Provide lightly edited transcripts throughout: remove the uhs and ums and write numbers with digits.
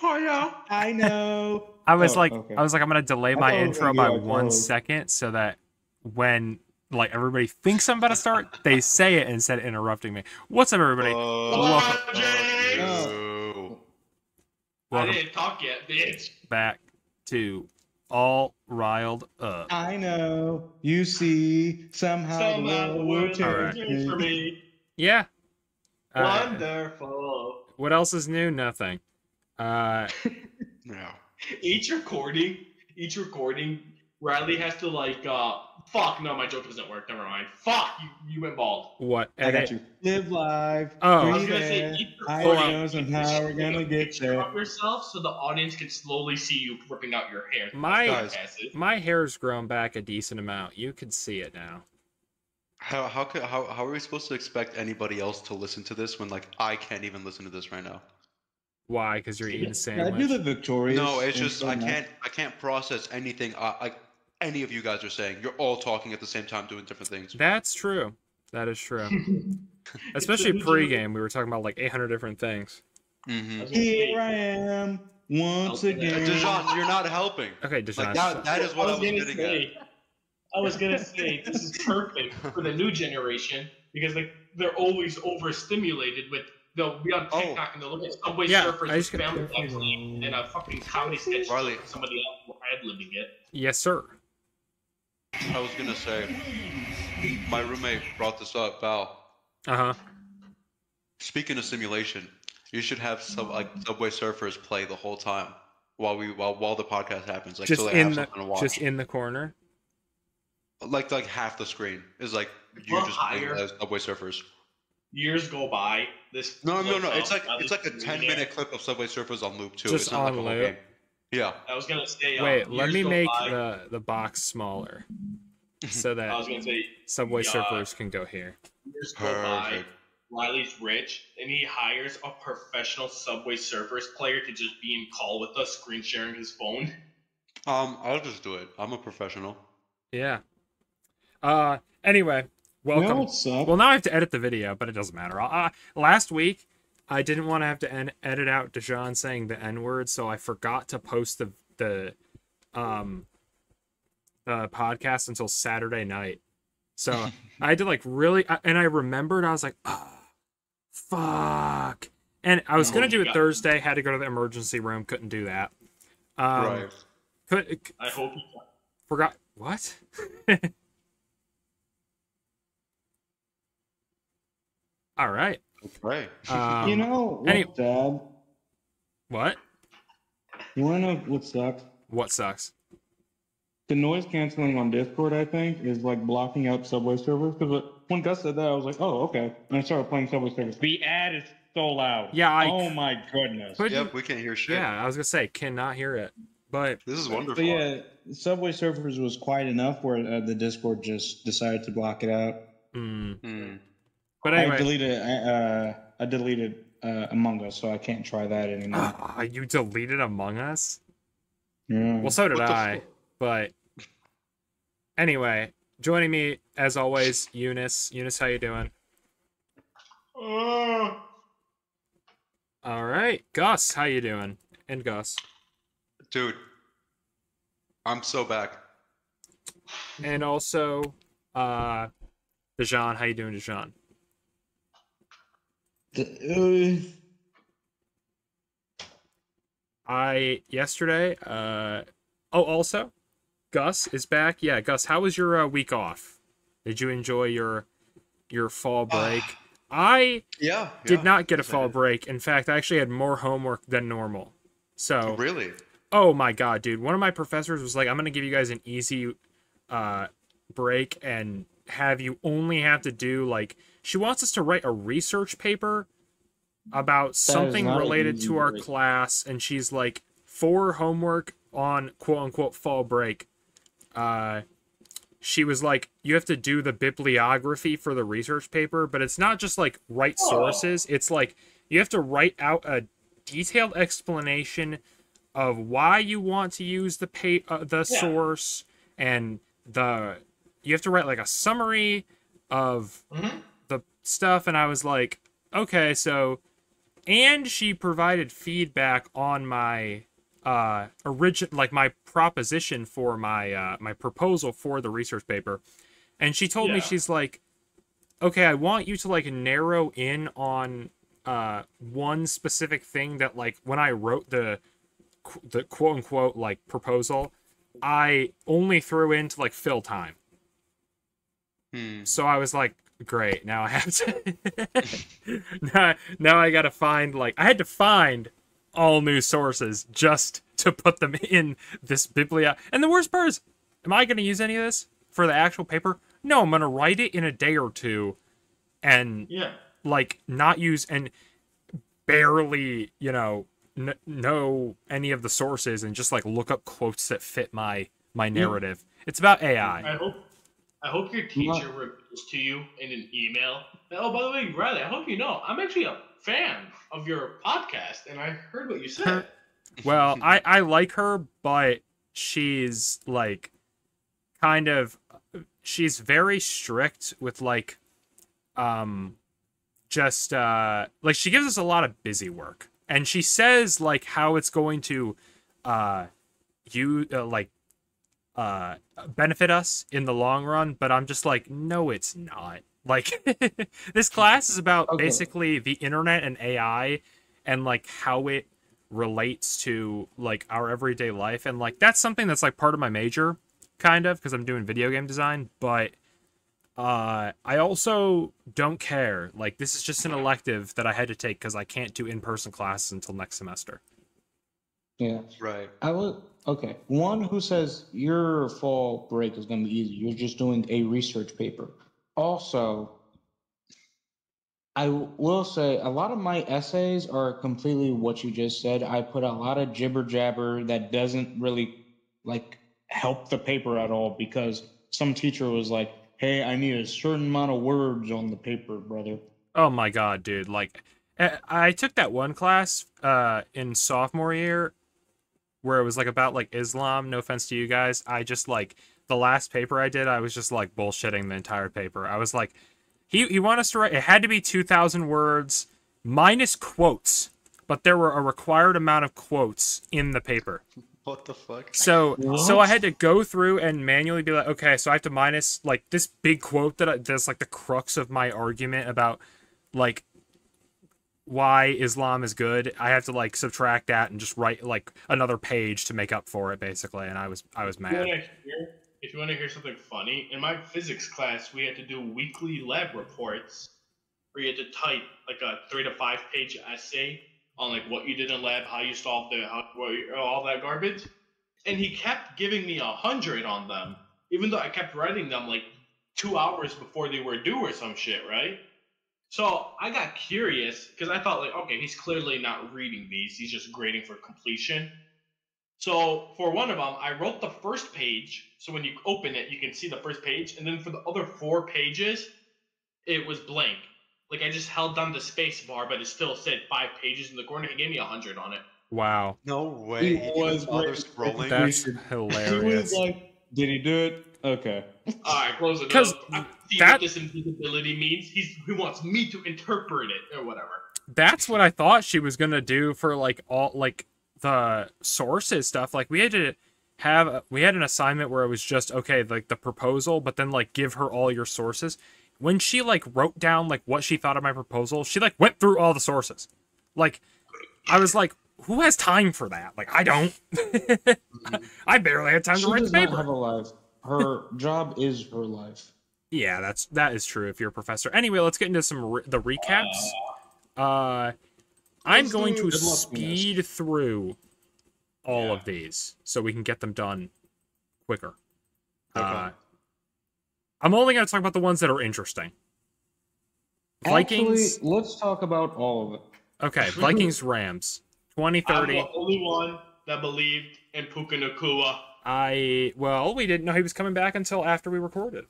Oh yeah. I know. I was like, okay. I'm gonna delay I my thought it was intro gonna be by like 1 early. second so that when like everybody thinks I'm about to start, they say it instead of interrupting me. What's up, everybody? Welcome I Welcome didn't talk yet, bitch. back to All Riled Up. I know. You see, somehow the world will Alright. change for me. Yeah. Wonderful. What else is new? Nothing. Yeah. Each recording, Riley has to like, fuck, no, my joke doesn't work. Never mind. Fuck, you went bald. What? I got you. Live live. Oh. I was gonna say, each I recording, know somehow we're gonna get there. of yourself so the audience can slowly see you ripping out your hair. My hair's grown back a decent amount. You can see it now. How are we supposed to expect anybody else to listen to this when like I can't even listen to this right now? Why? Because you're eating a I sandwich? do the victorious. No, it's just I can't process anything like any of you guys are saying. You're all talking at the same time doing different things. That's true. That is true. Especially pre-game, we were talking about like 800 different things. Mm-hmm. Here I am once again. Dejan, you're not helping. Okay, Dejan. Like, that is what I was getting at. I was gonna say this is perfect for the new generation because they're always overstimulated with. They'll be on TikTok and they'll look at Subway Surfers with family actually and a fucking comedy sketch Riley. from somebody else ad-libbing it. Yes, sir. I was gonna say, my roommate brought this up, Val. Uh-huh. Speaking of simulation, you should have Subway Surfers play the whole time while the podcast happens. Like Just so they have something to watch. Just in the corner. Like half the screen is like you just playing as Subway Surfers. Years go by. No. It's like a 10-minute clip of Subway Surfers on loop too. Just it's not like a on whole loop. game. Yeah. I was gonna say. Wait, let me make by. the box smaller so that I was gonna say Subway Surfers can go here. Years go by. Riley's rich, and he hires a professional Subway Surfers player to just be in call with us, screen sharing his phone. I'll just do it. I'm a professional. Yeah. Anyway, welcome. Well, now I have to edit the video, but it doesn't matter. Last week, I didn't want to have to edit out Dejan saying the N-word, so I forgot to post the podcast until Saturday night. So I had to like really, and I remembered, I was like, fuck. And I was going to do it Thursday, had to go to the emergency room, couldn't do that. Right. I hope you forgot. What? All right. Right. You know what's sad? What? You want to know what sucks? What sucks? The noise canceling on Discord, I think, is like blocking out Subway Surfers. Because when Gus said that, I was like, oh, okay. And I started playing Subway Surfers. The ad is so loud. Yeah, oh my goodness. Yep, we can't hear shit. Yeah, I was going to say, cannot hear it. But this is wonderful. But yeah, Subway Surfers was quiet enough where the Discord just decided to block it out. But anyway, I deleted Among Us, so I can't try that anymore. You deleted Among Us? Yeah. Well, so did I. But anyway, joining me as always, Eunice. Eunice, how you doing? All right, Gus, how you doing? And Gus, dude, I'm so back. And also, Dejan, how you doing, Dejan? Also, Gus is back. Yeah, Gus, how was your week off? Did you enjoy your fall break? I did not get a fall break. In fact, I actually had more homework than normal. So really? Oh my god, dude. One of my professors was like, I'm going to give you guys an easy break and have you only have to do like, she wants us to write a research paper about something related to our class, and she's like, for homework on quote-unquote fall break, she was like, you have to do the bibliography for the research paper, but it's not just like write sources. It's like you have to write out a detailed explanation of why you want to use the source, and you have to write like a summary of the stuff. And I was like, okay, so and she provided feedback on my my proposition for my my proposal for the research paper. And she told me, she's like, okay, I want you to like narrow in on one specific thing that, like, when I wrote the quote unquote like proposal, I only threw in to like fill time. So I was like, great, now I have to now I gotta find, like, I had to find all new sources just to put them in this biblia. And the worst part is, am I gonna use any of this for the actual paper? No, I'm gonna write it in a day or two and like not use and barely, you know any of the sources and just like look up quotes that fit my narrative. It's about AI. I hope your teacher reveals to you in an email. Oh, by the way, Riley, I hope you know I'm actually a fan of your podcast, and I heard what you said. Well, I like her, but she's like kind of, she's very strict with like just like she gives us a lot of busy work, and she says like how it's going to benefit us in the long run, but I'm just like, no, it's not. Like, this class is about basically the internet and AI and like how it relates to like our everyday life, and like that's something that's like part of my major, kind of, because I'm doing video game design. But I also don't care. Like, this is just an elective that I had to take because I can't do in-person classes until next semester. Yeah. Right. Okay. One who says your fall break is going to be easy. You're just doing a research paper. Also, I will say a lot of my essays are completely what you just said. I put a lot of jibber jabber that doesn't really like help the paper at all, because some teacher was like, hey, I need a certain amount of words on the paper, brother. Oh my god, dude. Like, I took that one class in sophomore year where it was like about like Islam. No offense to you guys. I just like, the last paper I did, I was just like bullshitting the entire paper. I was like, he wanted us to write, it had to be 2,000 words minus quotes, but there were a required amount of quotes in the paper. What the fuck? So I had to go through and manually be like, okay, so I have to minus like this big quote that's like the crux of my argument about like why Islam is good. I have to like subtract that and just write like another page to make up for it, basically. And I was mad. If you want to hear something funny, in my physics class, we had to do weekly lab reports where you had to type like a 3 to 5 page essay on like what you did in lab, how you solved it, all that garbage. And he kept giving me 100 on them, even though I kept writing them like 2 hours before they were due or some shit, right? So I got curious because I thought like, okay, he's clearly not reading these. He's just grading for completion. So for one of them, I wrote the first page. So when you open it, you can see the first page. And then for the other 4 pages, it was blank. Like I just held down the space bar, but it still said 5 pages in the corner. He gave me 100 on it. Wow. No way. He was scrolling. That's hilarious. He was like, did he do it? Okay. All right, close it up. I see what this invisibility means. He wants me to interpret it or whatever. That's what I thought she was gonna do for like all like the sources stuff. Like we had an assignment where it was just okay, like the proposal, but then like give her all your sources. When she like wrote down like what she thought of my proposal, she like went through all the sources. Like I was like, who has time for that? Like I don't. I barely had time to write the paper. She does not have a life. Her job is her life. Yeah, that is true if you're a professor. Anyway, let's get into the recaps. I'm going to speed through all of these so we can get them done quicker. Okay. I'm only going to talk about the ones that are interesting. Vikings. Actually, let's talk about all of it. Okay, Vikings Rams 2030. I'm the only one that believed in Puka Nacua. We didn't know he was coming back until after we recorded.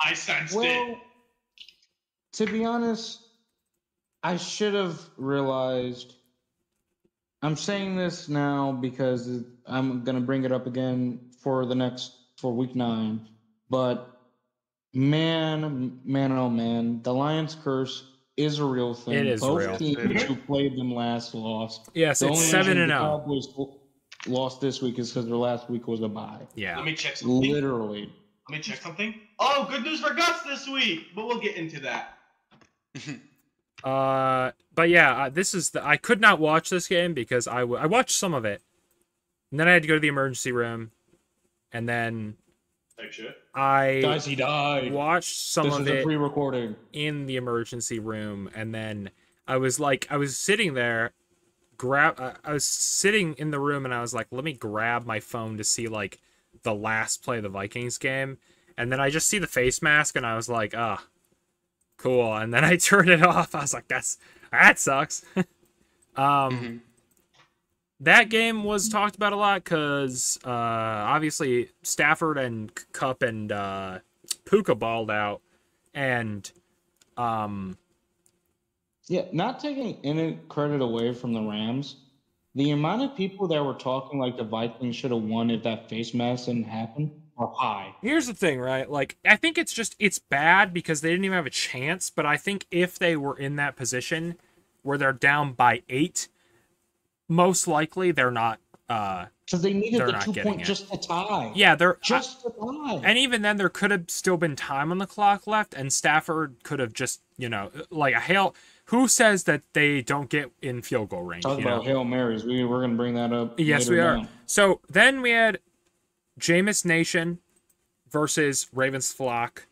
I sensed it. To be honest, I should have realized. I'm saying this now because I'm gonna bring it up again for week 9. But man, oh man, the Lions curse is a real thing. It is Both real. teams who played them last lost. Yes, it's 7-0. The Cowboys lost this week is because their last week was a bye. Yeah. Let me check something. Literally. Let me check something. Oh, good news for Gus this week, but we'll get into that. But yeah, I could not watch this game because I watched some of it, and then I had to go to the emergency room, and then Guys, he died. Watched some of it pre-recording in the emergency room, and then I was sitting there, I was sitting in the room, and I was like, let me grab my phone to see like the last play of the Vikings game, and then I just see the face mask, and I was like, cool, and then I turned it off. I was like, that sucks. That game was talked about a lot because obviously Stafford and Cup and Puka balled out, and yeah, not taking any credit away from the Rams, the amount of people that were talking like the Vikings should have won if that face mask didn't happen are high. Here's the thing, right? Like, I think it's bad because they didn't even have a chance, but I think if they were in that position where they're down by 8, most likely they're not. Because they needed the 2 point just to tie. Yeah, they're just to tie. And even then, there could have still been time on the clock left, and Stafford could have just, like a Hail. Who says that they don't get in field goal range? Talk about Hail Marys. We're going to bring that up. Yes, we are. So then we had Jameis Nation versus Ravens Flock.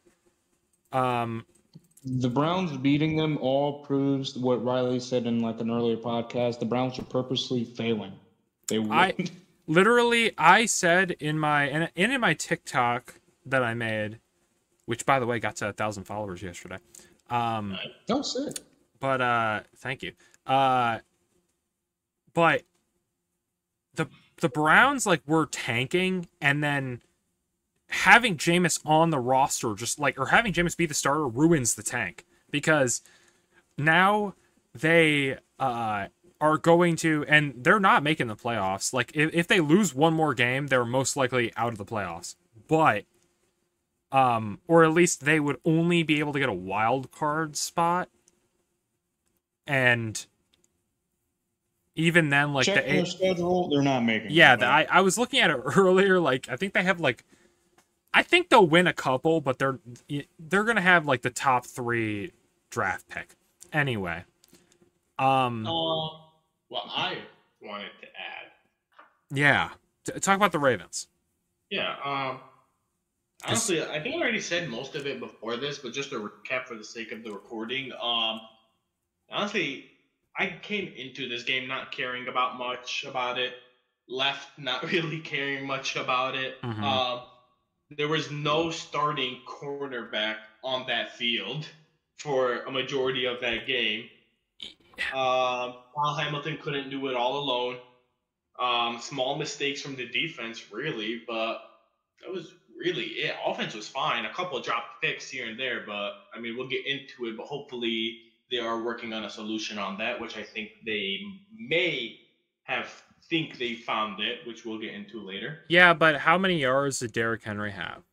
The Browns beating them all proves what Riley said in like an earlier podcast. The Browns are purposely failing. They wouldn't. I said in my TikTok that I made, which by the way got to 1,000 followers yesterday. Don't sit. But thank you. But the Browns were tanking, and then having Jameis on the roster or having Jameis be the starter ruins the tank, because now they are going to, and they're not making the playoffs. Like if they lose one more game, they're most likely out of the playoffs. But or at least they would only be able to get a wild card spot. And even then, checking their schedule, they're not making. Yeah, I was looking at it earlier. I think they have I think they'll win a couple, but they're gonna have the top 3 draft pick anyway. Well, I wanted to add. Yeah, talk about the Ravens. Yeah. Honestly, I think I already said most of it before this, but just to recap for the sake of the recording. Honestly, I came into this game not caring much about it. Left not really caring much about it. Mm-hmm. There was no starting cornerback on that field for a majority of that game. Kyle Hamilton couldn't do it all alone. Small mistakes from the defense, really, but that was really it. Offense was fine. A couple of dropped picks here and there, but I mean, we'll get into it. But hopefully, they are working on a solution on that, which I think they may think they found it, which we'll get into later. Yeah, but how many yards did Derrick Henry have?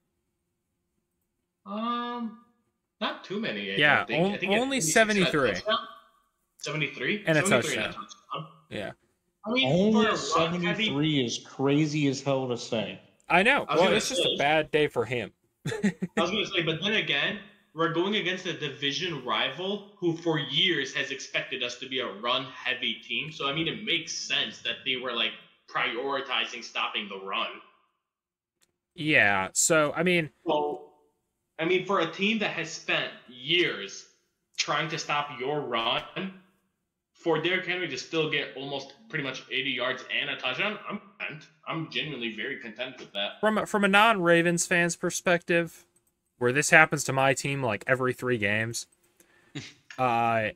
Not too many. I think only 73. 73? And a touchdown. Yeah. I mean, only 73 is crazy as hell to say. I know. Well, it's just a bad day for him. I was going to say, but then again, we're going against a division rival who for years has expected us to be a run-heavy team. So, I mean, it makes sense that they were, prioritizing stopping the run. Yeah, so, I mean... Well, for a team that has spent years trying to stop your run, for Derrick Henry to still get almost pretty much 80 yards and a touchdown, I'm content. I'm genuinely very content with that. From a non-Ravens fan's perspective, where this happens to my team every 3 games, I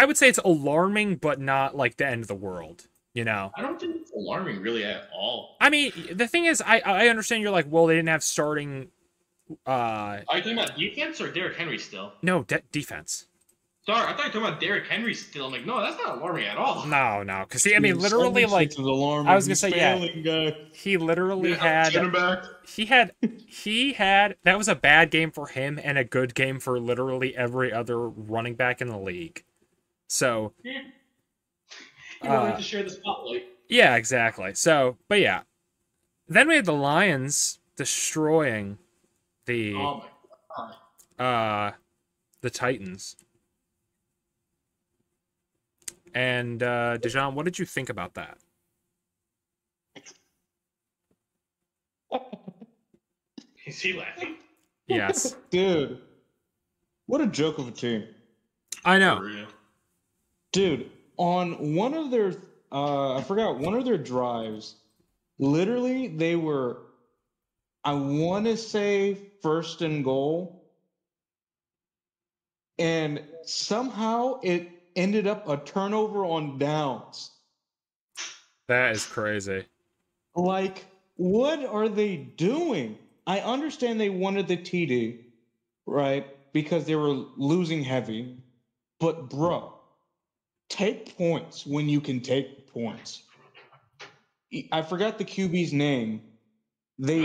would say it's alarming, but not the end of the world, I don't think it's alarming really at all. I mean, the thing is, I understand you're well, they didn't have starting... Are you talking about defense or Derrick Henry still? No, defense. Sorry, I thought you were talking about Derrick Henry still. I'm like, no, that's not alarming at all. No. Because I mean, literally, like, I was gonna say, yeah, he literally had, he had, that was a bad game for him and a good game for literally every other running back in the league. So, yeah. You wanted to share the spotlight. Yeah, exactly. So, but yeah, then we had the Lions destroying the the Titans. And Dejan, what did you think about that? Is he laughing? Yes. Dude, what a joke of a team. I know. Dude, on one of their, I forgot, one of their drives, literally they were, I want to say, 1st and goal. And somehow it ended up a turnover on downs. That is crazy. Like, what are they doing? I understand they wanted the TD, right? Because they were losing heavy. But, bro, take points when you can take points. I forgot the QB's name. They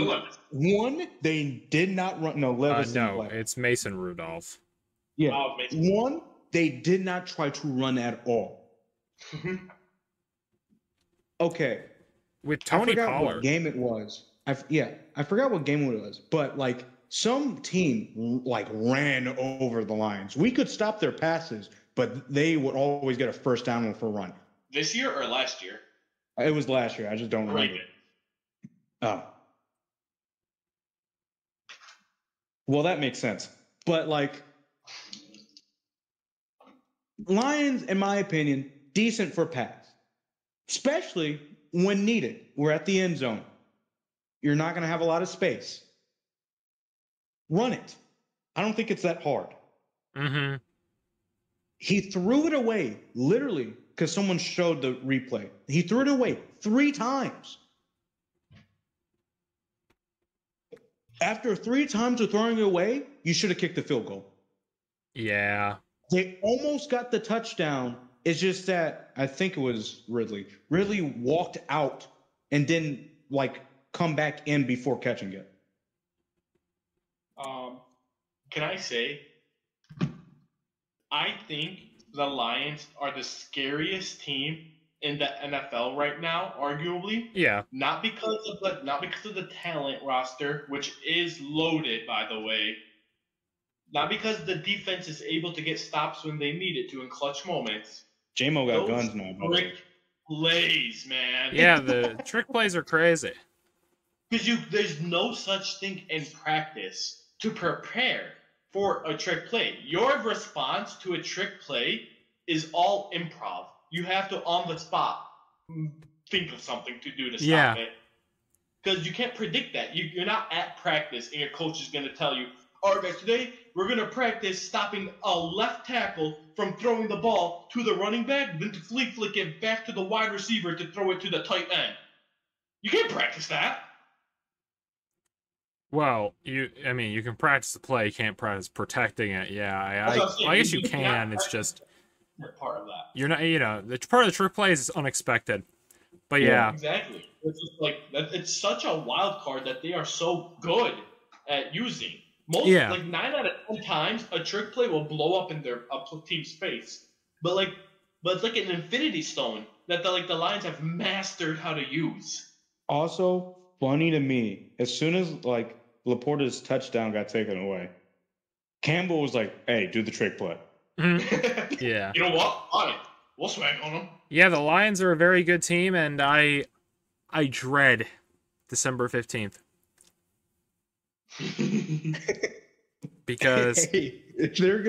did not run. No, Levis didn't play. It's Mason Rudolph. Yeah. One, they did not try to run at all. Okay. With Tony Pollard. What game it was. I forgot what game it was. But, like, some team, like, ran over the Lions. We could stop their passes, but they would always get a first down for a run. This year or last year? It was last year. I just don't remember. Oh. Well, that makes sense. But, like, Lions, in my opinion, decent for pass. Especially when needed. We're at the end zone. You're not going to have a lot of space. Run it. I don't think it's that hard. Mm-hmm. He threw it away, literally, because someone showed the replay. He threw it away 3 times. After 3 times of throwing it away, you should have kicked the field goal. Yeah. They almost got the touchdown. It's just that I think it was Ridley. Ridley walked out and didn't, like, come back in before catching it. Can I say, I think the Lions are the scariest team in the NFL right now, arguably. Yeah. Not because of the talent roster, which is loaded, by the way. Not because the defense is able to get stops when they need it to in clutch moments. J-Mo got guns now. Trick plays, man. Yeah, the trick plays are crazy. Because there's no such thing in practice to prepare for a trick play. Your response to a trick play is all improv. You have to, on the spot, think of something to do to stop it. Because you can't predict that. You're not at practice and your coach is going to tell you, all right, guys, today we're going to practice stopping a left tackle from throwing the ball to the running back, then to flick it back to the wide receiver to throw it to the tight end. You can't practice that. Well, you can practice the play, you can't practice protecting it. Yeah, I guess you can. It's just part of that. You're not, the part of the trick play is unexpected. But yeah. Exactly. It's just like it's such a wild card that they are so good at using. Like 9 out of 10 times, a trick play will blow up in their team's face. But it's like an infinity stone that the Lions have mastered how to use. Also, funny to me, as soon as like Laporta's touchdown got taken away, Campbell was like, "Hey, do the trick play." Yeah. You know what? Fine. We'll swing on them. Yeah, the Lions are a very good team, and I dread December 15th. Because they're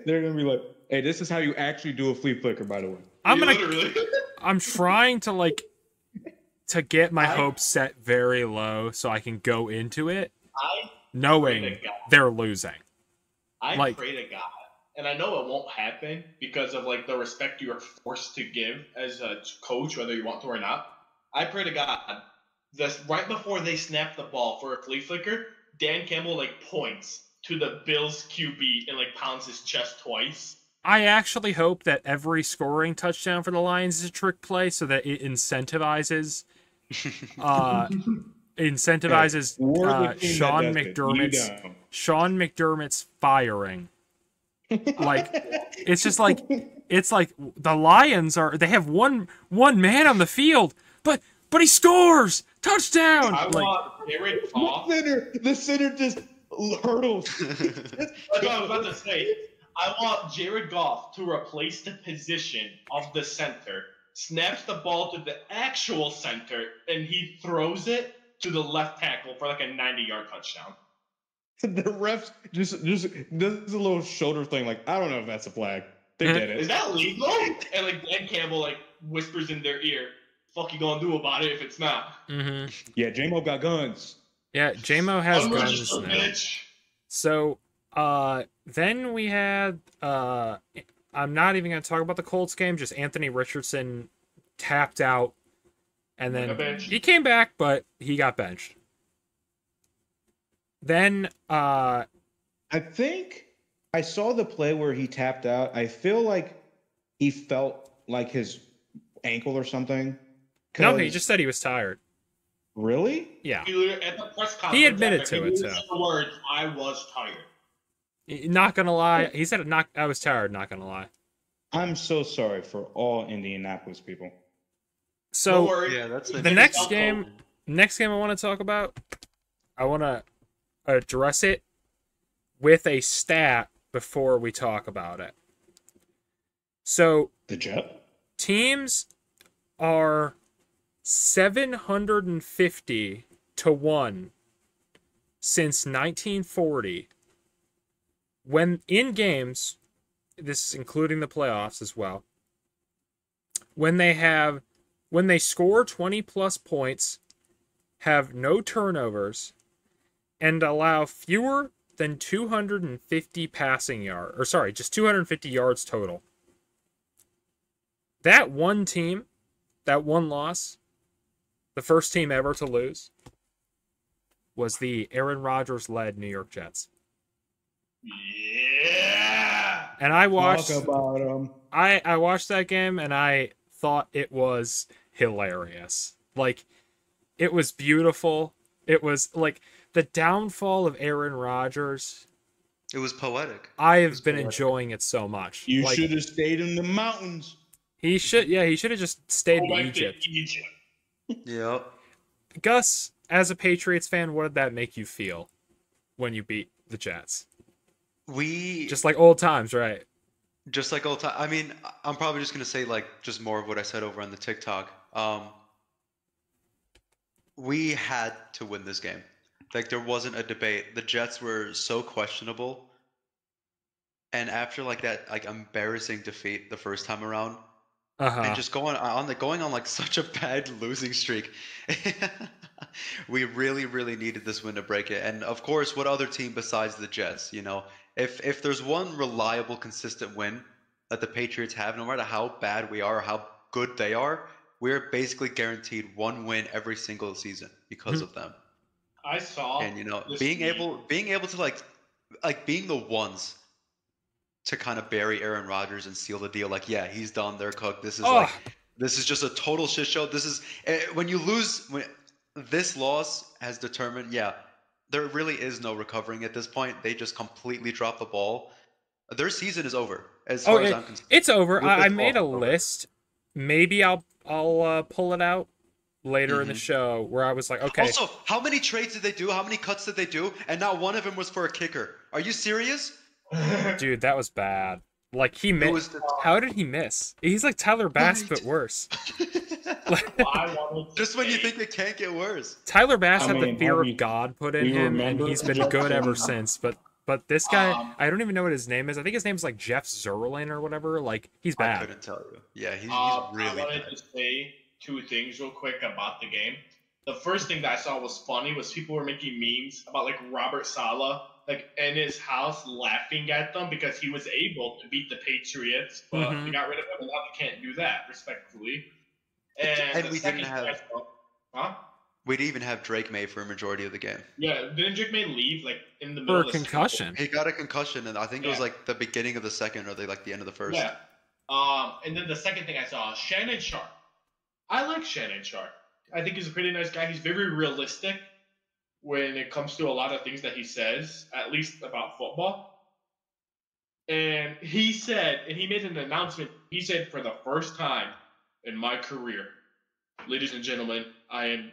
gonna be like, "Hey, this is how you actually do a flea flicker." By the way, I'm trying to get my hopes set very low so I can go into it knowing they're losing. I pray to God, and I know it won't happen because of the respect you are forced to give as a coach, whether you want to or not. I pray to God that right before they snap the ball for a flea flicker, Dan Campbell points to the Bills QB and pounds his chest twice I actually hope that every scoring touchdown for the Lions is a trick play so that it incentivizes uh Sean McDermott's firing. Like it's like the Lions they have one man on the field, but he scores touchdown. I want Jared Goff. The center just hurdles. That's what I was about to say. I want Jared Goff to replace the position of the center, snaps the ball to the actual center, and he throws it to the left tackle for like a 90-yard touchdown. The refs just does a little shoulder thing, like, I don't know if that's a flag. They did it. Is that legal? And like Dan Campbell like whispers in their ear, "Fuck you gonna do about it if it's not?" Mm-hmm. Yeah, J-Mo got guns. Yeah, J-Mo has guns now. Bitch. So, then we had, I'm not even going to talk about the Colts game, just Anthony Richardson tapped out, and then he came back, but he got benched. Then, I think I saw the play where he tapped out. I feel like he felt like his ankle or something. No, he just said he was tired. Really? Yeah. At the press conference, he admitted to it, too. The words, "I was tired." Not gonna lie, he said I was tired. Not gonna lie. I'm so sorry for all Indianapolis people. So yeah, that's the next game. Next game I want to talk about. I want to address it with a stat before we talk about it. So the Jet teams are 750 to 1 since 1940. When in games, this is including the playoffs as well, when they score 20 plus points, have no turnovers, and allow fewer than 250 passing yards, or sorry, just 250 yards total. That one team, that one loss, the first team ever to lose, was the Aaron Rodgers-led New York Jets. Yeah. And I watched. Talk about them. I watched that game and I thought it was hilarious. Like, it was beautiful. It was like the downfall of Aaron Rodgers. It was poetic. I have been enjoying it so much. You should have stayed in the mountains. He should have just stayed in Egypt. Yep. Gus, as a Patriots fan, what did that make you feel when you beat the Jets? Just like old times, right? Just like old time. I mean, I'm probably just gonna say like just more of what I said over on the TikTok. We had to win this game. Like there wasn't a debate. The Jets were so questionable, and after like that like embarrassing defeat the first time around, and just going on like such a bad losing streak, we really needed this win to break it. And of course, what other team besides the Jets? You know, if there's one reliable, consistent win that the Patriots have, no matter how bad we are or how good they are, we're basically guaranteed one win every single season because of them. I saw, and you know, being able to like being the ones to kind of bury Aaron Rodgers and seal the deal. Like, yeah, he's done. They're cooked. This is just a total shit show. This is when you lose. When this loss has determined, yeah, there really is no recovering at this point. They just completely dropped the ball. Their season is over. As far as I'm concerned, it's over. I made a list. Maybe I'll pull it out later in the show where I was like, okay. Also, how many trades did they do? How many cuts did they do? And not one of them was for a kicker. Are you serious? Dude, that was bad. Like, he missed. How did he miss? He's like Tyler Bass, but worse. Just when you think it can't get worse. Tyler Bass had the fear of God put in him, and he's been good ever since. But this guy, I don't even know what his name is. I think his name's like Jeff Zerlin or whatever. Like, he's bad. I couldn't tell you. Yeah, he's really I wanted to say two things real quick about the game. The first thing that I saw was funny was people were making memes about like Robert Saleh like in his house laughing at them because he was able to beat the Patriots, but they got rid of him and now they can't do that, respectfully. And we didn't have we'd even have Drake May for a majority of the game. Yeah, didn't Drake May leave like in the middle for a concussion? He got a concussion, and I think it was like the beginning of the second or like the end of the first. Yeah. And then the second thing I saw, Shannon Sharp. I like Shannon Sharp. I think he's a pretty nice guy. He's very realistic when it comes to a lot of things that he says, at least about football. And he said, and he made an announcement, he said, for the first time in my career, ladies and gentlemen, I am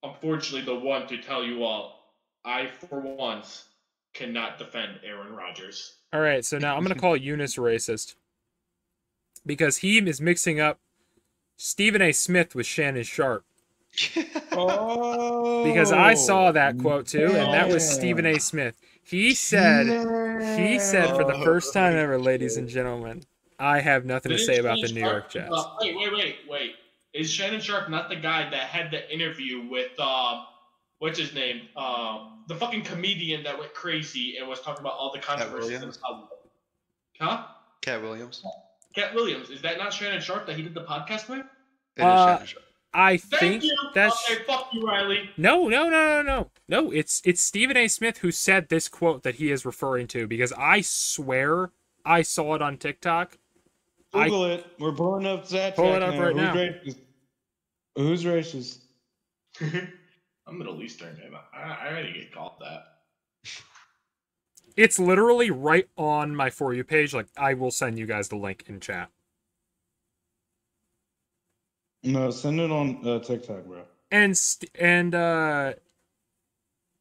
unfortunately the one to tell you all, I, for once, cannot defend Aaron Rodgers. All right, so now I'm going to call Eunice racist. Because he is mixing up Stephen A. Smith with Shannon Sharp. Oh, because I saw that quote too, and that was Stephen A. Smith. He said for the first time ever, ladies and gentlemen, I have nothing to say about the New York Jets. Wait. Is Shannon Sharp not the guy that had the interview with what's his name? The fucking comedian that went crazy and was talking about all the controversies in Hollywood. Huh? Cat Williams. Cat Williams. Is that not Shannon Sharp that he did the podcast with? It is Shannon Sharp. I think that's. Okay, fuck you, Riley. No. It's Stephen A. Smith who said this quote that he is referring to, because I swear I saw it on TikTok. Google it. We're pulling up that. Pull it up right now. Who's racist? I'm Middle Eastern, man. I already get called that. It's literally right on my For You page. Like, I will send you guys the link in chat. No, send it on TikTok, bro.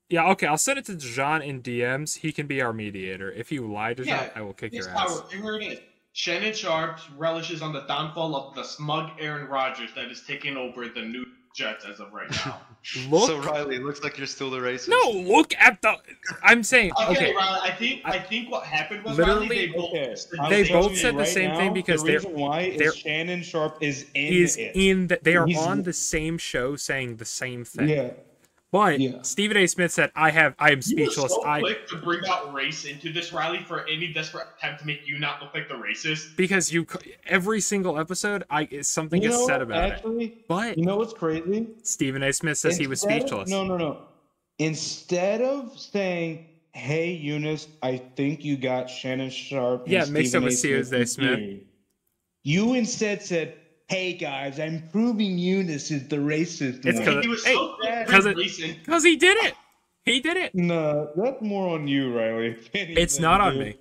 Yeah, okay, I'll send it to Jean in DMs. He can be our mediator. If you lie to Jean, I will kick your ass. Here it is. Shannon Sharp relishes on the downfall of the smug Aaron Rodgers that is taking over the New Jets as of right now. So Riley, it looks like you're still the racist. No, look at the. I'm saying okay. Riley, I think what happened was literally they both said the same thing because the reason why is Shannon Sharp is in they are on the same show saying the same thing. Yeah. But Stephen A. Smith said, "I am speechless." You were so quick to bring out race into this, Riley, for any desperate attempt to make you not look like the racist. Because every single episode, something gets said about it. But you know what's crazy? Stephen A. Smith says he was speechless. No. Instead of saying, "Hey, Eunice, I think you got Shannon Sharp," mixed up with Stephen A. Smith. You instead said, "Hey guys, I'm proving Eunice is the racist." It's because he did it. He did it. No, that's more on you, Riley. It's not on me.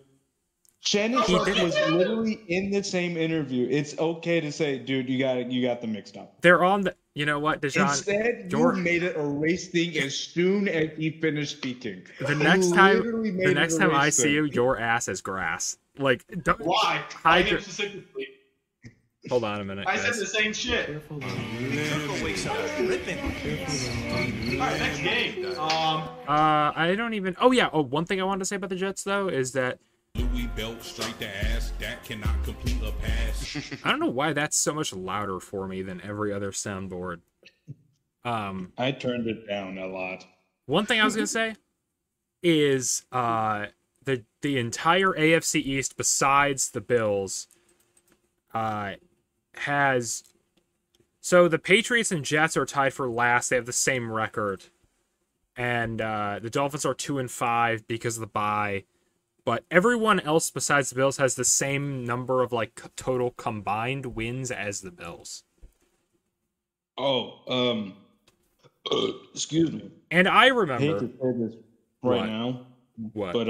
Shannon Sharp was literally in the same interview. It's okay to say, dude, you got them mixed up. They're on the. You know what, Dejan? Instead, you made it a race thing as soon as he finished speaking. The next time I see you, your ass is grass. Like, why? Specifically. Hold on a minute. I said the same shit. Alright, next game. I don't even. Oh yeah. Oh, one thing I wanted to say about the Jets though is that Louis belt straight to ass. That cannot complete a pass. I don't know why that's so much louder for me than every other soundboard. I turned it down a lot. One thing I was gonna say is the entire AFC East besides the Bills has. So the Patriots and Jets are tied for last. They have the same record. And the Dolphins are 2-5 because of the bye. But everyone else besides the Bills has the same number of like total combined wins as the Bills. Excuse me. And I remember. I hate to say this now. What? But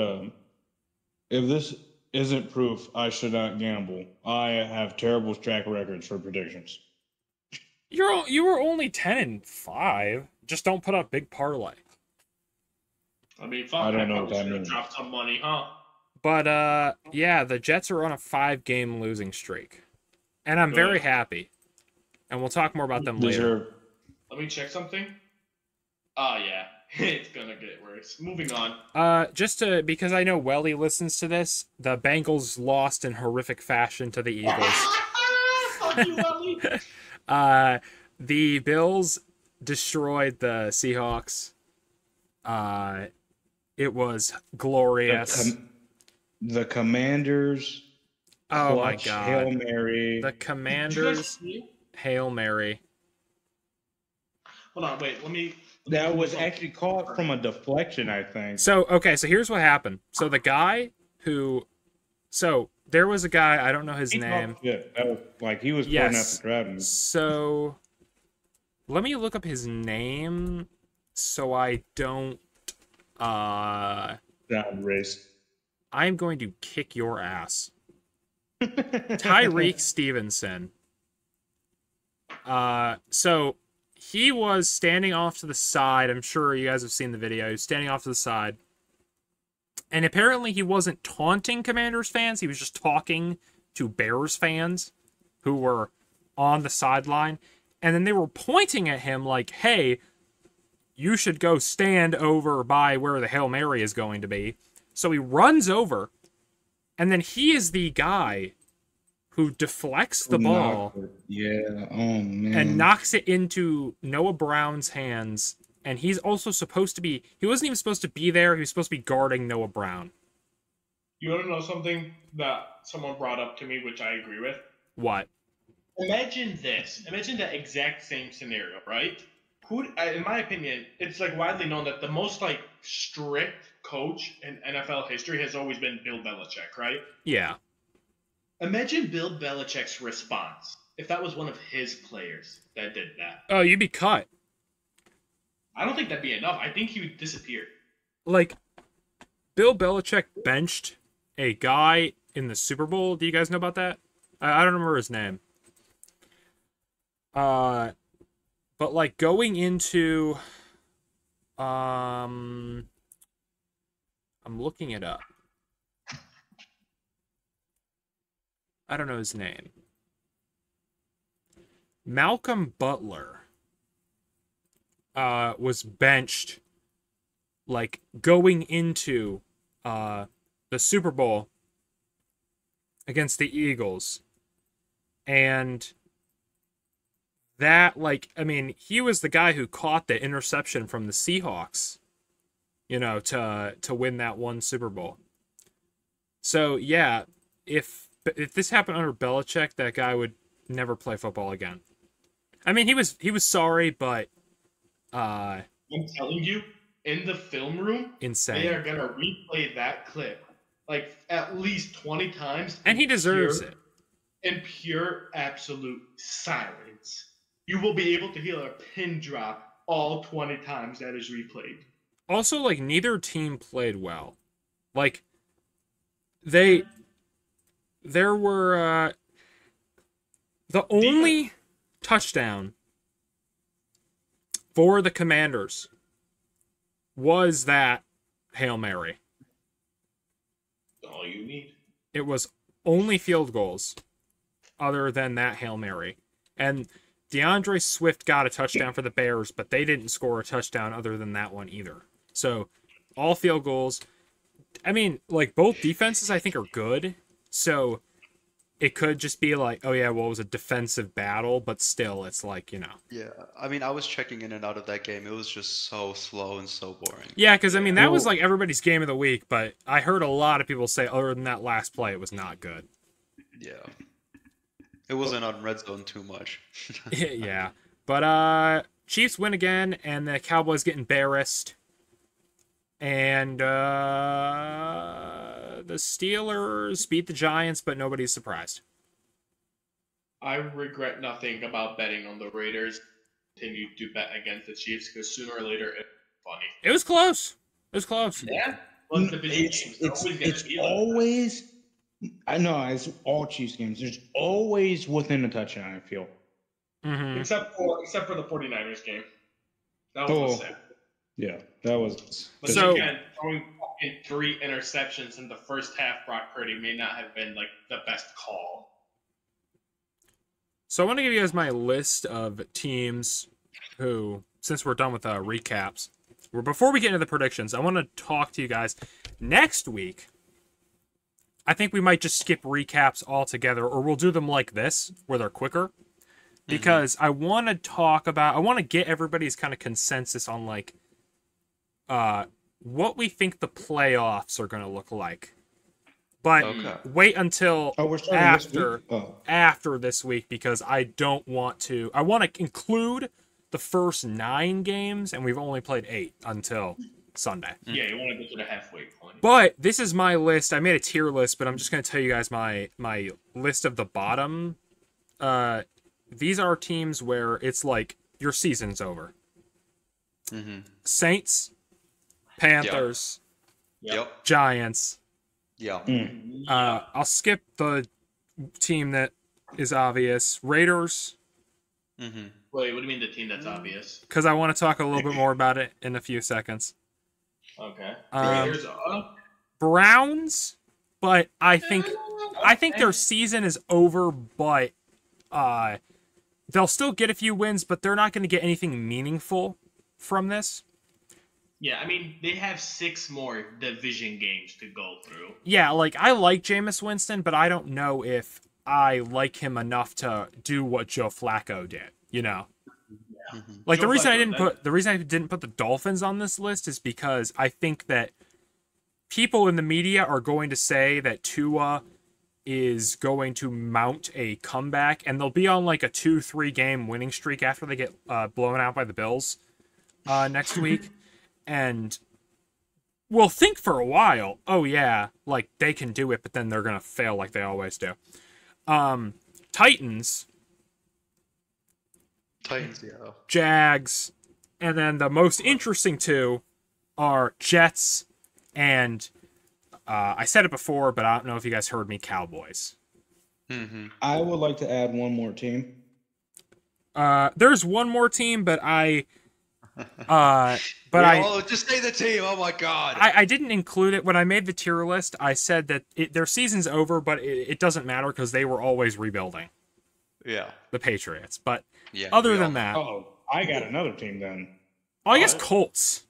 if this isn't proof I should not gamble, I have terrible track records for predictions. You were only 10-5. Just don't put up big parlay. I mean, fuck, I don't know what that means. Drop some money, huh? But the Jets are on a 5-game losing streak, and I'm very happy. And we'll talk more about them later. Let me check something. Oh yeah, it's gonna get worse. Moving on. Because I know Welly listens to this, the Bengals lost in horrific fashion to the Eagles. Fuck you, Welly. The Bills destroyed the Seahawks. It was glorious. The Commanders. Oh my God! Hail Mary. The Commanders. Hail Mary. Hold on, wait. That was actually caught from a deflection, I think. So, okay, so here's what happened. So the guy who... So, there was a guy, I don't know his name. That was, like, he was pointing out the driving. So, let me look up his name so I don't... Down race. I'm going to kick your ass. Tyreek Stevenson. So he was standing off to the side. I'm sure you guys have seen the video. He was standing off to the side. And apparently he wasn't taunting Commanders fans. He was just talking to Bears fans who were on the sideline. And then they were pointing at him like, hey, you should go stand over by where the Hail Mary is going to be. So he runs over. And then he is the guy who deflects the ball. Yeah, oh man. And knocks it into Noah Brown's hands. And he's also supposed to be... He wasn't even supposed to be there. He was supposed to be guarding Noah Brown. You want to know something that someone brought up to me, which I agree with? What? Imagine this. Imagine that exact same scenario, right? In my opinion, it's like widely known that the most like strict coach in NFL history has always been Bill Belichick, right? Yeah. Imagine Bill Belichick's response if that was one of his players that did that. Oh, you'd be cut. I don't think that'd be enough. I think he would disappear. Like, Bill Belichick benched a guy in the Super Bowl. Do you guys know about that? I don't remember his name. But like going into, I'm looking it up. I don't know his name. Malcolm Butler was benched like going into the Super Bowl against the Eagles. And that, like, I mean, he was the guy who caught the interception from the Seahawks, you know, to win that one Super Bowl. So, yeah, if this happened under Belichick, that guy would never play football again. I mean, he was sorry, but I'm telling you, in the film room, insane. They are gonna replay that clip like at least 20 times. And he deserves it. In pure absolute silence. You will be able to hear a pin drop all 20 times that is replayed. Also, like, neither team played well. Like, there were the only touchdown for the Commanders was that Hail Mary. All you need. It was only field goals other than that Hail Mary. And DeAndre Swift got a touchdown for the Bears, but they didn't score a touchdown other than that one either. So, all field goals. I mean, like, both defenses I think are good. So, it could just be like, oh yeah, well, it was a defensive battle, but still, it's like, you know. Yeah, I mean, I was checking in and out of that game. It was just so slow and so boring. Yeah, because, I mean, that was like everybody's game of the week, but I heard a lot of people say, other than that last play, it was not good. Yeah. It wasn't on red zone too much. Yeah. But Chiefs win again, and the Cowboys get embarrassed. And the Steelers beat the Giants, but nobody's surprised. I regret nothing about betting on the Raiders. Continue to bet against the Chiefs because sooner or later it's funny. It was close. It was close. Yeah. It's always... I know it's all Chiefs games. There's always within a touchdown, I feel. Mm-hmm. Except for the 49ers game. That was sad. Yeah, that was. But so, again, throwing 3 interceptions in the first half, Brock Purdy may not have been like the best call. So I want to give you guys my list of teams who, since we're done with recaps, before we get into the predictions, I want to talk to you guys next week. I think we might just skip recaps altogether, or we'll do them like this, where they're quicker. Because I want to get everybody's kind of consensus on, like, what we think the playoffs are going to look like. But wait until after this week, because I want to include the first 9 games, and we've only played 8 until Sunday. Yeah, you want to get to the halfway point. But this is my list. I made a tier list, but I'm just going to tell you guys my list of the bottom. These are teams where it's like your season's over. Saints, Panthers, Giants. I'll skip the team that is obvious. Raiders. Wait, what do you mean the team that's obvious? Because I want to talk a little bit more about it in a few seconds. Okay. Raiders Browns, but I think their season is over, but they'll still get a few wins, but they're not going to get anything meaningful from this. Yeah, I mean, they have 6 more division games to go through. Yeah, like, I like Jameis Winston, but I don't know if I like him enough to do what Joe Flacco did, you know? Yeah. Like, the reason I didn't put the Dolphins on this list is because I think that people in the media are going to say that Tua is going to mount a comeback, and they'll be on, like, a 2-3 game winning streak after they get blown out by the Bills next week. And we'll think for a while, oh yeah, like they can do it, but then they're gonna fail like they always do. Titans, yeah. Jags, and then the most interesting 2 are Jets and I said it before, but I don't know if you guys heard me, Cowboys. I would like to add one more team. There's one more team, but just say the team. Oh my god! I didn't include it when I made the tier list. I said that their season's over, but it doesn't matter because they were always rebuilding. Yeah, the Patriots. But other than that, I got another team then. Oh, I guess Colts.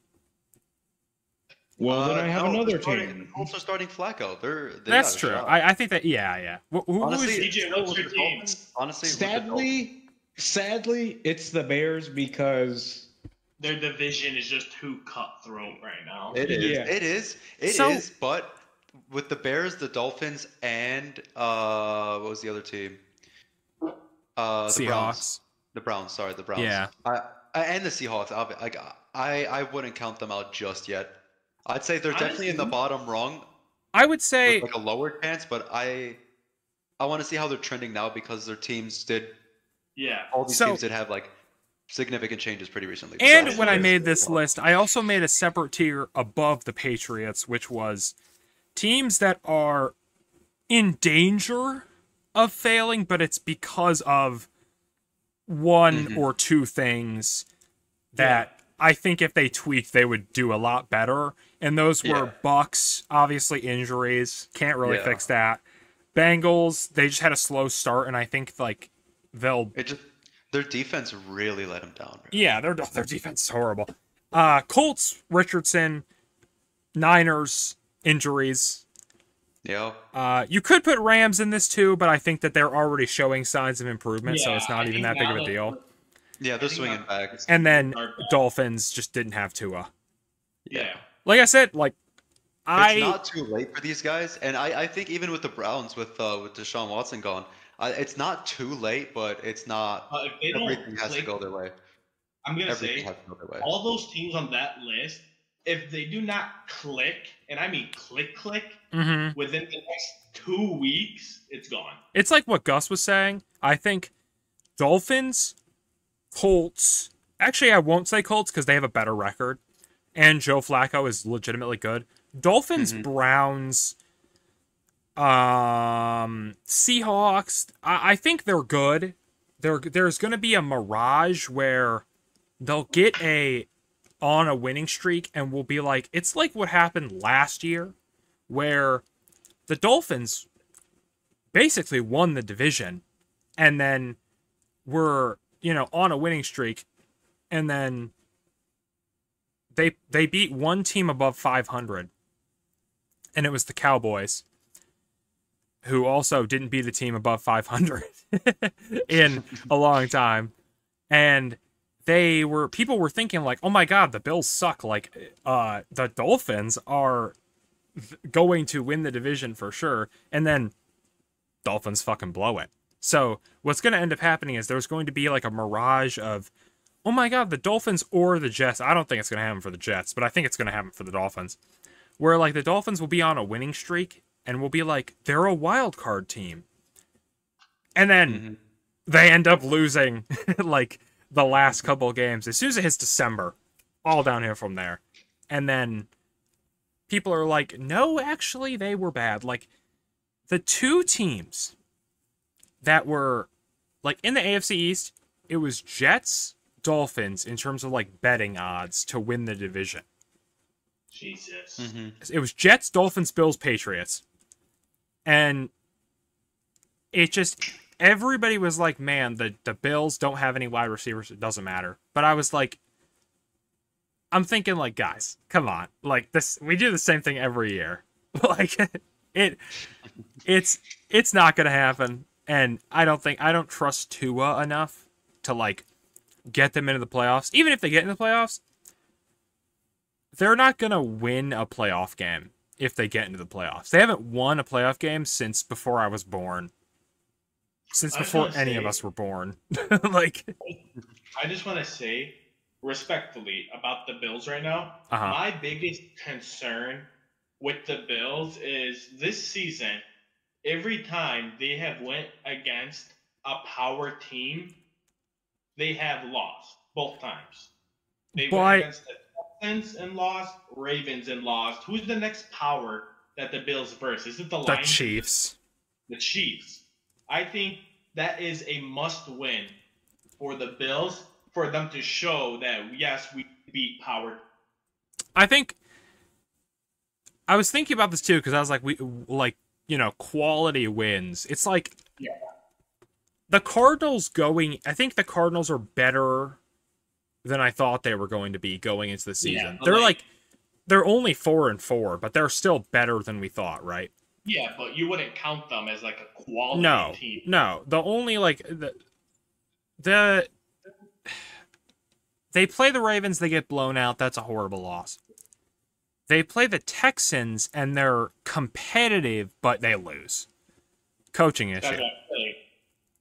Well, then I have another team. Colts are starting Flacco. That's true. I think that. Yeah. Honestly, what's your team? Honestly, sadly, it's the Bears because their division is just too cutthroat right now. It is. It is. But with the Bears, the Dolphins, and what was the other team? The Seahawks. Browns. Sorry, the Browns. Yeah. And the Seahawks. I wouldn't count them out just yet. I'd say they're definitely in the bottom rung. I would say like a lower chance, but I want to see how they're trending now because their teams did. Yeah. All these teams did have like significant changes pretty recently. And when I made this list, I also made a separate tier above the Patriots, which was teams that are in danger of failing, but it's because of one or two things that I think if they tweaked, they would do a lot better. And those were Bucks, obviously injuries, can't really fix that. Bengals, they just had a slow start, and I think like their defense really let them down. Right? Yeah, their defense is horrible. Colts, Richardson, Niners, injuries. Yeah. You could put Rams in this too, but I think that they're already showing signs of improvement, so it's not even that big of a deal. Yeah, they're swinging back. And then Dolphins just didn't have Tua. Yeah. Like I said, like it's not too late for these guys, and I think even with the Browns, with Deshaun Watson gone, it's not too late, but it's not. Everything has to go their way. I'm gonna say all those teams on that list, if they do not click, and I mean click, within the next 2 weeks, it's gone. It's like what Gus was saying. I think Dolphins, Colts. Actually, I won't say Colts because they have a better record, and Joe Flacco is legitimately good. Dolphins, Browns, Seahawks. I think they're good. There's going to be a mirage where they'll get on a winning streak and we'll be like, it's like what happened last year, where the Dolphins basically won the division, and then were on a winning streak, and then they beat one team above 500. And it was the Cowboys, who also didn't beat a team above 500 in a long time. And people were thinking like, oh my God, the Bills suck. Like, the Dolphins are going to win the division for sure. And then Dolphins fucking blow it. So what's going to end up happening is there's going to be like a mirage of oh my God, the Dolphins or the Jets. I don't think it's going to happen for the Jets, but I think it's going to happen for the Dolphins. Where, like, the Dolphins will be on a winning streak, and we'll be like, they're a wild card team. And then they end up losing, like, the last couple of games. As soon as it hits December, all downhill from there. And then people are like, no, actually, they were bad. Like, the two teams that were, like, in the AFC East, it was Jets, Dolphins, in terms of, like, betting odds to win the division. Jesus. It was Jets, Dolphins, Bills, Patriots. And it just, everybody was like, man, the Bills don't have any wide receivers. It doesn't matter. But I was like, I'm thinking, like, guys, come on. Like, this, we do the same thing every year. Like, it's not going to happen. And I don't trust Tua enough to, like, get them into the playoffs. Even if they get into the playoffs, they're not going to win a playoff game if they get into the playoffs. They haven't won a playoff game since before I was born. Since before any of us were born. Like, I just want to say, respectfully, about the Bills right now, my biggest concern with the Bills is this season, every time they have went against a power team, they have lost both times. They went against the Texans and lost, Ravens and lost. Who's the next power that the Bills verse? Is it the Lions? The Chiefs. The Chiefs. I think that is a must-win for the Bills, for them to show that, yes, we beat power. I think I was thinking about this too, because I was like, quality wins. It's like the Cardinals I think the Cardinals are better than I thought they were going to be going into the season. Yeah, they're only 4-4, but they're still better than we thought, right? Yeah, but you wouldn't count them as like a quality team. No. The only they play the Ravens, they get blown out. That's a horrible loss. They play the Texans, and they're competitive, but they lose. Coaching issue. It's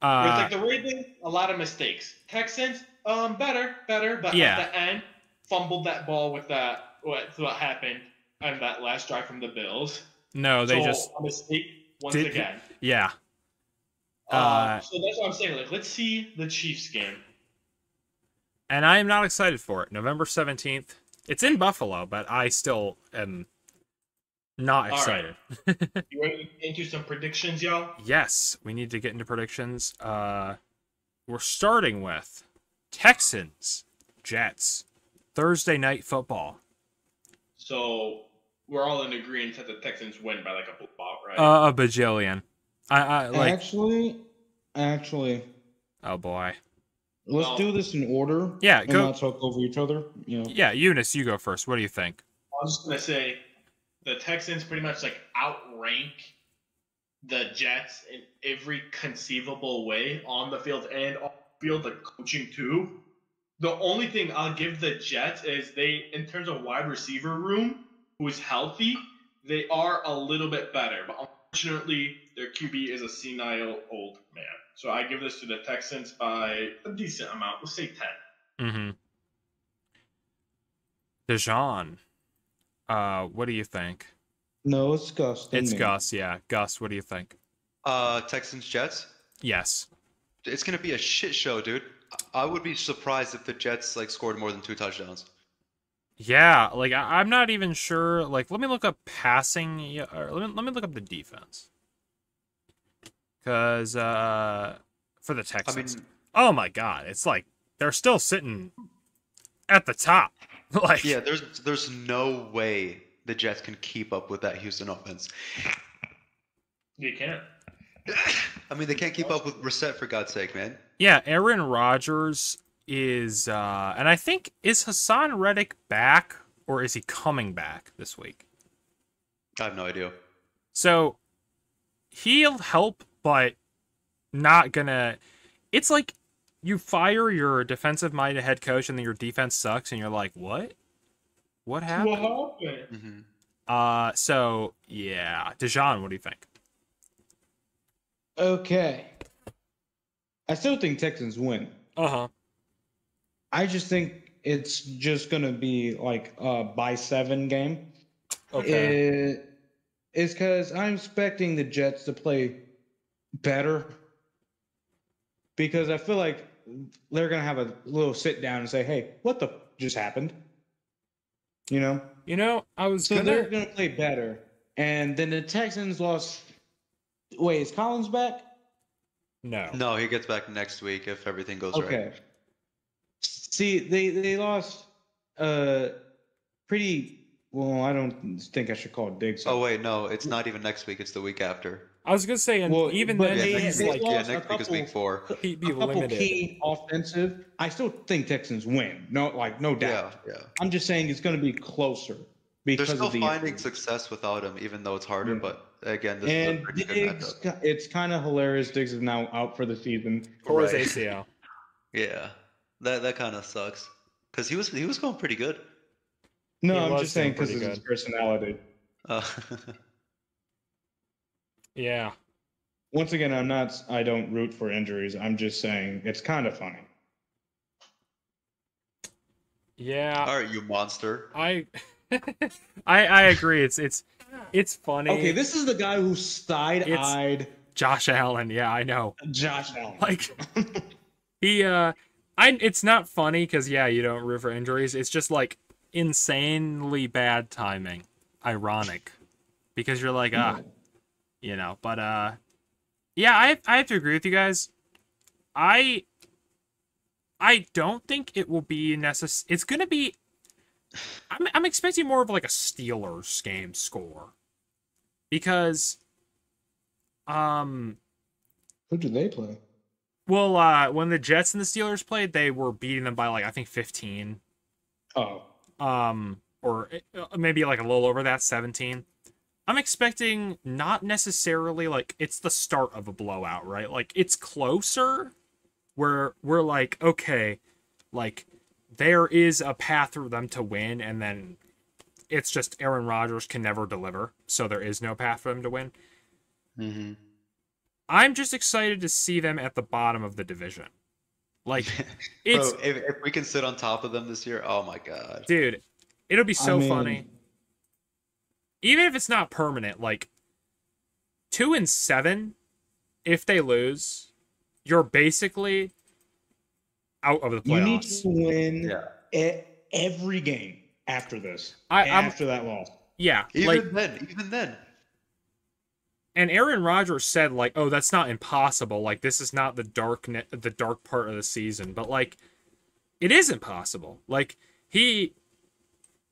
like the Ravens, a lot of mistakes. Texans, better, but at the end, fumbled that ball with that. What happened on that last drive from the Bills? No, they just a mistake once again. Yeah. So that's what I'm saying. Like, let's see the Chiefs game. And I am not excited for it. November 17th. It's in Buffalo, but I still am not excited. Right. You ready to get into some predictions, y'all? Yes, we need to get into predictions. We're starting with Texans, Jets, Thursday night football. So we're all in agreement that the Texans win by like a blowout, right? A bajillion. Actually. Oh boy. Let's do this in order. Yeah, and not talk over each other. You know. Yeah, Eunice, you go first. What do you think? I was just gonna say the Texans pretty much like outrank the Jets in every conceivable way on the field and off the field, the coaching too. The only thing I'll give the Jets is they, in terms of wide receiver room, who is healthy, they are a little bit better. But unfortunately, their QB is a senile old man. So I give this to the Texans by a decent amount. Let's say 10. Dijon, what do you think? No, it's Gus. It's Gus, yeah. Gus, what do you think? Texans, Jets? Yes. It's going to be a shit show, dude. I would be surprised if the Jets scored more than 2 touchdowns. Yeah, I'm not even sure. Let me look up passing. Or let me look up the defense. Because for the Texans, oh my God, it's they're still sitting at the top. Yeah, there's no way the Jets can keep up with that Houston offense. You can't. I mean, they can't keep up with Brissett, for God's sake, man. Yeah, Aaron Rodgers is, and I think, is Hassan Reddick back, or is he coming back this week? I have no idea. So, he'll help, but not gonna... It's like you fire your defensive-minded head coach, and then your defense sucks, and you're like, what? What happened? What happened? So, yeah. Dijon, what do you think? Okay. I still think Texans win. Uh-huh. I just think it's just gonna be like a by 7 game. Okay. It's because I'm expecting the Jets to play better because I feel like they're gonna have a little sit down and say, "Hey, what the just happened?" You know. They're gonna play better, and then the Texans lost. Wait, is Collins back? No, he gets back next week if everything goes right. Okay. See, they lost pretty well. I don't think I should call it Diggs. Oh wait, no, it's not even next week. It's the week after. I was gonna say, and even then, next like, week is week 4. He'd be a couple limited. key offensive. I still think Texans win. No doubt. Yeah. I'm just saying it's going to be closer because They're still of the finding success without him, even though it's harder. But again, this is a pretty Diggs, good matchup. it's kind of hilarious. Diggs is now out for the season. For his ACL. Yeah, that kind of sucks because he was going pretty good. No, I'm just saying because of his personality. Yeah. Once again, I don't root for injuries. I'm just saying it's kind of funny. Yeah. All right, you monster. I agree. It's funny. Okay, this is the guy who side-eyed Josh Allen. Yeah, I know. Josh Allen. Like it's not funny because you don't root for injuries. It's just like insanely bad timing. Ironic. Because you're like, but I have to agree with you guys. I don't think it will be necessary. It's going to be I'm expecting more of like a Steelers game score. Because who did they play? Well, when the Jets and the Steelers played, they were beating them by like I think 15. Oh. Or maybe like a little over that, 17. I'm expecting not necessarily like it's the start of a blowout, right? Like it's closer where we're like, okay, like there is a path for them to win, and then it's just Aaron Rodgers can never deliver, so there is no path for them to win. Mm-hmm. I'm just excited to see them at the bottom of the division. Like, it's Bro, if we can sit on top of them this year, oh my god, dude, it'll be so funny. Even if it's not permanent, like 2-7, if they lose, you're basically out of the playoffs. You need to win every game after this. After that loss. Yeah. Even then. And Aaron Rodgers said, like, oh, that's not impossible. Like, this is not the dark part of the season. But, like, it is impossible. Like,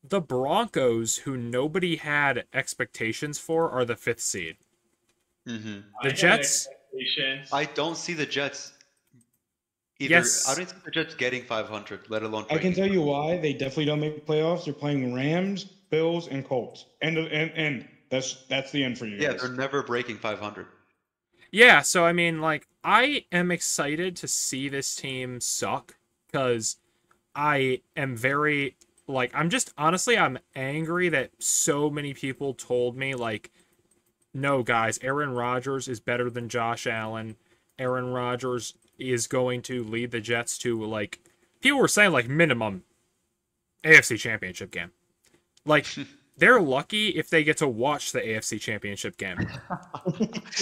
the Broncos, who nobody had expectations for, are the 5th seed. Mm-hmm. The Jets. I don't see the Jets. Yes. I don't see the Jets getting 500, let alone. I can tell you why they definitely don't make the playoffs. They're playing Rams, Bills, and Colts. And that's the end for you. Yeah, guys. they're never breaking 500. Yeah, so I mean, like, I am excited to see this team suck because I am very. Like, I'm angry that so many people told me, like, no, guys, Aaron Rodgers is better than Josh Allen. Aaron Rodgers is going to lead the Jets to, like, people were saying, like, minimum AFC Championship game. Like, they're lucky if they get to watch the AFC Championship game.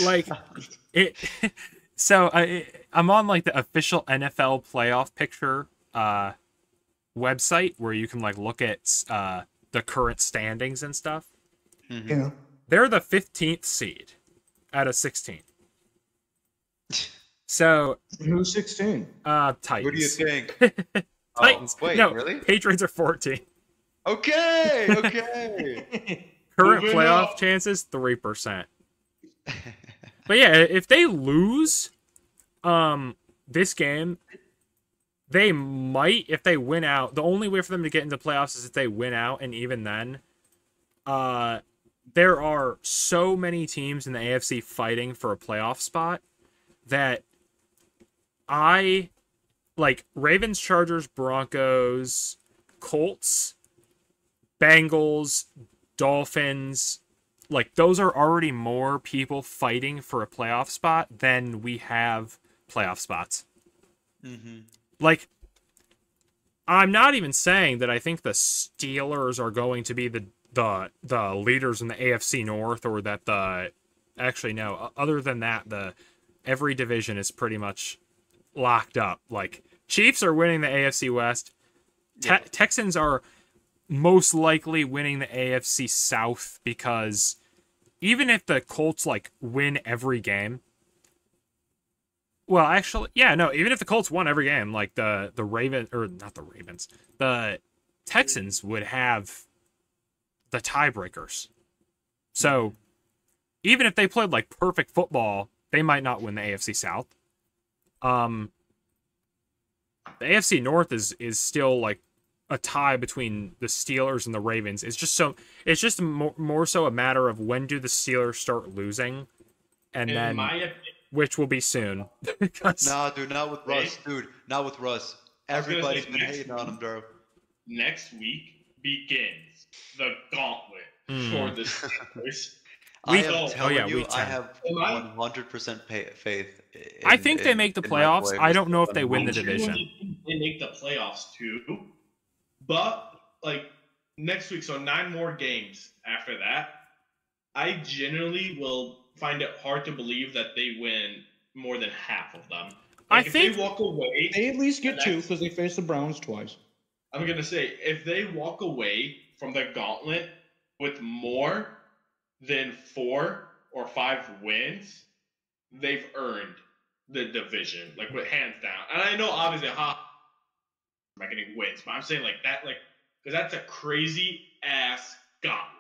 Like, so I'm on, like, the official NFL playoff picture, website where you can like look at the current standings and stuff. Mm-hmm. Yeah. They're the 15th seed out of 16. So who's 16? Titans. What do you think? Titans. Oh, wait, no, really? Patriots are 14. Okay. Current playoff chances 3%. But yeah, if they lose this game, they might, if they win out, the only way for them to get into playoffs is if they win out, and even then, there are so many teams in the AFC fighting for a playoff spot that I like Ravens, Chargers, Broncos, Colts, Bengals, Dolphins. Like, those are already more people fighting for a playoff spot than we have playoff spots. Mm-hmm. Like, I'm not even saying that I think the Steelers are going to be the leaders in the AFC North, or that actually no. Other than that, every division is pretty much locked up. Like Chiefs are winning the AFC West. Texans are most likely winning the AFC South, because even if the Colts like win every game. Well, actually, yeah, no. Even if the Colts won every game, like the Texans would have the tiebreakers. So even if they played like perfect football, they might not win the AFC South. The AFC North is still like a tie between the Steelers and the Ravens. It's just more so a matter of when do the Steelers start losing, and then. Which will be soon. Nah, dude, not with Russ. Dude, not with Russ. Everybody's been hating on him, bro. Next week begins the gauntlet for the Steelers. I have 100% faith. I think they make the playoffs. I don't know if they win the division. They make the playoffs too. But, like, next week, so 9 more games after that, I generally will find it hard to believe that they win more than half of them. Like, if they walk away, they at least get 2 because they face the Browns twice. I'm gonna say, if they walk away from the gauntlet with more than 4 or 5 wins, they've earned the division, like with hands down. And I know obviously I'm not getting wins, but I'm saying like that, like, because that's a crazy ass gauntlet.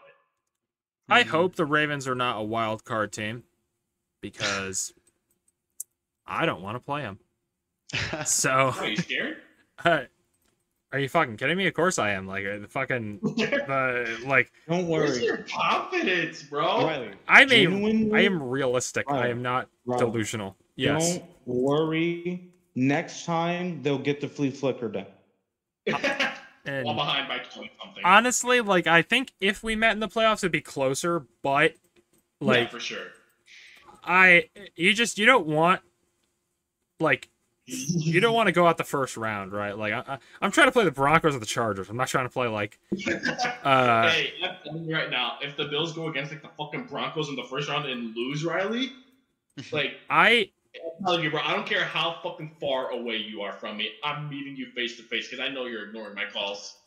I hope the Ravens are not a wild card team, because I don't want to play them. So, are you scared? Are you fucking kidding me? Of course I am. Like the fucking like. Don't worry. Where's your confidence, bro? Riley, I am realistic. Riley, I am not delusional. Yes. Don't worry. Next time they'll get the flea flicker down. And well behind by 20 something. Honestly, like I think if we met in the playoffs, it'd be closer. But like, yeah, for sure. You don't want like. You don't want to go out the first round, right? Like I'm trying to play the Broncos or the Chargers. I'm not trying to play like. Hey, I'm telling you right now, if the Bills go against like the fucking Broncos in the first round and lose, Riley, like I'm telling you, bro, I don't care how fucking far away you are from me. I'm meeting you face to face because I know you're ignoring my calls.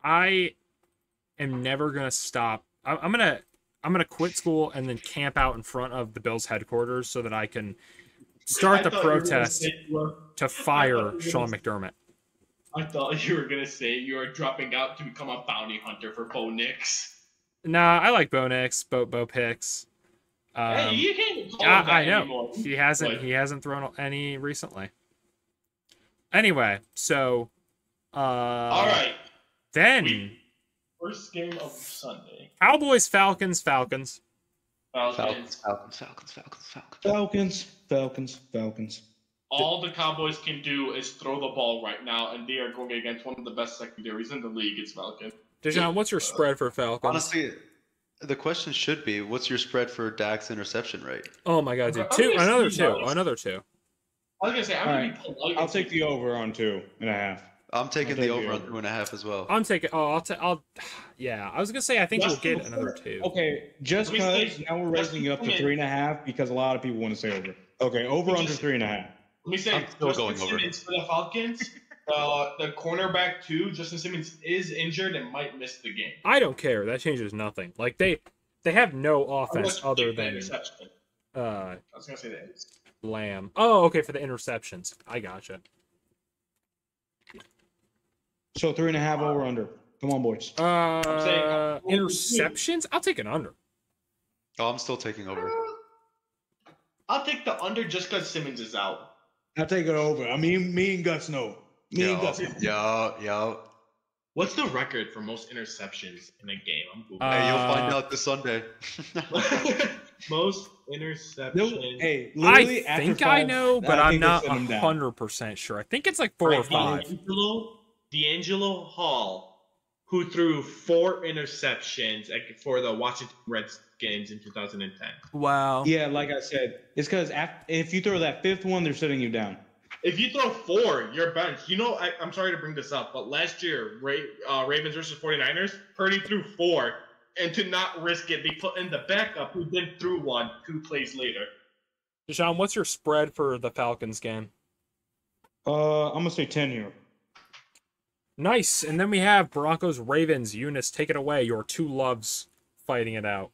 I am never gonna stop. I'm gonna quit school and then camp out in front of the Bills headquarters so that I can start the protest to fire Sean McDermott. I thought you were going to say you are dropping out to become a bounty hunter for Bo Nix. Nah, I like Bo Nix, Bo Picks. Hey, you can't call him that I know. anymore. He hasn't thrown any recently. Anyway, so all right. Then first game of Sunday. Cowboys, Falcons. Falcons. All the Cowboys can do is throw the ball right now, and they are going against one of the best secondaries in the league. It's Falcons. Dejan, what's your spread for Falcons? Honestly, the question should be, what's your spread for Dak's interception rate? Oh my god, dude. Another two. I was going to say, I'm going to be polite. I'll take the over on 2.5. I'm taking the over on 2.5 as well. I'm taking. Yeah, I was gonna say I think we'll get another 2. Okay, just because now we're raising it up to 3.5 because a lot of people want to say over. Okay, over under 3.5. Let me say, Justin Simmons for the Falcons. The cornerback too, Justin Simmons is injured and might miss the game. I don't care. That changes nothing. Like they have no offense other than. I was gonna say that. Lamb. Oh, okay, for the interceptions. I gotcha. So 3.5 over under. Come on, boys. Interceptions? I'll take an under. Oh, I'm still taking over. I'll take the under just because Simmons is out. I'll take it over. I mean, me and Guts know. Yo. What's the record for most interceptions in a game? I'm Googling. Hey, you'll find out this Sunday. Most interceptions. Hey, I think I know, but I'm not 100% sure. I think it's like 4 or 5. D'Angelo Hall, who threw 4 interceptions for the Washington Redskins in 2010. Wow. Yeah, like I said, it's because if you throw that 5th one, they're sitting you down. If you throw 4, you're benched. You know, I'm sorry to bring this up, but last year, Ravens versus 49ers, Purdy threw 4, and to not risk it, they put in the backup who then threw 1 2 plays later. Deshaun, what's your spread for the Falcons game? I'm gonna say 10 here. Nice. And then we have Broncos Ravens. Eunice, take it away. Your two loves fighting it out.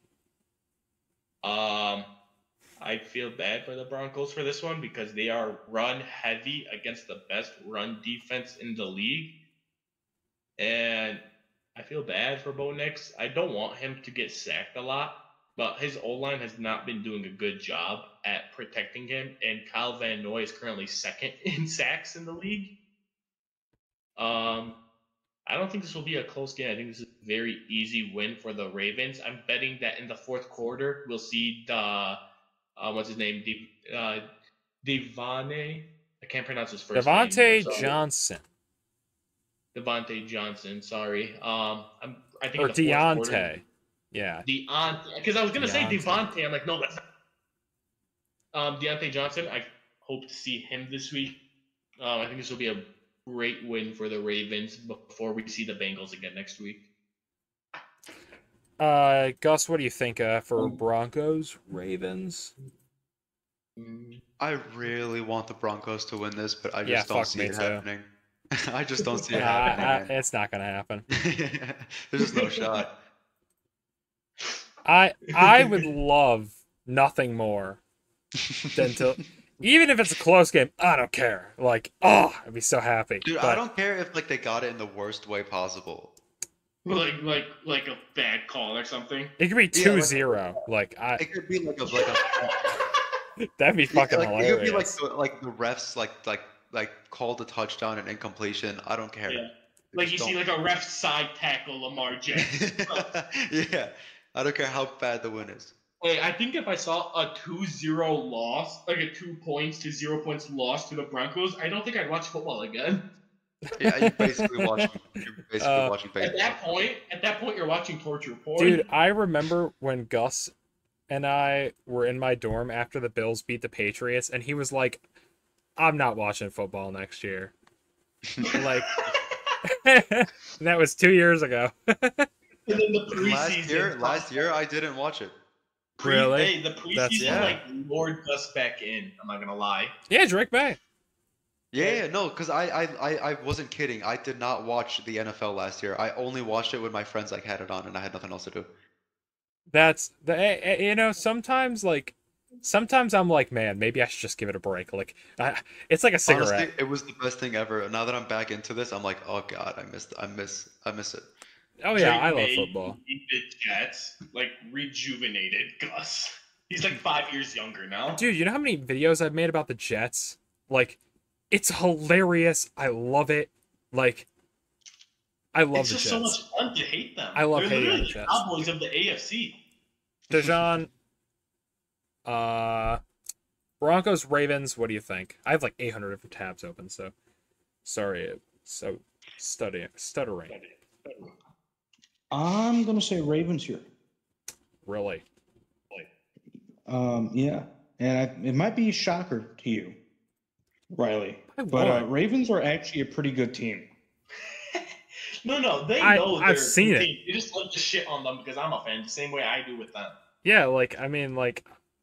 I feel bad for the Broncos for this one because they are run heavy against the best run defense in the league. And I feel bad for Bo Nix. I don't want him to get sacked a lot, but his O-line has not been doing a good job at protecting him. And Kyle Van Noy is currently second in sacks in the league. I don't think this will be a close game. I think this is a very easy win for the Ravens. I'm betting that in the fourth quarter, we'll see the what's his name? Devane. I can't pronounce his first name. Devontae Johnson. Devontae Johnson. Sorry. I think or in the Deontay. Fourth quarter, yeah. Deontay. Because I was gonna say Devontae. I'm like, no, that's not. Deontay Johnson. I hope to see him this week. I think this will be a great win for the Ravens before we see the Bengals again next week. Gus, what do you think for Broncos, Ravens? I really want the Broncos to win this, but I just don't see it happening. I just don't see it happening. It's not going to happen. There's just no shot. I would love nothing more than to... Even if it's a close game, I don't care. Like, I'd be so happy. Dude, I don't care if they got it in the worst way possible. Like a bad call or something. It could be 2-0. It could be like a that'd be fucking hilarious. It could be like the refs like called a touchdown and incompletion. I don't care. Yeah. Like you see like a ref side tackle Lamar Jackson. Yeah. I don't care how bad the win is. Wait, I think if I saw a 2-0 loss, like a 2 points to 0 points loss to the Broncos, I don't think I'd watch football again. Yeah, you're basically watching baseball. At that point, you're watching torture porn. Dude, I remember when Gus and I were in my dorm after the Bills beat the Patriots, and he was like, "I'm not watching football next year." Like, that was 2 years ago. And then the preseason. Last year, I didn't watch it. Really? Hey, the preseason lured us back in. I'm not gonna lie. Yeah, Drake May. Yeah, no, because I wasn't kidding. I did not watch the NFL last year. I only watched it when my friends had it on, and I had nothing else to do. That's sometimes I'm like, man, maybe I should just give it a break. Like, it's like a cigarette. Honestly, it was the best thing ever. Now that I'm back into this, I'm like, oh god, I miss it. Oh yeah, I love football. The Jets rejuvenated Gus. He's like 5 years younger now. Dude, you know how many videos I've made about the Jets? Like, it's hilarious. I love it. Like, I love the Jets. It's just so much fun to hate them. I love hating the Jets. Cowboys of the AFC. Dejan, Broncos, Ravens, what do you think? I have like 800 different tabs open, so sorry. So stuttering. I'm gonna say Ravens here. Really? Yeah, and it might be a shocker to you, Riley, but Ravens are actually a pretty good team. No, they know I've seen it. You just love to shit on them because I'm a fan, the same way I do with them. Yeah,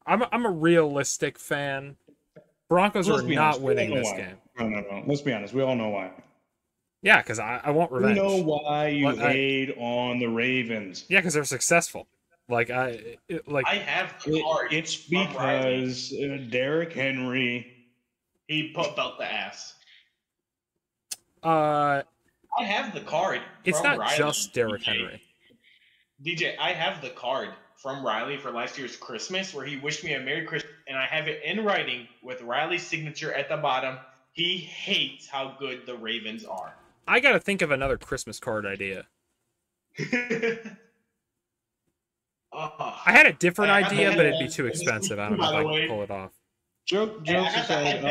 I'm a realistic fan. Broncos are not winning this game. No. Let's be honest. We all know why. Yeah, because I want revenge. We know why you hate on the Ravens. Yeah, because they're successful. I have the card. It's because Derrick Henry. He put out the ass. I have the card. It's not Riley, just Derrick Henry. DJ, I have the card from Riley for last year's Christmas where he wished me a Merry Christmas, and I have it in writing with Riley's signature at the bottom. He hates how good the Ravens are. I gotta think of another Christmas card idea. I had a different idea, but it'd be too expensive. I don't know if I can pull it off. Jokes aside,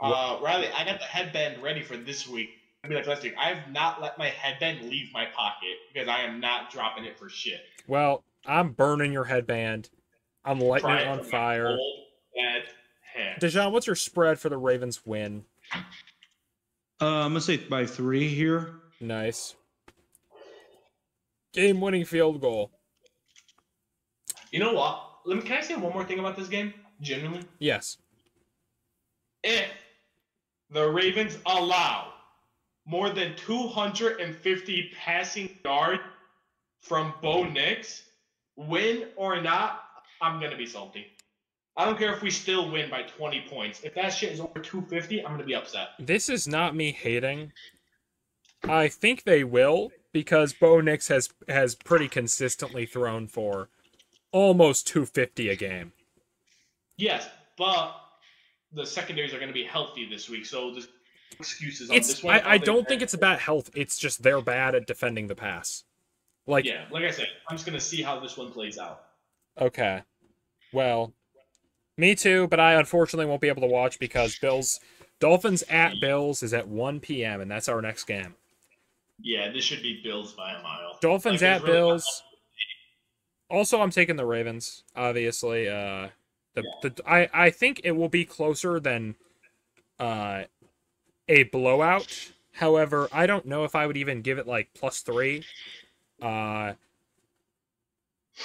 Riley, I got the headband ready for this week. I'll be like last week. I have not let my headband leave my pocket because I am not dropping it for shit. Well, I'm burning your headband. I'm lighting it on fire. pick. Dejan, what's your spread for the Ravens win? I'm gonna say by 3 here. Nice. Game-winning field goal. You know what? Can I say one more thing about this game? Genuinely? Yes. If the Ravens allow more than 250 passing yards from Bo Nix, win or not, I'm going to be salty. I don't care if we still win by 20 points. If that shit is over 250, I'm going to be upset. This is not me hating. I think they will, because Bo Nix has pretty consistently thrown for almost 250 a game. Yes, but the secondaries are going to be healthy this week, so there's excuses on this one. I don't think it's about health. It's just they're bad at defending the pass. Like I said, I'm just going to see how this one plays out. Okay. Well, me too, but I unfortunately won't be able to watch because Dolphins at Bills is at 1 p.m., and that's our next game. Yeah, this should be Bills by a mile. Dolphins at Bills. Also, I'm taking the Ravens, obviously. I think it will be closer than a blowout. However, I don't know if I would even give it like +3. Let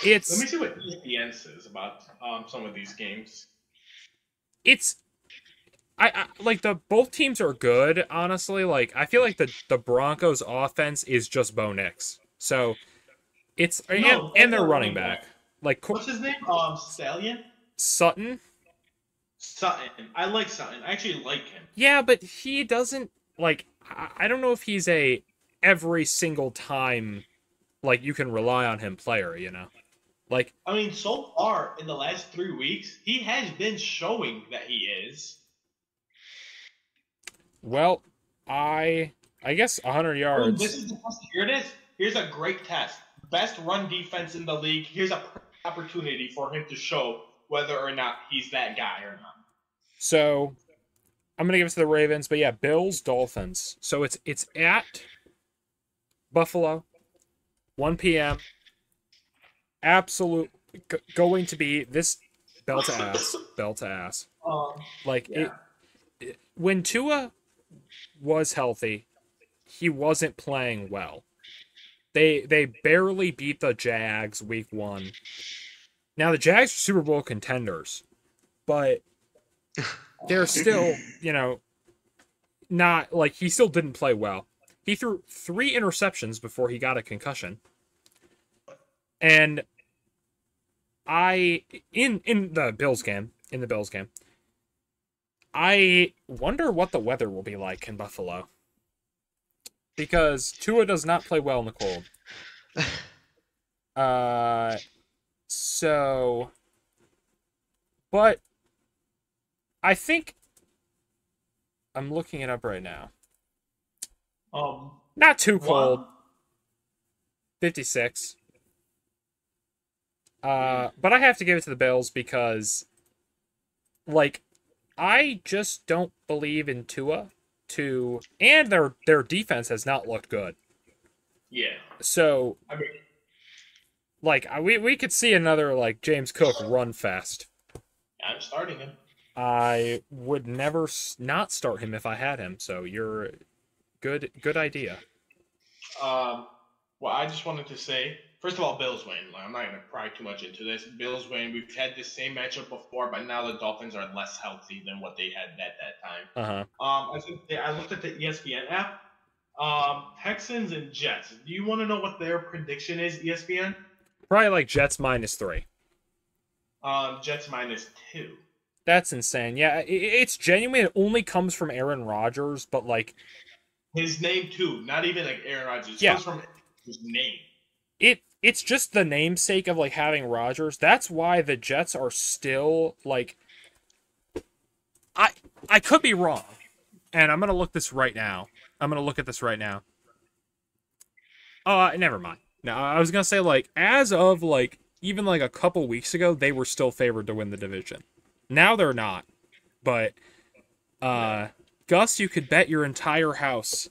me see what ESPN says about some of these games. I like both teams are good, honestly. Like I feel like the Broncos offense is just Bo Nix. So it's and their running back. Like what's his name? Stallion? Sutton? Sutton. I like Sutton. I actually like him. Yeah, but he doesn't like I don't know if he's a every single time like you can rely on him player, you know? Like I mean, so far in the last 3 weeks, he has been showing that he is. Well, I guess 100 yards. This is the test. Here it is. Here's a great test. Best run defense in the league. Here's an opportunity for him to show whether or not he's that guy or not. So, I'm going to give it to the Ravens, but yeah, Bills, Dolphins. So it's at Buffalo, 1 p.m. Absolute going to be this bell to ass. When Tua was healthy, he wasn't playing well. They barely beat the Jags week 1. Now the Jags are Super Bowl contenders, but they're still, not like he still didn't play well. He threw 3 interceptions before he got a concussion. And in the Bills game, I wonder what the weather will be like in Buffalo. Because Tua does not play well in the cold. But I think I'm looking it up right now. Not too cold. 56. But I have to give it to the Bills because, like, I just don't believe in Tua and their defense has not looked good. Yeah. So, I mean, like, we could see another, like, James Cook run fest. I'm starting him. I would never not start him if I had him, so you're good idea. Well, I just wanted to say, first of all, Bills win. I'm not going to pry too much into this. Bills win. We've had this same matchup before, but now the Dolphins are less healthy than what they had at that time. I looked at the ESPN app. Texans and Jets. Do you want to know what their prediction is, ESPN? Probably like Jets -3. Jets -2. That's insane. Yeah, it's genuine. It only comes from Aaron Rodgers, but like his name too. Not even like Aaron Rodgers. It comes from his name. It's just the namesake of like having Rodgers. That's why the Jets are still like. I could be wrong, and I'm gonna look this right now. I'm gonna look at this right now. Oh, never mind. No, I was gonna say like as of like even like a couple weeks ago, they were still favored to win the division. Now they're not, but Gus, you could bet your entire house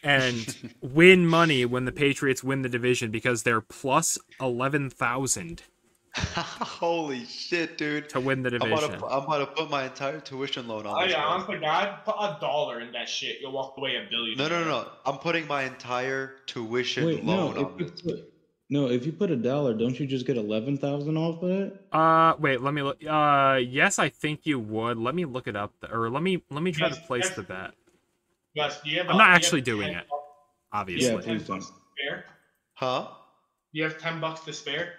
and win money when the Patriots win the division because they're plus 11,000. Holy shit, dude. to win the division. I'm about to put my entire tuition loan on this. Yeah, honestly, God, put $1 in that shit. You'll walk away a billion. No. I'm putting my entire tuition loan on this. If you put $1, don't you just get 11,000 off of it? Wait, let me look. Yes, I think you would. Let me look it up, or let me try to place the bet. Gus, do you have? I'm not actually doing it, obviously. Yeah, please don't. Spare? Huh? You have $10 to spare?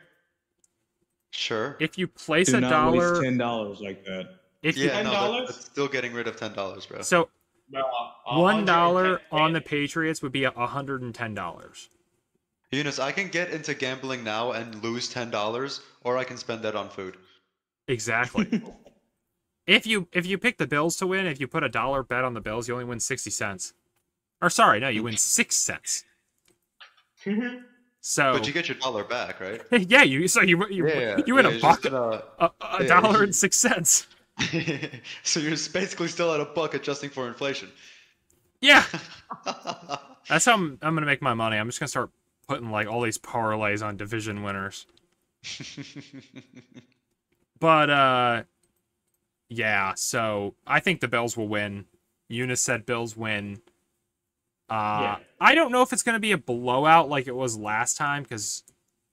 Sure. If you place Do a not dollar, waste $10 like that. if you, Yeah, no, $10? that's still getting rid of $10, bro. so No, $1 on the Patriots would be $110. Eunice, I can get into gambling now and lose $10, or I can spend that on food. Exactly. If you pick the Bills to win, if you put $1 bet on the Bills, you only win 60 cents. Or sorry, no, you win 6 cents. So, but you get your dollar back, right? Yeah, you win a buck, $1.06. So you're basically still at $1 adjusting for inflation. Yeah, that's how I'm gonna make my money. I'm just gonna start putting like all these parlays on division winners. But yeah. So I think the Bills will win. Eunice said Bills win. I don't know if it's going to be a blowout like it was last time, because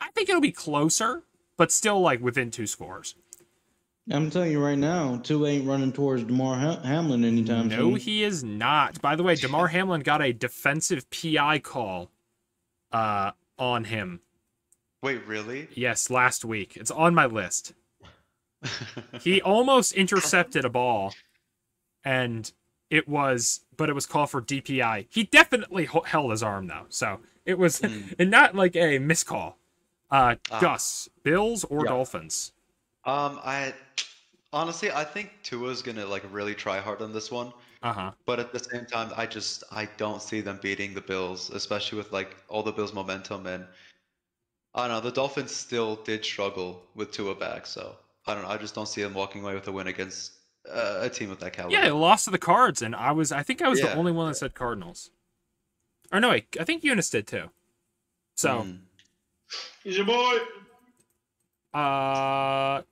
I think it'll be closer, but still like within 2 scores. I'm telling you right now, Tua ain't running towards DeMar Hamlin anytime soon. No, he is not. By the way, DeMar Hamlin got a defensive PI call on him. Wait, really? Yes, last week. It's on my list. He almost intercepted a ball, and it was called for DPI. He definitely held his arm, though. So it was and not like a miscall. Gus, Bills or Dolphins? I think Tua's gonna like really try hard on this one. But at the same time, I don't see them beating the Bills, especially with like all the Bills' momentum, and I don't know, the Dolphins still did struggle with Tua back, so I don't know. I just don't see them walking away with a win against a team of that caliber. Yeah, it lost to the Cards, and I think I was the only one that said Cardinals. Or no, wait, I think Eunice did too. So, He's your boy.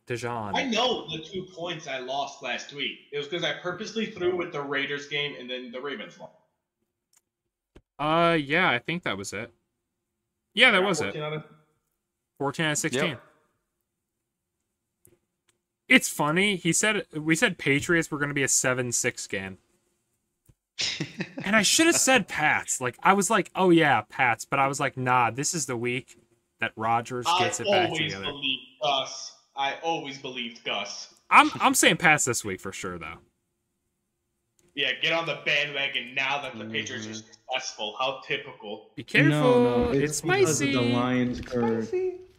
Dijon. I know the 2 points I lost last week. It was because I purposely threw with the Raiders game and then the Ravens won. Yeah, I think that was it. Yeah, that was it. 14 out of 16. Yep. It's funny. We said Patriots were going to be a 7-6 game. And I should have said Pats. Like, I was like, oh yeah, Pats. But I was like, nah, this is the week that Rodgers gets it back together. I always believed Gus. I'm saying Pats this week for sure, though. Yeah, get on the bandwagon now that the Patriots are successful. How typical. Be careful. No, it's spicy. Because of the Lions curse.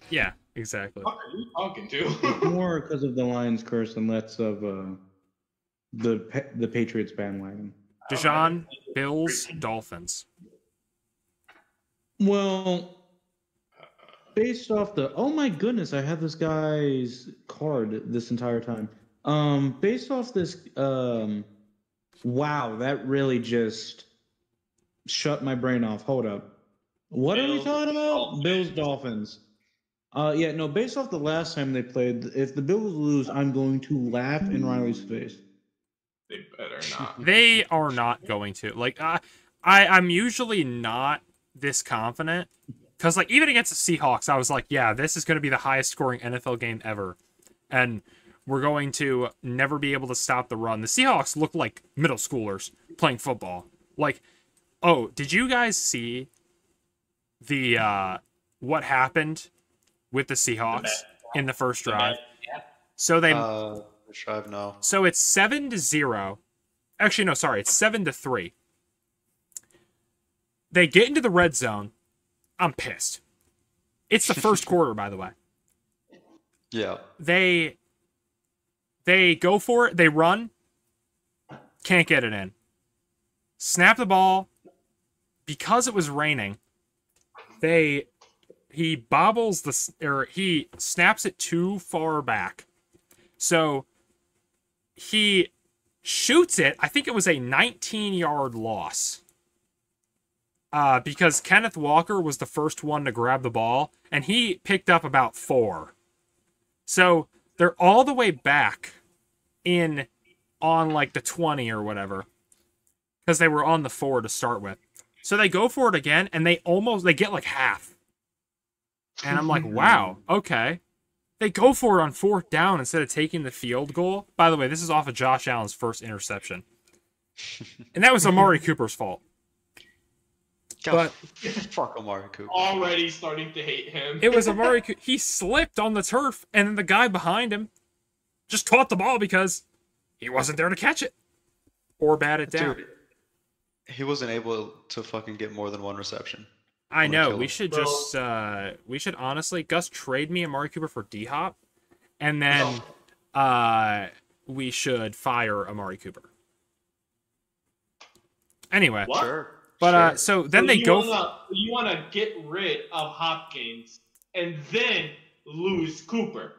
Yeah, exactly. What are you talking to? It's more because of the Lions curse and less of the Patriots bandwagon. Dijon, Bills, Dolphins. Well, based off oh my goodness, I had this guy's card this entire time. Based off this, wow, that really just shut my brain off. Hold up. What are we talking about? Bills, Dolphins. Based off the last time they played, if the Bills lose, I'm going to laugh in Riley's face. They better not. They are not going to. Like, I'm usually not this confident. Because, like, even against the Seahawks, I was like, yeah, this is going to be the highest scoring NFL game ever. And we're going to never be able to stop the run. The Seahawks look like middle schoolers playing football. Like, oh, did you guys see the what happened with the Seahawks in the first drive? So they drive now. So it's 7-0. Actually, no, sorry, it's 7-3. They get into the red zone. I'm pissed. It's the first quarter, by the way. Yeah. They go for it. They run. Can't get it in. Snap the ball. Because it was raining, he bobbles he snaps it too far back. So he shoots it. I think it was a 19-yard loss. Because Kenneth Walker was the first one to grab the ball, and he picked up about 4. So they're all the way back on like the 20 or whatever, because they were on the 4 to start with. So they go for it again, and they get like half. And I'm like, wow, okay. They go for it on 4th down instead of taking the field goal. By the way, this is off of Josh Allen's first interception. And that was Amari Cooper's fault. But fuck Amari Cooper. Already starting to hate him. It was Amari Cooper. He slipped on the turf, and then the guy behind him just caught the ball because he wasn't there to catch it. Or bat it down. Dude, he wasn't able to fucking get more than 1 reception. I know. We should just, we should honestly, Gus, trade me Amari Cooper for D-Hop, and then we should fire Amari Cooper. Anyway. What? Sure. But so then they go. You want to get rid of Hopkins and then lose Cooper.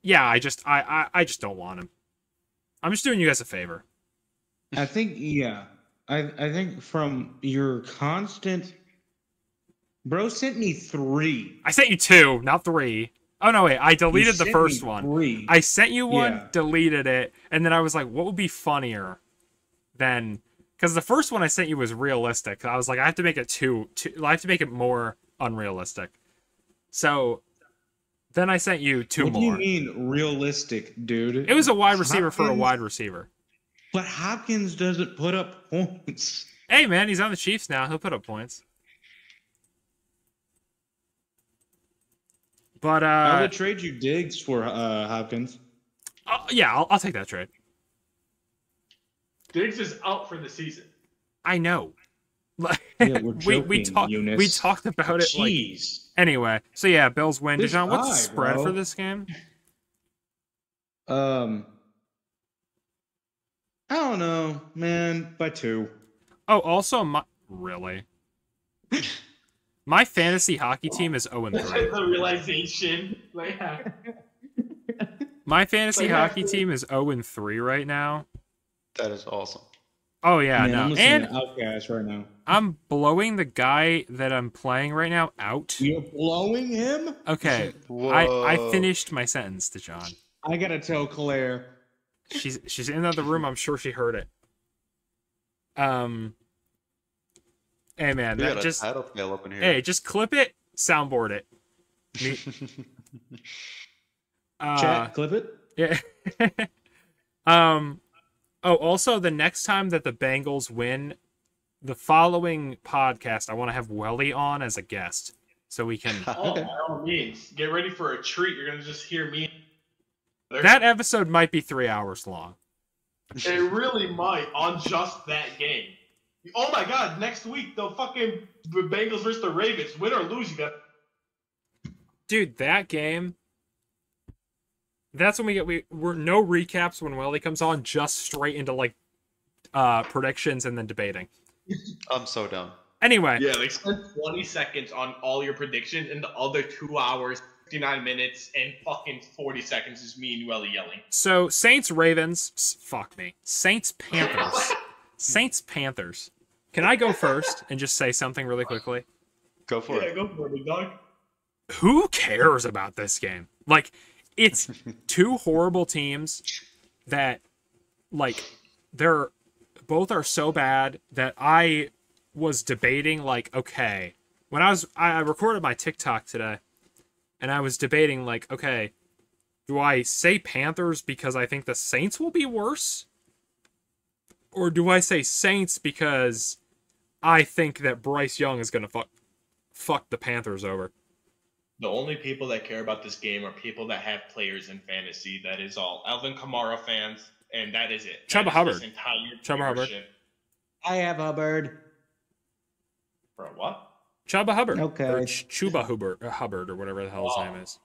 Yeah, I just don't want him. I'm just doing you guys a favor. I think I think from your constant, bro sent me 3. I sent you 2, not 3. Oh no, wait! I deleted the first one. 3. I sent you one, deleted it, and then I was like, "What would be funnier than?" Because the first one I sent you was realistic. I was like, I have to make it I have to make it more unrealistic. So then I sent you 2 more. What do you mean realistic, dude? It was a wide receiver for a wide receiver. But Hopkins doesn't put up points. Hey man, he's on the Chiefs now. He'll put up points. But I would trade you Diggs for Hopkins. Yeah, I'll take that trade. Diggs is out for the season. I know. Yeah, we're joking, we talked about it. Jeez. Anyway, so yeah, Bills win. Dijon, what's the spread for this game? I don't know, man. By 2. Oh, also, really? My fantasy hockey team is 0-3. The realization. My fantasy hockey team is 0-3 right now. That is awesome. Oh yeah, man, no, I'm listening to Outcast right now. I'm blowing the guy that I'm playing right now out. You're blowing him? Okay, I finished my sentence, Dijon. I gotta tell Claire. She's in the other room. I'm sure she heard it. Hey man, that just up in here. Hey, just clip it, soundboard it. Chat, clip it. Yeah. Oh, also, the next time that the Bengals win, the following podcast, I want to have Welly on as a guest, so we can. Oh, by all means, get ready for a treat. You're gonna just hear me. That episode might be 3 hours long. It really might on just that game. Oh my God! Next week, the fucking Bengals versus the Ravens. Win or lose, you got. Dude, that game. That's when we're no recaps when Welly comes on, just straight into like predictions and then debating. I'm so dumb. Anyway. Yeah, like spend 20 seconds on all your predictions and the other 2 hours, 59 minutes, and fucking 40 seconds is me and Welly yelling. So Saints Ravens, fuck me. Saints Panthers. Saints Panthers. Can I go first and just say something really quickly? Go for it. Yeah, go for it, big dog. Who cares about this game? Like, it's 2 horrible teams that, like, they're both are so bad that I was debating, like, okay, when I recorded my TikTok today, and I was debating, like, okay, do I say Panthers because I think the Saints will be worse? Or do I say Saints because I think that Bryce Young is going to fuck the Panthers over? The only people that care about this game are people that have players in fantasy. That is all. Alvin Kamara fans, and that is it. Chuba Hubbard. Chuba Hubbard. I have Hubbard. Bro, what? Chuba Hubbard. Okay. Or Chuba Hubbard, or whatever the hell his name is.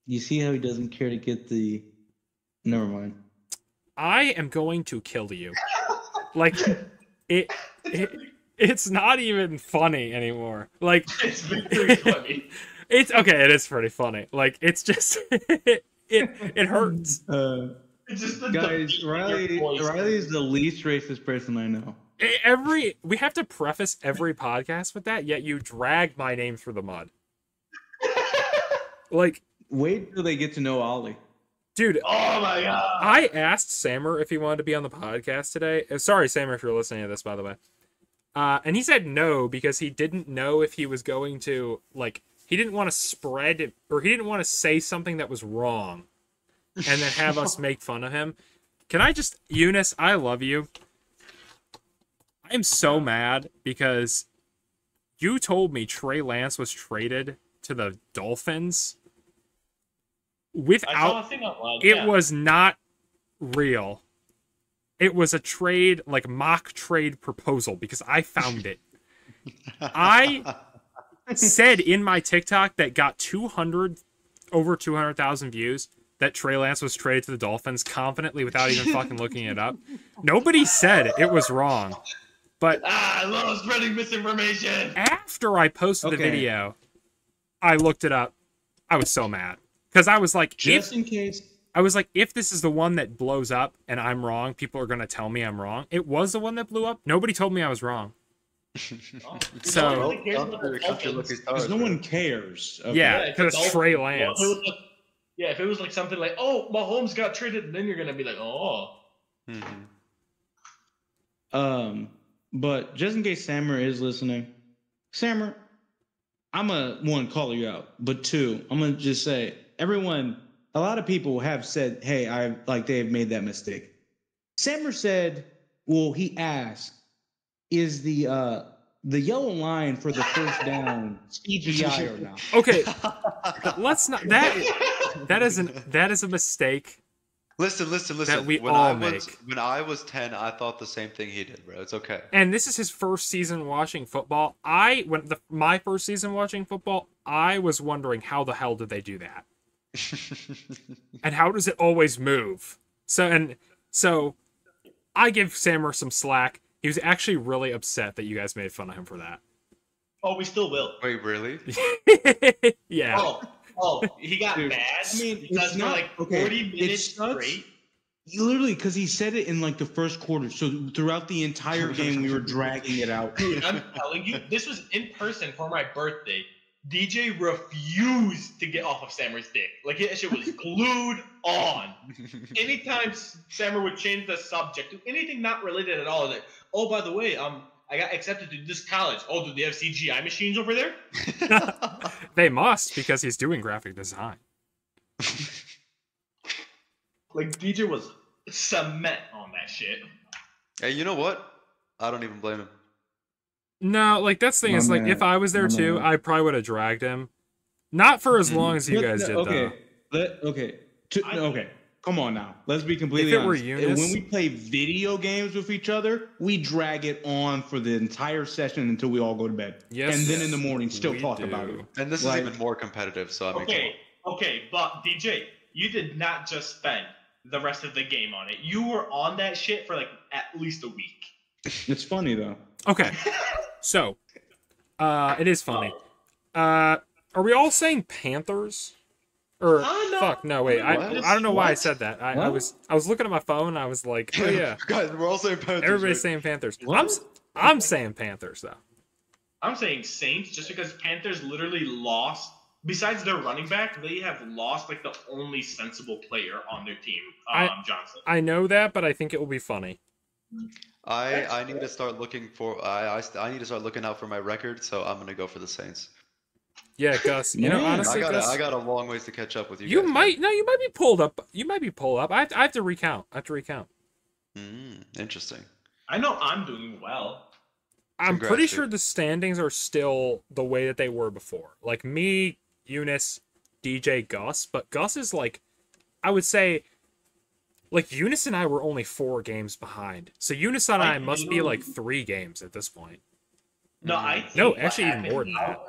You see how he doesn't care to get the... Never mind. I am going to kill you. Like, it's not even funny anymore. Like, it's very funny. It's okay. It is pretty funny. Like, it's just it hurts. It's just guys, Riley is the least racist person I know. We have to preface every podcast with that. Yet you drag my name through the mud. Like, Wait till they get to know Ollie. Dude, oh my god! I asked Sammer if he wanted to be on the podcast today. Sorry, Sammer, if you're listening to this, by the way. And he said no because he didn't know if he was going to, like, he didn't want to spread it, or he didn't want to say something that was wrong and then have us make fun of him. Can I just, Eunice, I love you. I am so mad because you told me Trey Lance was traded to the Dolphins without, it was not real. It was a trade, like mock trade proposal, because I found it. I said in my TikTok that got over 200,000 views that Trey Lance was traded to the Dolphins confidently without even fucking looking it up. Nobody said it was wrong. But I love spreading misinformation. After I posted the video, I looked it up. I was so mad. Because I was like, if this is the one that blows up and I'm wrong, people are going to tell me I'm wrong. It was the one that blew up. Nobody told me I was wrong. So, because no one cares. Okay. Yeah, because it's Trey Lance. Yeah, if it was like something like, oh, Mahomes got traded, then you're going to be like, oh. But just in case Sammer is listening, Sammer, I'm going to, one, call you out. But two, I'm going to just say, everyone, a lot of people have said, hey, they have made that mistake. Sammer said, well, he asked, is the yellow line for the first down CGI or not? Okay, let's not, that is a mistake. Listen. That we all make. When I was 10, I thought the same thing he did, bro. It's okay. And this is his first season watching football. My first season watching football, I was wondering how the hell did they do that? And how does it always move? So I give Sammer some slack. He was actually really upset that you guys made fun of him for that. Oh, we still will. Wait, really? Yeah. Oh, he got mad. I mean, it's not like 40 minutes straight. Literally, because he said it in like the first quarter. So throughout the entire game, we were dragging it out. Dude, I'm telling you, this was in person for my birthday. DJ refused to get off of Sammer's dick. Like, that shit was glued on. Anytime Sammer would change the subject to anything not related at all, like, oh, by the way, I got accepted to this college. Oh, do they have CGI machines over there? They must, because he's doing graphic design. Like, DJ was cement on that shit. Hey, you know what? I don't even blame him. No, like, that's the thing is, like, if I was there too, I probably would have dragged him. Not for as long as you guys did, though. Okay. Come on now. Let's be completely honest. When we play video games with each other, we drag it on for the entire session until we all go to bed. Yes. And then in the morning, still talk about it. And this is even more competitive, so I mean, Okay, but DJ, you did not just spend the rest of the game on it. You were on that shit for like at least a week. It's funny though. Okay. So, it is funny. Are we all saying Panthers? Or no. Fuck, no, wait. I don't know why I said that. I was looking at my phone and I was like, oh yeah. Guys, we're all saying Panthers. Everybody's saying Panthers. I'm saying Panthers though. I'm saying Saints just because Panthers literally lost. Besides their running back, they have lost like the only sensible player on their team, Johnson. I know that, but I think it will be funny. I need to start looking for I need to start looking out for my record, so I'm gonna go for the Saints. Yeah, Gus. You know, honestly, Gus, I got a long ways to catch up with you. You guys, might be pulled up. You might be pulled up. I have to recount. Interesting. I know I'm doing well. I'm pretty sure the standings are still the way that they were before. Like me, Eunice, DJ, Gus, but Gus is like, I would say, like Eunice and I were only 4 games behind. So Eunice and I must be like 3 games at this point. No, actually even more than that.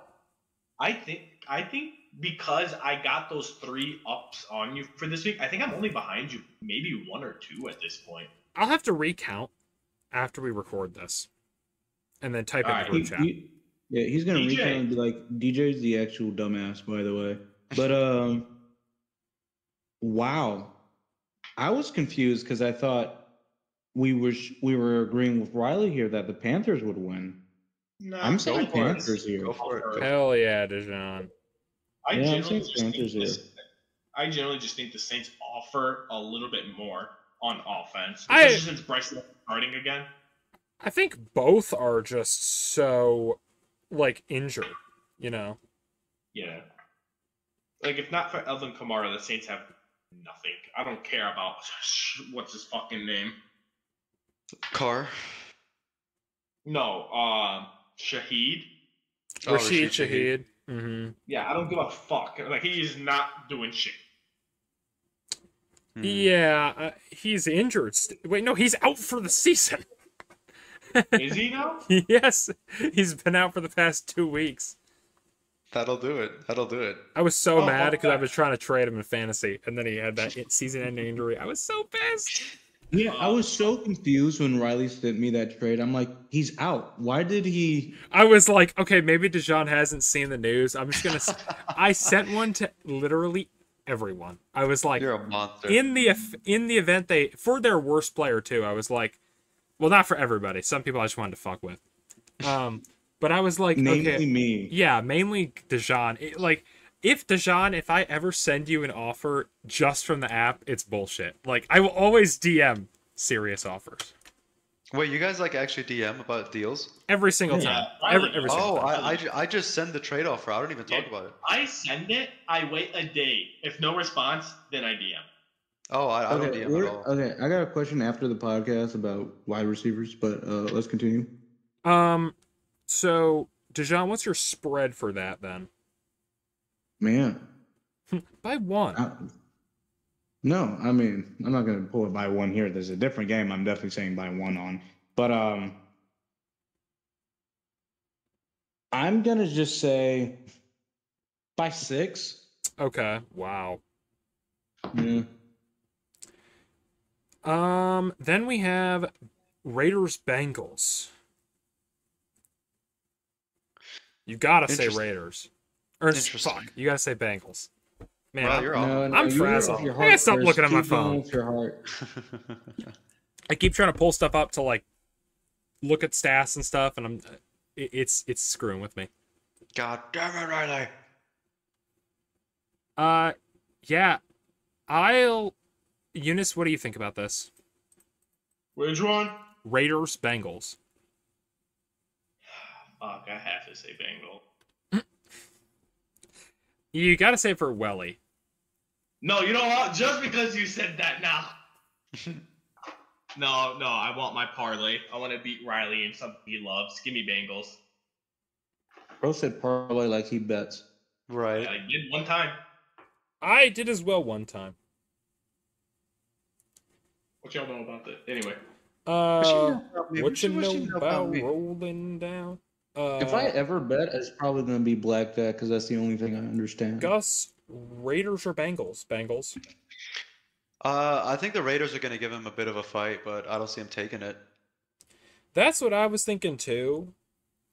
I think because I got those 3 ups on you for this week, I think I'm only behind you maybe 1 or 2 at this point. I'll have to recount after we record this. And then type in the group chat. He's going to recount and be like, DJ's the actual dumbass, by the way. But, wow. I was confused because I thought we were agreeing with Riley here that the Panthers would win. No, I'm saying Panthers here. Go for it. Hell yeah, Dijon. I'm saying Panthers here. I generally just think the Saints offer a little bit more on offense, especially since Bryce is starting again. I think both are just so, like, injured, you know? Yeah. Like, if not for Elvin Kamara, the Saints have nothing. I don't care about what's his fucking name. Carr? No, Shaheed. Rashid Shaheed. Mm-hmm. Yeah, I don't give a fuck. Like, he is not doing shit. Yeah, he's injured. Wait, no, he's out for the season. Is he now? Yes, he's been out for the past 2 weeks. That'll do it. I was so mad because I was trying to trade him in fantasy, and then he had that season-ending injury. I was so pissed. Yeah, I was so confused when Riley sent me that trade. I'm like, he's out. Why did he? I was like, okay, maybe Dijon hasn't seen the news. I'm just gonna. I sent one to literally everyone. I was like, you're a monster. In the event for their worst player too. I was like, well, not for everybody. Some people I just wanted to fuck with. But I was like, mainly me. Yeah, mainly Dijon. If I ever send you an offer just from the app, it's bullshit. Like, I will always DM serious offers. Wait, you guys like actually DM about deals? Every single time. Every single time. I just send the trade offer. I don't even talk about it. I send it. I wait a day. If no response, then I DM. Oh, I don't DM at all. Okay, I got a question after the podcast about wide receivers, but let's continue. So Dijon, what's your spread for that then? Man. By one. No, I mean, I'm not going to pull it by one here. There's a different game I'm definitely saying by one on. But I'm going to just say by 6. Okay. Wow. Yeah. Then we have Raiders Bengals. You gotta say Raiders. Or fuck, you gotta say Bengals. Man, I'm frazzled. I gotta stop looking at my phone. With your heart. I keep trying to pull stuff up to like look at stats and stuff, and it's screwing with me. God damn it, Riley. Yeah. Eunice, what do you think about this? Which one? Raiders Bengals. Fuck, I have to say Bengal. You gotta say for Welly. No, you know what? Just because you said that now. No, I want my parlay. I want to beat Riley in something he loves. Give me Bengals. Bro said parlay like he bets. Right. I did one time. I did as well one time. What y'all know about that? Anyway. What you know about rolling down? If I ever bet, it's probably going to be blackjack because that's the only thing I understand. Gus, Raiders or Bengals? Bengals. I think the Raiders are going to give him a bit of a fight, but I don't see him taking it. That's what I was thinking too.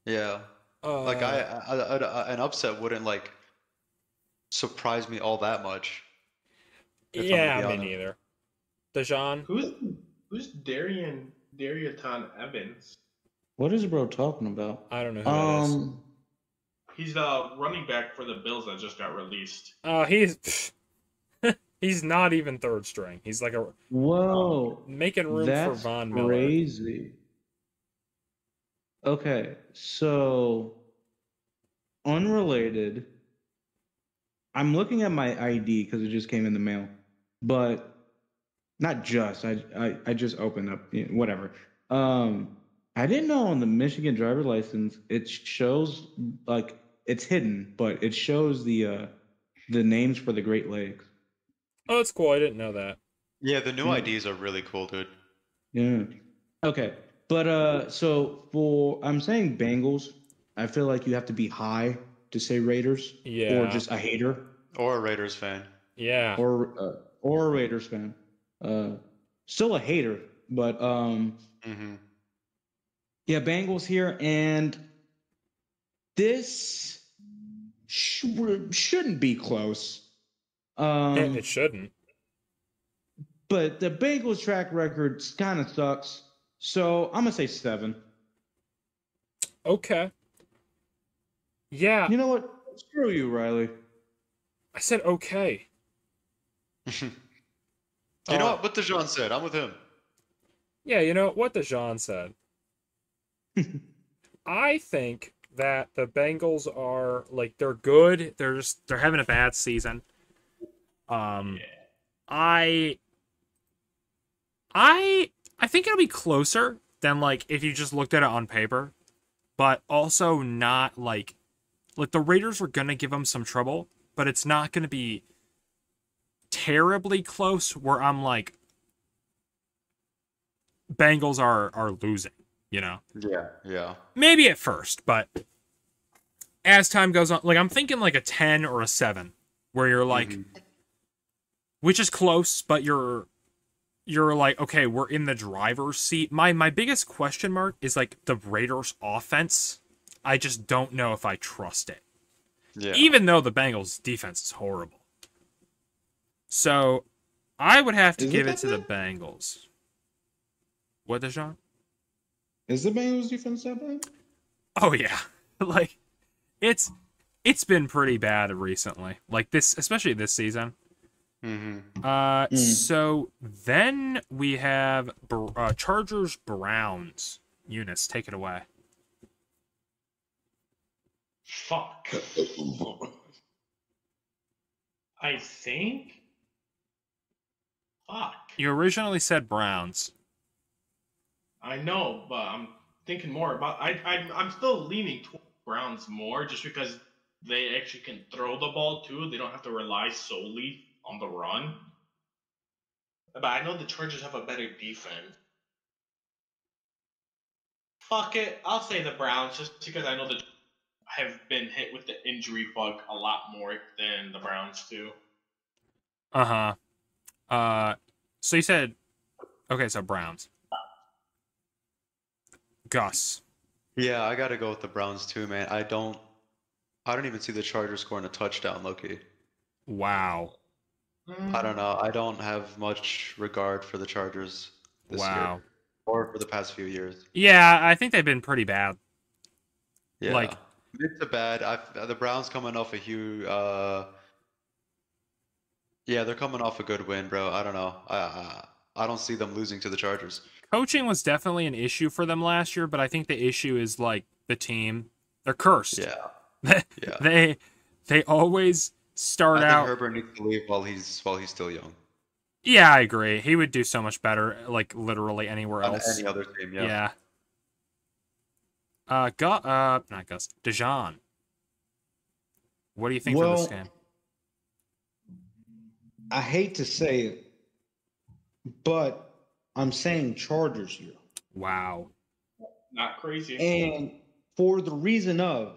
Yeah. Like an upset wouldn't like surprise me all that much. Yeah, me neither. Dijon. Who's Darian Evans? What is bro talking about? I don't know who that is. He's the running back for the Bills that just got released. He's not even third string. He's like making room for Von Miller. Crazy. Okay, so unrelated. I'm looking at my ID because it just came in the mail, but not just. I just opened up whatever. I didn't know on the Michigan driver's license it shows like it's hidden, but it shows the names for the Great Lakes. Oh, that's cool. I didn't know that. Yeah, the new IDs are really cool, dude. Yeah. Okay. But so I'm saying Bengals. I feel like you have to be high to say Raiders. Yeah. Or just a hater. Or a Raiders fan. Yeah. Or a Raiders fan. Still a hater, but yeah, Bengals here, and this shouldn't be close. It shouldn't. But the Bengals track record kind of sucks, so I'm gonna say 7. Okay. Yeah. You know what? Screw you, Riley. I said okay. You know what DeJean said? I'm with him. Yeah, you know what DeJean said. I think that the Bengals are like they're good. They're having a bad season. I think it'll be closer than like if you just looked at it on paper, but also not like the Raiders are gonna give them some trouble, but it's not gonna be terribly close where I'm like Bengals are losing, you know? Yeah. Maybe at first, but as time goes on, like I'm thinking like a 10 or a 7, where you're like, which is close, but you're like, okay, we're in the driver's seat. My biggest question mark is like the Raiders offense. I just don't know if I trust it. Yeah. Even though the Bengals defense is horrible. So I would have to give it to the Bengals. What, DeJean? Is the Bengals defense that bad? Oh yeah. Like it's been pretty bad recently. Like this, especially this season. So then we have Chargers Browns. Eunice, take it away. Fuck. I think. Fuck. You originally said Browns. I know, but I'm thinking more about. I'm still leaning towards Browns more, just because they actually can throw the ball too. They don't have to rely solely on the run. But I know the Chargers have a better defense. Fuck it, I'll say the Browns just because I know that have been hit with the injury bug a lot more than the Browns do. So you said, okay, so Browns. Gus. Yeah, I gotta go with the Browns too, man. I don't even see the Chargers scoring a touchdown, Loki. Wow. I don't know. I don't have much regard for the Chargers this year. Or for the past few years. Yeah, I think they've been pretty bad. Yeah. Like, mid to bad. The Browns coming off a huge yeah, they're coming off a good win, bro. I don't know. I don't see them losing to the Chargers. Coaching was definitely an issue for them last year, but I think the issue is like the team. They're cursed. Yeah. They always start I out. think Herbert needs to leave while he's still young. Yeah, I agree. He would do so much better, like literally anywhere else. On any other team, yeah. Not Gus. DeJean. What do you think for this game? I hate to say it, but I'm saying Chargers here. Wow. Not crazy. And for the reason of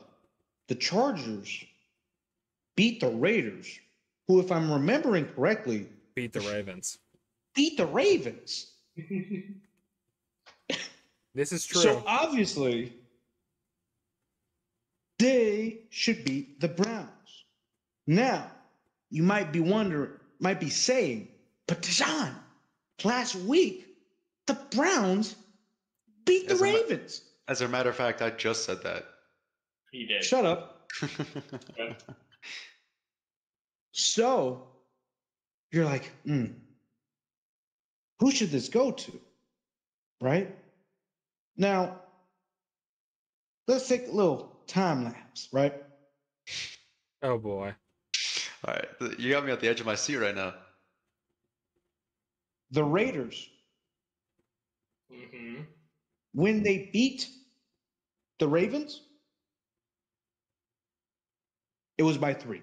the Chargers beat the Raiders, who, if I'm remembering correctly, beat the Ravens. This is true. So obviously, they should beat the Browns. Now, you might be saying, but DeJean, last week, the Browns beat the Ravens. As a matter of fact, I just said that. He did. Shut up. So, you're like, who should this go to? Right? Now, let's take a little time lapse, right? Oh, boy. All right. You got me at the edge of my seat right now. The Raiders, when they beat the Ravens, it was by 3.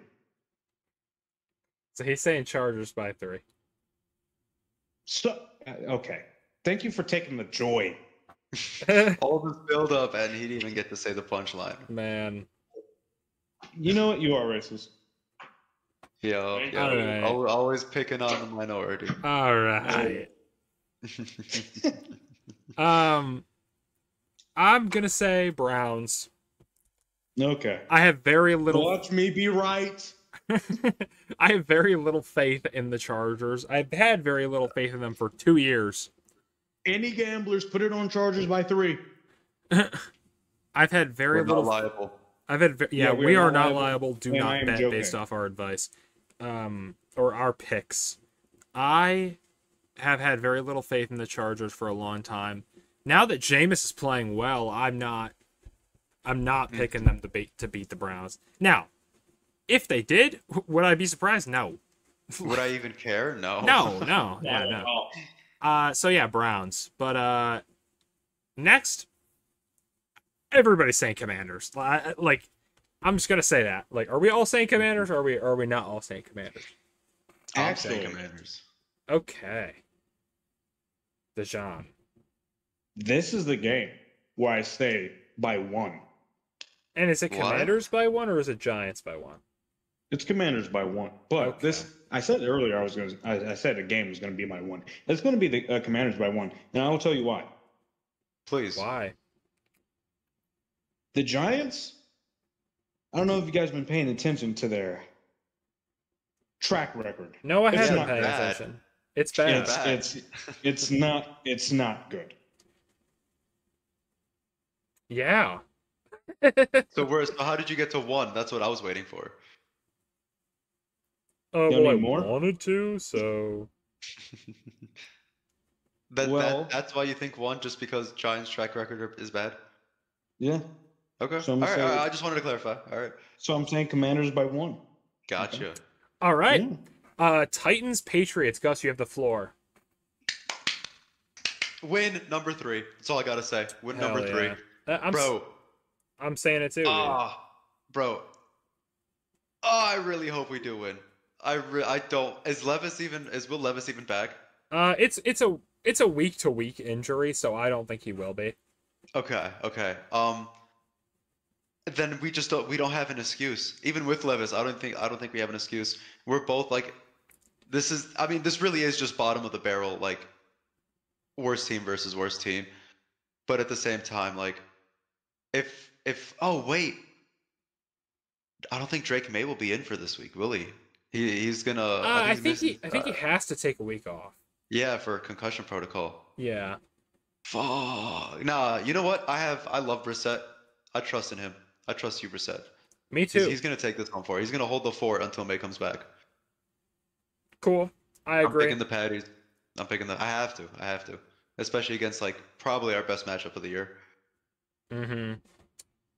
So he's saying Chargers by 3. So, okay. Thank you for taking the joy. All this build up, and he didn't even get to say the punchline. Man. You know what? You are racist. Yeah. Right. Always picking on the minority. All right. I'm gonna say Browns. Okay. I have very little. Watch me be right. I have very little faith in the Chargers. I've had very little faith in them for 2 years. Any gamblers, put it on Chargers by 3. I've had very little. Not liable. I've had we are not liable. Do and not bet based off our advice, or our picks. I have had very little faith in the Chargers for a long time. Now that Jameis is playing well, I'm not picking them to beat the Browns. Now, if they did, would I be surprised? No. Would I even care? No. No. So yeah, Browns. But next, everybody's saying Commanders. Like, I'm just gonna say that. Like, are we all saying Commanders, or are we not all saying Commanders? I'm saying Commanders. Okay. Dejan. This is the game where I say by 1. And is it Commanders by 1 or is it Giants by 1? It's Commanders by 1. But this, I said earlier, I said the game was going to be by 1. It's going to be the Commanders by 1, and I will tell you why. Please. Why? The Giants. I don't know if you guys have been paying attention to their track record. No, I haven't paid attention. It's bad. It's not good. Yeah. So how did you get to 1? That's what I was waiting for. Well, I wanted to, so. That's why you think 1, just because Giants' track record is bad? Yeah. Okay. So all right. I just wanted to clarify. All right. So I'm saying Commanders by 1. Gotcha. Okay. All right. Yeah. Titans, Patriots. Gus, you have the floor. Win number 3. That's all I gotta say. Win number 3. Bro. I'm saying it too. Bro. I really hope we do win. I don't. Is Will Levis even back? It's a week to week injury, so I don't think he will be. Okay. Then we don't have an excuse. Even with Levis, I don't think we have an excuse. We're both like, this really is just bottom of the barrel, like worst team versus worst team. But at the same time, like, oh wait, I don't think Drake May will be in for this week, will he? He's gonna. I think he has to take a week off. Yeah, for concussion protocol. Yeah. Fuck. Nah, you know what? I love Brissett. I trust in him. I trust you, Brissett. Me too. He's gonna take this home for. He's gonna hold the fort until May comes back. Cool. I agree. I'm picking the Patties. I have to. Especially against, like, probably our best matchup of the year. Mm-hmm.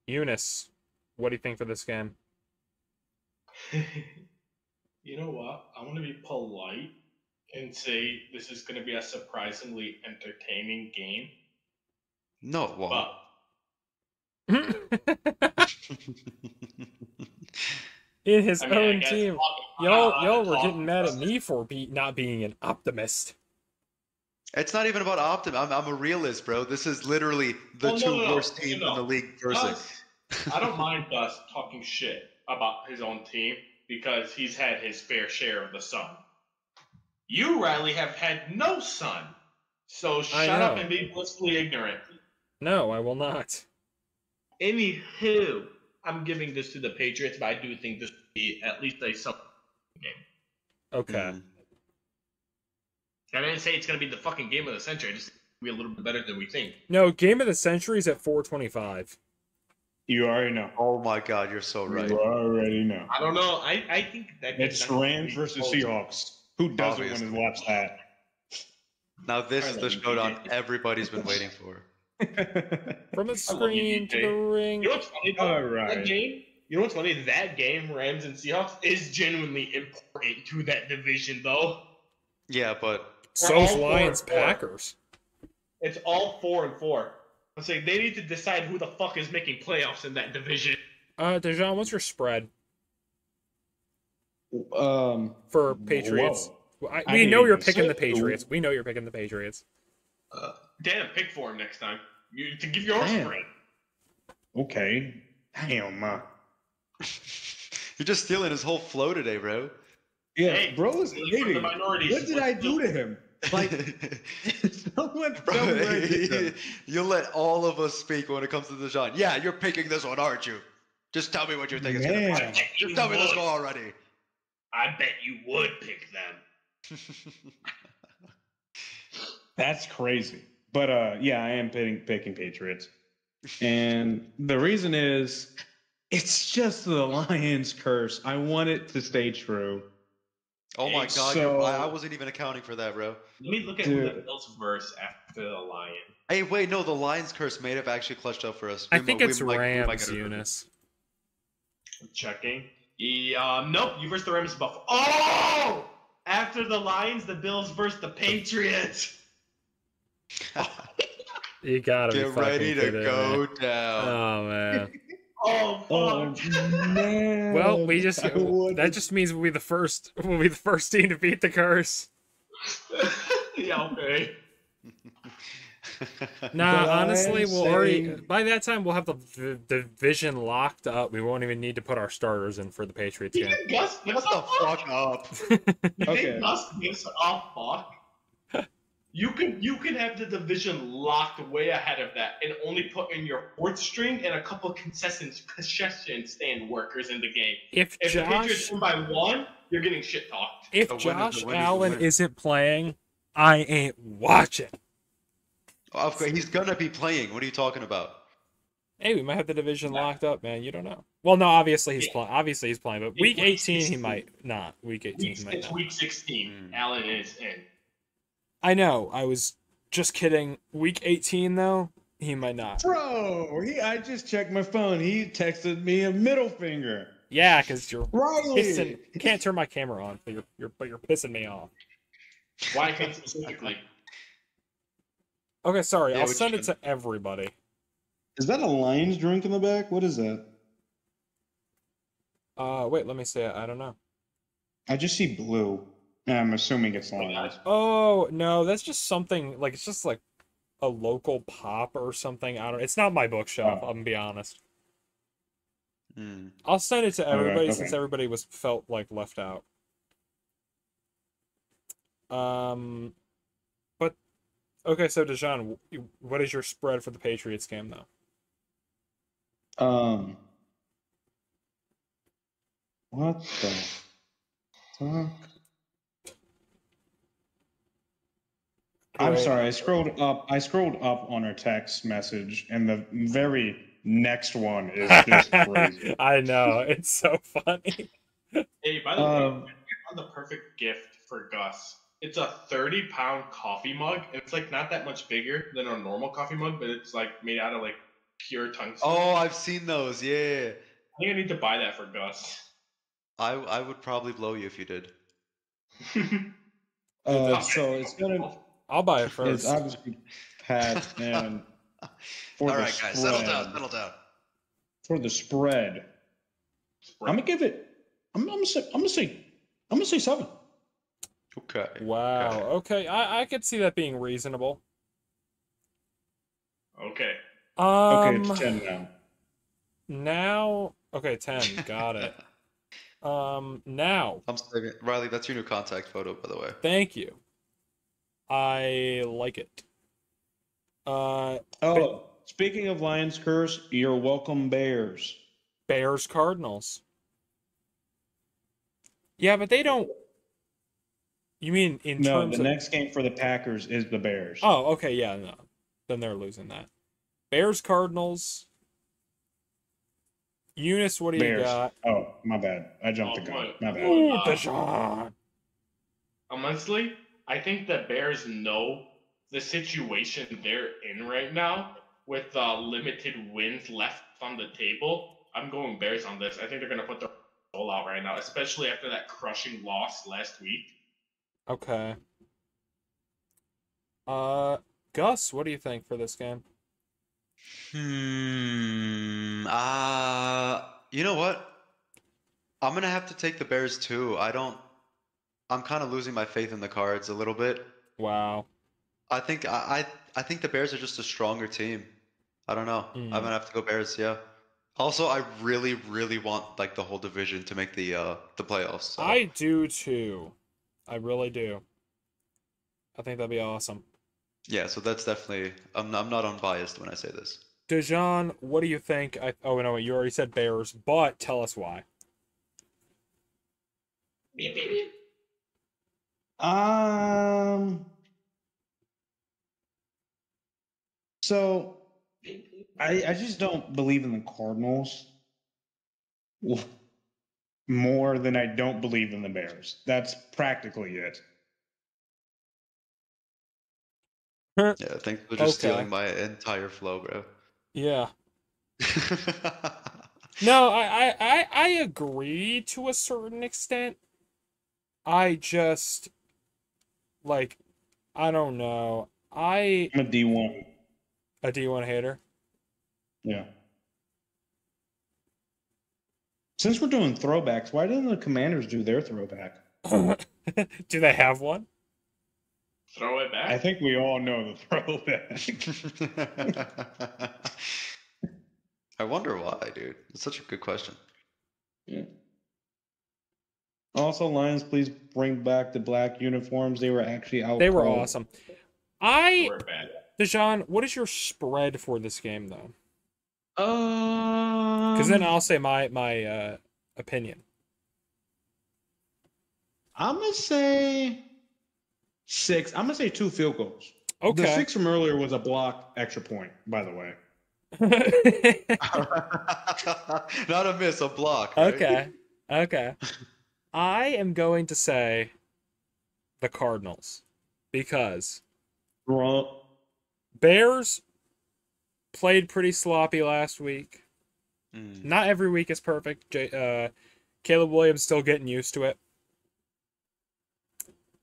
Eunice, what do you think for this game? You know what? I want to be polite and say this is going to be a surprisingly entertaining game. No, it won't. In his own team. Y'all were getting mad at me for not being an optimist. It's not even about optimism. I'm a realist, bro. This is literally the worst team in the league person. I don't mind Gus talking shit about his own team because he's had his fair share of the sun. You, Riley, have had no sun. So shut up and be blissfully ignorant. No, I will not. Anywho, I'm giving this to the Patriots, but I do think this will be at least a some game. Okay. I didn't say it's going to be the fucking game of the century. I just think it'll be a little bit better than we think. No, game of the century is at 425. You already know. Oh my God, you're so right. You already know. I don't know. I think that it's Rams versus Seahawks. Who doesn't want to watch that? Now this is the showdown everybody's been waiting for. From the screen to the ring. You know what's funny? That game. You know what's funny? That game, Rams and Seahawks, is genuinely important to that division, though. Yeah, but so's Lions Packers. It's all 4-4. I'm saying they need to decide who the fuck is making playoffs in that division. Dejan, what's your spread? For Patriots. We know you're picking the Patriots. We know you're picking the Patriots. Dan, pick for him next time. You to give your spread. Okay. Damn. You're just stealing his whole flow today, bro. Yeah, hey, bro is hating. What did I do to him? Like, someone tell me right. You'll let all of us speak when it comes to Dejan. Yeah, you're picking this one, aren't you? Just tell me what you think it's going to be. Just tell me this goal already. I bet you would pick them. That's crazy. But, yeah, I am picking Patriots. And the reason is, it's just the Lions curse. I want it to stay true. Oh my God, I wasn't even accounting for that, bro. Let me look at who the Bills verse after the Lions. Hey, wait, no, the Lions curse may have actually clutched up for us. I think it's Rams, Eunice. I'm checking. Nope, you versus the Rams Buffalo. Oh! After the Lions, the Bills versus the Patriots. You gotta get ready to go down. Oh man. Oh man. Well, that just means we'll be the first team to beat the curse. Yeah, okay. Nah, honestly, by that time we'll have the division locked up. We won't even need to put our starters in for the Patriots game. Gus, what the fuck up? Okay. Gus gives a fuck. You can have the division locked way ahead of that and only put in your fourth string and a couple of concession stand workers in the game. If the Patriots win by 1, you're getting shit talked. If Josh Allen isn't playing, I ain't watching. Okay, he's gonna be playing. What are you talking about? Hey, we might have the division locked up, man. You don't know. Well, no, obviously he's playing. Obviously he's playing, but week 18 he might not. Week 18 he might not. It's week 16. Allen is in. I know. I was just kidding. Week 18 though, he might not. Bro, I just checked my phone. He texted me a middle finger. Yeah, because you're pissing. You can't turn my camera on, but you're pissing me off. Why can't specifically? Okay, sorry. I'll send it to everybody. Is that a Lions drink in the back? What is that? Wait, let me see it. I don't know. I just see blue. And I'm assuming it's Lions. Oh, no, that's just something, like, it's just like a local pop or something. It's not my bookshelf, I'm gonna be honest. I'll send it to everybody since everybody felt like left out. But okay, so Dejan, what is your spread for the Patriots game though? What the fuck? I'm sorry, I scrolled up on her text message, and the very next one is just crazy. I know, it's so funny. Hey, by the way, I found the perfect gift for Gus. It's a 30-pound coffee mug. It's like not that much bigger than a normal coffee mug, but it's like made out of like pure tungsten. Oh, I've seen those. Yeah. I think I need to buy that for Gus. I would probably blow you if you did. So it's gonna. I'll buy it first. It's obviously Pat and. All right, guys, settle down. For the spread, I'm gonna give it. I'm gonna say 7. Okay. Wow. Okay. I could see that being reasonable. Okay. Okay, it's 10 now. Now, okay, 10. Got it. Now. I'm saving Riley. That's your new contact photo, by the way. Thank you. I like it. Speaking of Lions curse, you're welcome, Bears. Bears Cardinals. Yeah, but they don't. You mean in terms of... No, the next game for the Packers is the Bears. Oh, okay, yeah, no. Then they're losing that. Bears Cardinals. Eunice, what do you got? Oh, my bad. I jumped the gun. My bad. Ooh, Deshaun. Honestly, I think the Bears know the situation they're in right now with limited wins left on the table. I'm going Bears on this. I think they're going to put their soul out right now, especially after that crushing loss last week. Okay. Gus, what do you think for this game? You know what? I'm gonna have to take the Bears too. I'm kind of losing my faith in the Cards a little bit. Wow. I think the Bears are just a stronger team. I don't know. I'm gonna have to go Bears. Yeah. Also, I really, really want like the whole division to make the playoffs. So. I do too. I really do. I think that'd be awesome. Yeah, so that's definitely. I'm not unbiased when I say this. Dejan, what do you think? Oh no, you already said Bears, but tell us why. So I just don't believe in the Cardinals. more than I don't believe in the Bears. That's practically it. Yeah, I think they're just stealing my entire flow, bro. Yeah. No, I agree to a certain extent. I just like I don't know. I'm a D1. A D1 hater? Yeah. Since we're doing throwbacks, why didn't the Commanders do their throwback? Do they have one? Throw it back? I think we all know the throwback. I wonder why, dude. It's such a good question. Yeah. Also, Lions, please bring back the black uniforms. They were actually out. They were awesome. Dejan, what is your spread for this game, though? Because then I'll say my opinion. I'm gonna say 6. I'm gonna say 2 field goals. Okay. The 6 from earlier was a block extra point, by the way. Not a miss, a block. Right? Okay. I am going to say the Cardinals because Bears played pretty sloppy last week. Not every week is perfect. Caleb Williams still getting used to it.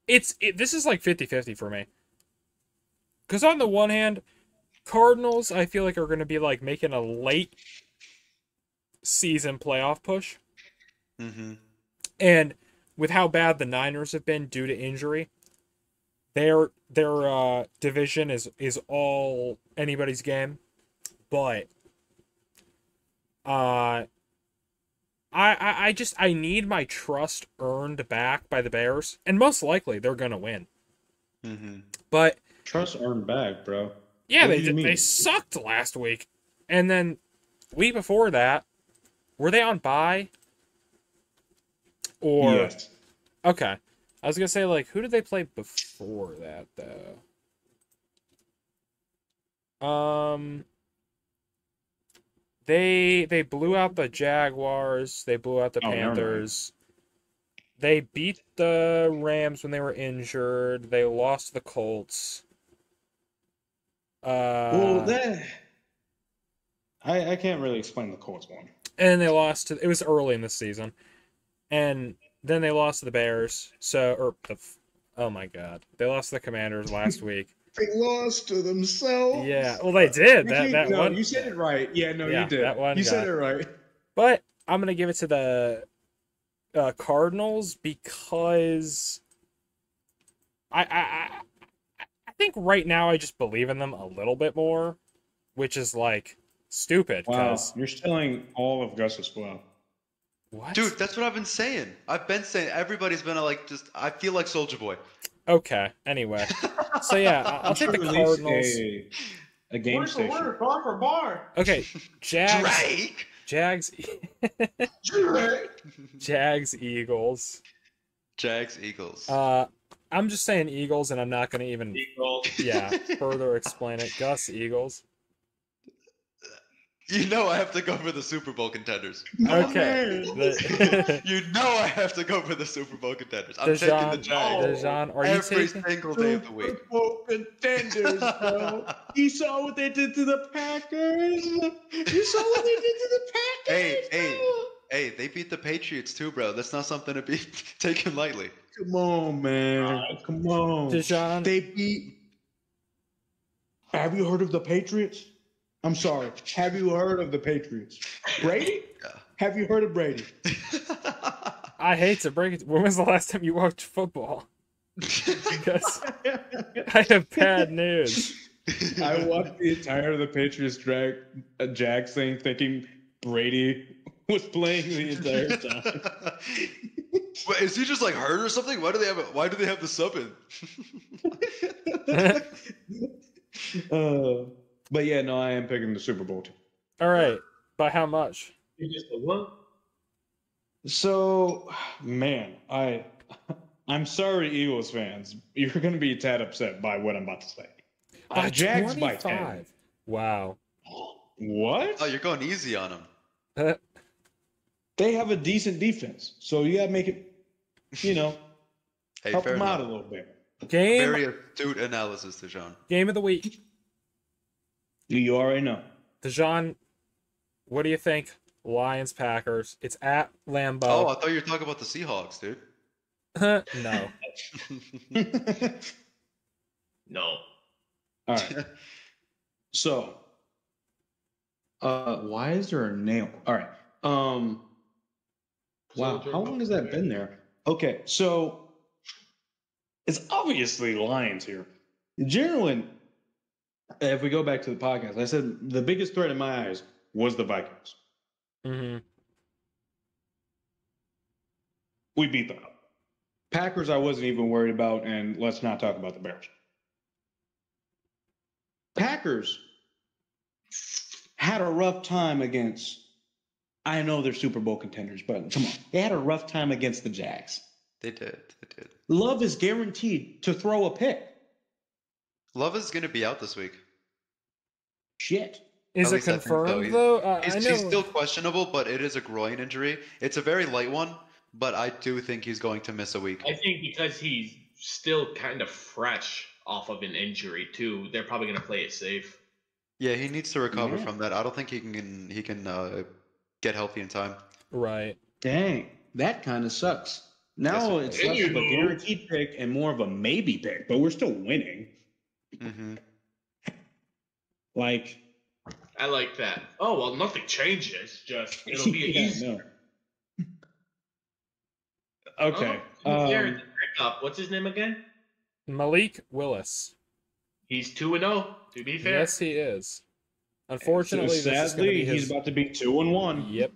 This is like 50-50 for me. Because on the one hand, Cardinals, I feel like, are going to be like making a late season playoff push. Mm-hmm. And with how bad the Niners have been due to injury, their division is all anybody's game. But I need my trust earned back by the Bears, and most likely they're gonna win. Mm-hmm. But trust earned back, bro. Yeah, they sucked last week, and then week before that, were they on bye? Or yes. Okay, I was gonna say, like, who did they play before that though? They blew out the Jaguars. They blew out the Panthers. They beat the Rams when they were injured. They lost the Colts. Well, I can't really explain the Colts one. And they lost to. It was early in the season, and then they lost to the Bears. Oh my God, they lost to the Commanders last week. They lost to themselves. Yeah, well, they did. That one. You said it right. Yeah, no, you did. That one you said it right. But I'm gonna give it to the Cardinals because I think right now I just believe in them a little bit more, which is like stupid. Wow, you're stealing all of Gus's flow. What? Dude, that's what I've been saying. Everybody's been like, I feel like Soulja Boy. Okay. Anyway, so yeah, I'll take the Cardinals. A game word station. for word, bar for bar. Okay, Jags. Drake. Jags. Jags. Eagles. Jags. Eagles. I'm just saying Eagles, and I'm not going to even further explain it. Gus, Eagles. You know I have to go for the Super Bowl contenders. Okay. You know I have to go for the Super Bowl contenders. I'm taking the Giants every single day of the week. Super Bowl contenders, bro. You saw what they did to the Packers. You saw what they did to the Packers. Hey, they beat the Patriots too, bro. That's not something to be taken lightly. Come on, man. Come on. Dejan. They beat. Have you heard of the Patriots? I'm sorry. Have you heard of the Patriots? Brady? Yeah. Have you heard of Brady? I hate to break it. When was the last time you watched football? Because I have bad news. I watched the entire of the Patriots Jags thing thinking Brady was playing the entire time. Wait, is he just like hurt or something? Why do they have the sub in? But yeah, no, I am picking the Super Bowl team. All right. By how much? You just what? So, man, I'm sorry, Eagles fans. You're going to be a tad upset by what I'm about to say. Jags 25. By 10. Wow. What? Oh, you're going easy on them. They have a decent defense, so you gotta make it, Hey, help fair them out enough. a little bit. Very astute analysis, Dejan. Game of the week. You already know. Dejan, what do you think? Lions, Packers. It's at Lambeau. Oh, I thought you were talking about the Seahawks, dude. No. No. All right. So, why is there a nail? All right. Wow. How long has that been there? Okay. So, it's obviously Lions here. Generally, if we go back to the podcast, I said the biggest threat in my eyes was the Vikings. Mm-hmm. We beat them. Packers, I wasn't even worried about, and let's not talk about the Bears. Packers had a rough time against, I know they're Super Bowl contenders, but come on. They had a rough time against the Jags. They did. Love is guaranteed to throw a pick. Love is going to be out this week. Shit. Is it confirmed, though? He's still questionable, but it is a groin injury. It's a very light one, but I do think he's going to miss a week. I think because he's still kind of fresh off of an injury, too, they're probably going to play it safe. Yeah, he needs to recover from that. I don't think he can get healthy in time. Right. Dang, that kind of sucks. Now it's less of a guaranteed pick and more of a maybe pick, but we're still winning. Mm-hmm. Like, I like that. Oh, well, nothing changes. Just it'll be easier. No. Okay. What's his name again? Malik Willis. He's 2-0. To be fair. Yes, he is. Unfortunately, sadly, he's about to be 2-1. Yep.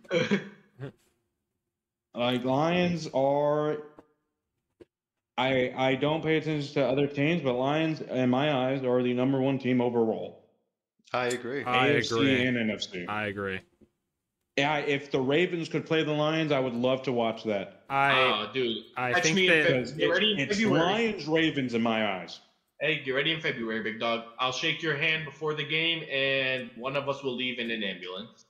Like Lions are. I don't pay attention to other teams, but Lions, in my eyes, are the number one team overall. I agree. AFC and NFC. I agree. Yeah, if the Ravens could play the Lions, I would love to watch that. Dude, I think that it's Lions Ravens in my eyes. Hey, get ready in February, big dog. I'll shake your hand before the game, and one of us will leave in an ambulance.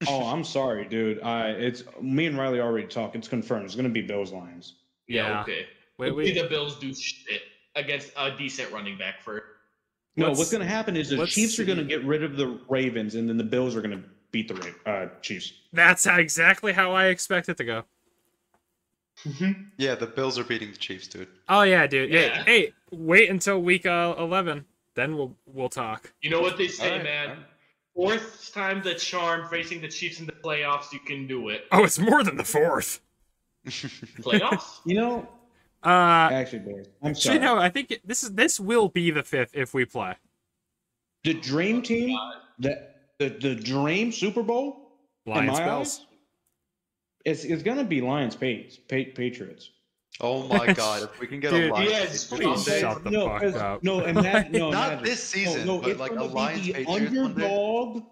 Oh, I'm sorry, dude. It's me and Riley already talked. It's confirmed. It's going to be Bills Lions. Yeah, okay. Wait. The Bills do shit against a decent running back for. No, what's going to happen is the Chiefs are going to get rid of the Ravens, and then the Bills are going to beat the Chiefs. That's exactly how I expect it to go. Yeah, the Bills are beating the Chiefs, dude. Oh yeah, dude. Yeah. Hey, wait until week 11, then we'll talk. You know what they say, man. Fourth time the charm facing the Chiefs in the playoffs, you can do it. Oh, it's more than the fourth. Playoffs? Actually, boys, I'm sorry. No, I think this will be the fifth if we play. The dream team, the dream Super Bowl, Lions Bills. It's gonna be Lions Patriots. Oh my God! If we can get a Lions, please shut the fuck up. Not this season, but like a Lions Patriots underdog.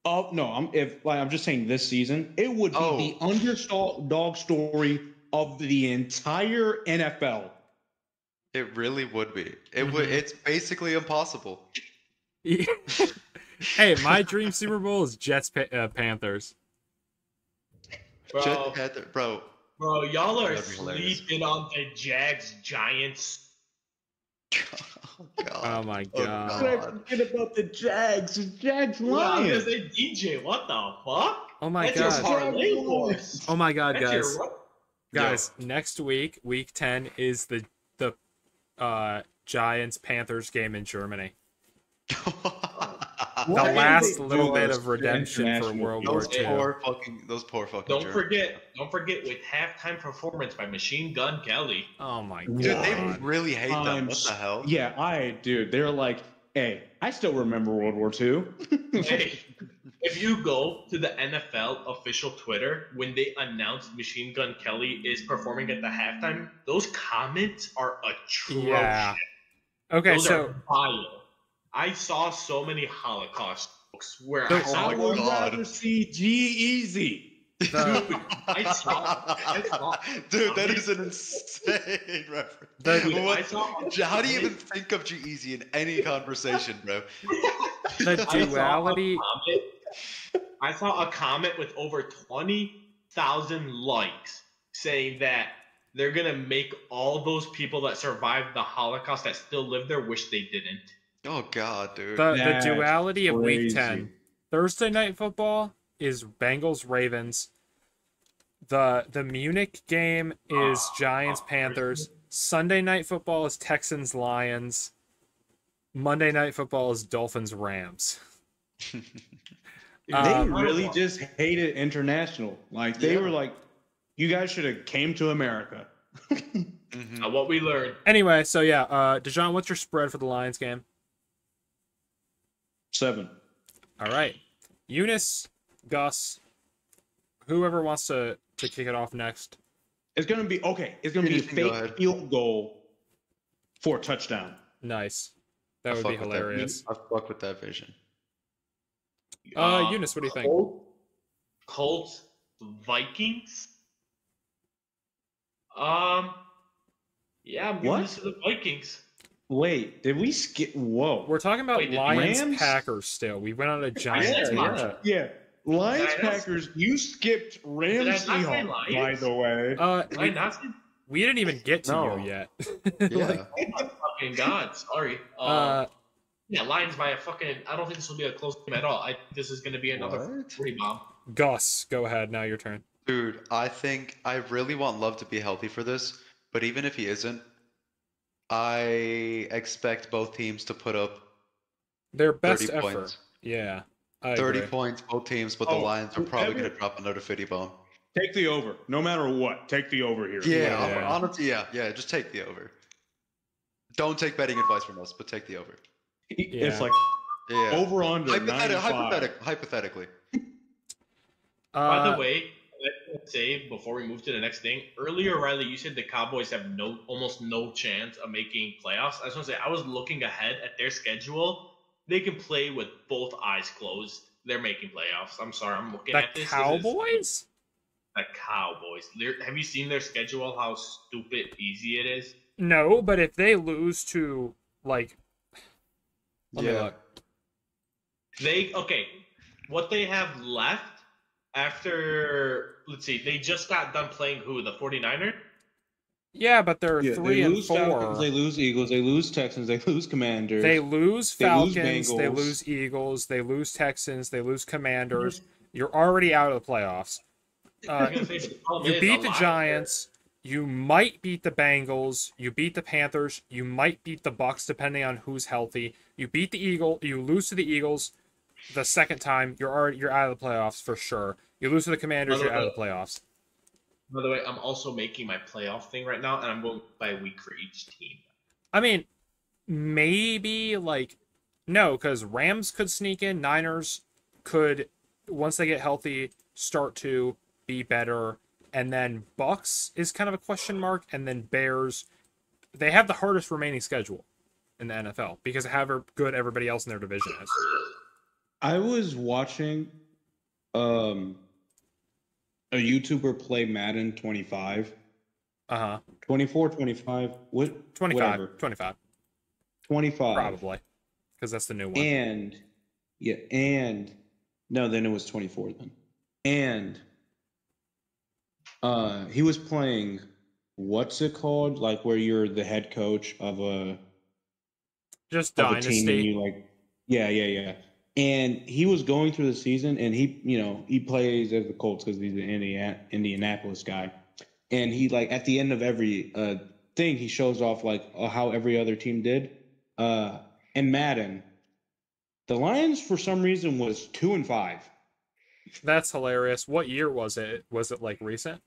I'm just saying this season, it would be the underdog story of the entire NFL. It really would be. It's basically impossible. Hey, my dream Super Bowl is Jets Panthers. Bro, y'all are sleeping on the Jags Giants. Oh, God. Oh my God. How did I forget about the Jags? The Jags Lions. Well, DJ, what the fuck? Oh my God. Oh my God, guys. Guys, next week, week 10, is the Giants Panthers game in Germany. The last little bit of redemption for World War II. Those poor fucking. Don't forget with halftime performance by Machine Gun Kelly. Oh my God. Dude, they really hate them. What the hell? Yeah, they're like, hey, I still remember World War II. Hey, if you go to the NFL official Twitter when they announced Machine Gun Kelly is performing at the halftime, those comments are atrocious. Yeah. Okay, those are vile. I saw so many Holocaust books where I would rather see G-Eazy. Dude, I saw. Dude, that is an insane reference. How do you even think of G-Eazy in any conversation, bro? The duality. I saw a comment with over 20 1,000 likes saying that they're gonna make all those people that survived the Holocaust that still live there wish they didn't. Oh God, dude. The duality of Week crazy. 10. Thursday Night Football is Bengals Ravens. The Munich game is Giants Panthers. Sunday Night Football is Texans Lions. Monday Night Football is Dolphins Rams. They really just hated international. Like they were like, you guys should have came to America. What we learned. Anyway, so yeah, Dejan, what's your spread for the Lions game? 7. All right, Eunice, Gus, whoever wants to kick it off next. It's gonna be okay. It's gonna be a fake field goal for a touchdown. Nice. That would be hilarious. I fuck with that vision. Eunice, what do you think? Colts, Vikings. Yeah, I'm giving this to the Vikings. Wait, did we skip? Whoa, we're talking about Lions Rams? Packers still. We went on a giant tangent. Yeah. Lions Packers. You skipped Rams Seahawks, by the way. We didn't even get to you yet. Yeah. Oh my fucking God, sorry. Yeah, Lions by a fucking. I don't think this will be a close game at all. I think this is going to be another 40 bomb. Gus, go ahead. Now your turn. Dude, I really want Love to be healthy for this, but even if he isn't, I expect both teams to put up their best 30 effort. points. Yeah. 30 points, both teams, but the Lions are probably going to drop another 50 bomb. Take the over. No matter what, take the over here. Yeah, honestly, yeah, just take the over. Don't take betting advice from us, but take the over. It's like over under hypothetically. By the way, let's say before we move to the next thing, earlier, Riley, you said the Cowboys have almost no chance of making playoffs. I just want to say I was looking ahead at their schedule. They can play with both eyes closed. They're making playoffs. I'm sorry, I'm looking at this. Cowboys? The Cowboys. Have you seen their schedule? How stupid easy it is. No, but if they lose to let me look. What they have left after, let's see, they just got done playing who? The 49ers? Yeah, but they're 3 and 4. Falcons, they lose Eagles, they lose Texans, they lose Commanders. They lose Falcons, they lose lose Eagles, they lose Texans, they lose Commanders. You're already out of the playoffs. You beat the Giants. You might beat the Bengals. You beat the Panthers. You might beat the Bucks, depending on who's healthy. You beat the You lose to the Eagles the second time. You're out of the playoffs for sure. You lose to the Commanders. You're out of the playoffs. By the way, I'm also making my playoff thing right now, and I'm going by week for each team. I mean, maybe no, because Rams could sneak in. Niners could, once they get healthy, start to be better. And then Bucks is kind of a question mark. And then Bears, they have the hardest remaining schedule in the NFL because of how good everybody else in their division is. I was watching a YouTuber play Madden 25. 24, 25. What? 25. Whatever. 25. 25. Probably. Because that's the new one. And no, then it was 24 then. And he was playing, what's it called? Like where you're the head coach of a Dynasty. Team and you yeah. And he was going through the season, and he plays as the Colts because he's an Indianapolis guy. And he at the end of every thing, he shows off how every other team did. In Madden, the Lions for some reason was 2-5. That's hilarious. What year was it? Was it recent?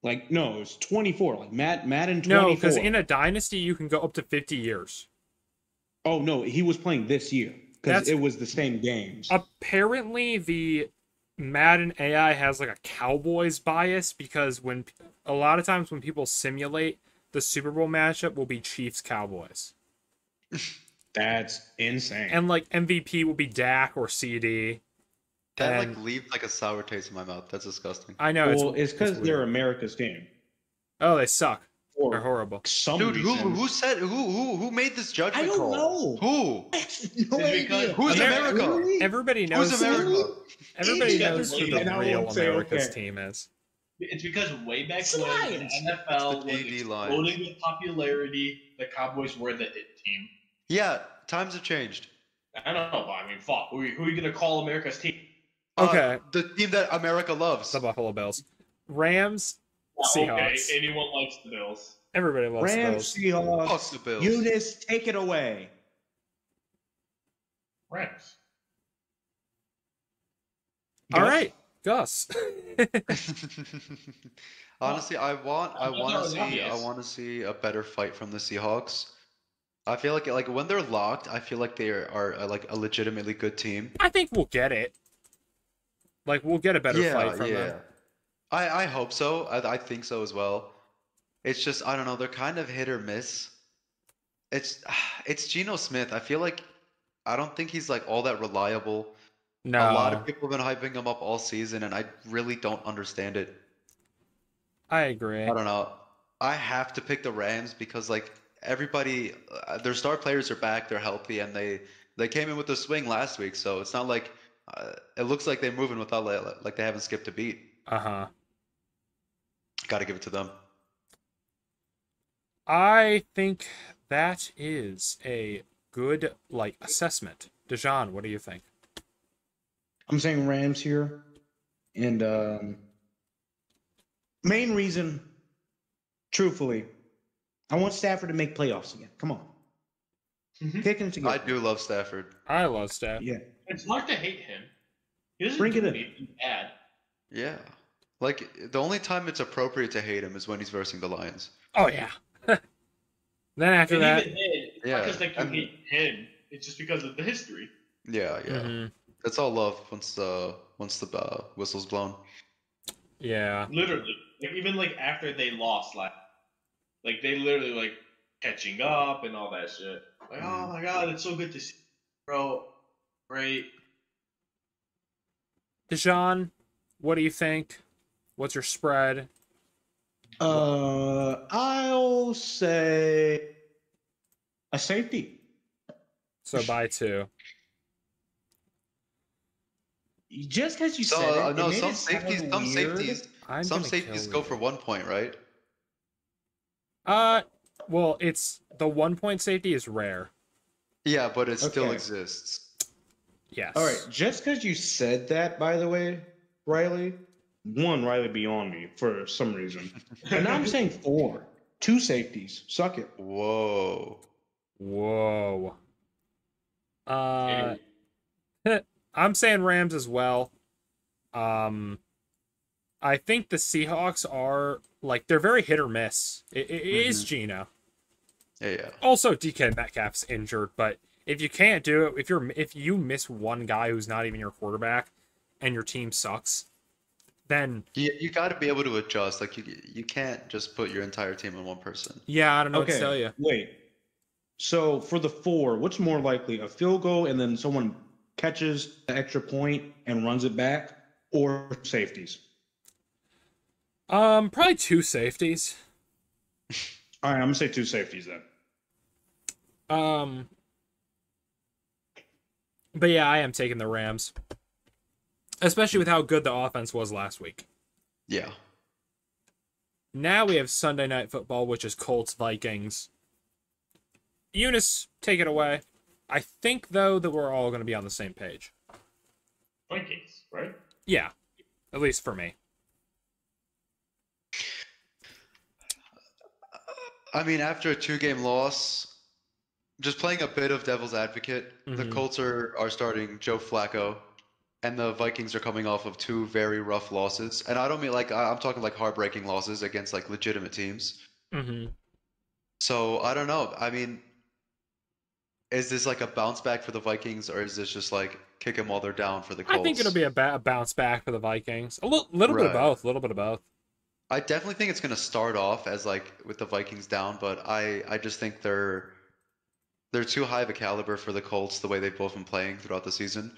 No, it was 24. Madden 24. No, because in a dynasty you can go up to 50 years. Oh no, he was playing this year because it was the same games. Apparently, the Madden AI has a Cowboys bias because a lot of times when people simulate the Super Bowl matchup will be Chiefs Cowboys. That's insane. And MVP will be Dak or CD. That leaves a sour taste in my mouth. That's disgusting. I know. Well, it's because they're America's team. Oh, they suck. They're horrible. Dude, who made this judgment I don't call? know. Who? No idea. Who's America? Everybody knows. Who's America? Everybody knows who the And I real won't say America's okay. team is. It's because way back It's the when the Lions. NFL was It's the DD exploding with popularity, the Cowboys were the it team. Yeah, times have changed. I don't know, but I mean, fuck. Who are you going to call America's team? Okay. The team that America loves. The Buffalo Bills. Rams, Seahawks. Okay, anyone likes the Bills. Everybody loves Rams, the Bills. Seahawks. Fuck the Bills. Eunice, take it away. Rams. All right, Gus. Honestly, I want to see a better fight from the Seahawks. I feel like when they're locked, I feel like they are like a legitimately good team. I think we'll get it. Like, we'll get a better fight from them. I hope so. I think so as well. It's just, I don't know, they're kind of hit or miss. It's Geno Smith. I feel like I don't think he's like all that reliable. No. A lot of people have been hyping him up all season, and I really don't understand it. I agree. I don't know. I have to pick the Rams because like everybody, their star players are back, they're healthy, and they came in with a swing last week. So it's not like it looks like they're moving without like they haven't skipped a beat. Uh-huh. Got to give it to them. I think that is a good like assessment. Dejan, what do you think? I'm saying Rams here, and main reason, truthfully, I want Stafford to make playoffs again. Come on, kicking it together. I do love Stafford. I love Stafford. Yeah, It's hard to hate him. He doesn't Bring do it in. anything bad. Yeah. Like the only time it's appropriate to hate him is when he's versing the Lions. Oh yeah. Then after And that, even then, it's not because like you hate him. It's just because of the history. Yeah. That's all love once the whistle's blown. yeah. Literally, like even like after they lost, like they literally like catching up and all that shit. Like, oh my god, it's so good to see, bro. Great. Dejan, what do you think? What's your spread? I'll say a safety. So by 2. Just because you said it, no, it made some safeties go for 1 point, right? Well, it's the 1 point safety is rare. Yeah, but it still exists. Yes. All right, just because you said that, by the way, Riley, Riley beyond me for some reason. And now I'm saying 4. 2 safeties. Suck it. Whoa. I'm saying Rams as well. I think the Seahawks are like they're very hit or miss. It is Geno. Yeah. Also, DK Metcalf's injured, but if you can't do it, if you miss one guy who's not even your quarterback, and your team sucks, then you got to be able to adjust. Like you can't just put your entire team on one person. Yeah, I don't know what to tell you. Wait. So for the 4, what's more likely, a field goal and then someone catches the extra point and runs it back, or safeties? Probably 2 safeties. All right, I'm gonna say 2 safeties then. But yeah, I am taking the Rams, especially with how good the offense was last week. Yeah. Now we have Sunday Night Football, which is Colts Vikings. Eunice, take it away. I think though that we're all going to be on the same page. Vikings, right? Yeah, at least for me. I mean, after a 2-game loss, just playing a bit of devil's advocate, the Colts are starting Joe Flacco, and the Vikings are coming off of 2 very rough losses. And I don't mean like I'm talking like heartbreaking losses against like legitimate teams. So I don't know. I mean, is this like a bounce back for the Vikings, or is this just like kick them while they're down for the Colts? I think it'll be a bounce back for the Vikings. A little bit of both. A little bit of both. I definitely think it's going to start off as like with the Vikings down, but I just think they're too high of a caliber for the Colts the way they've both been playing throughout the season.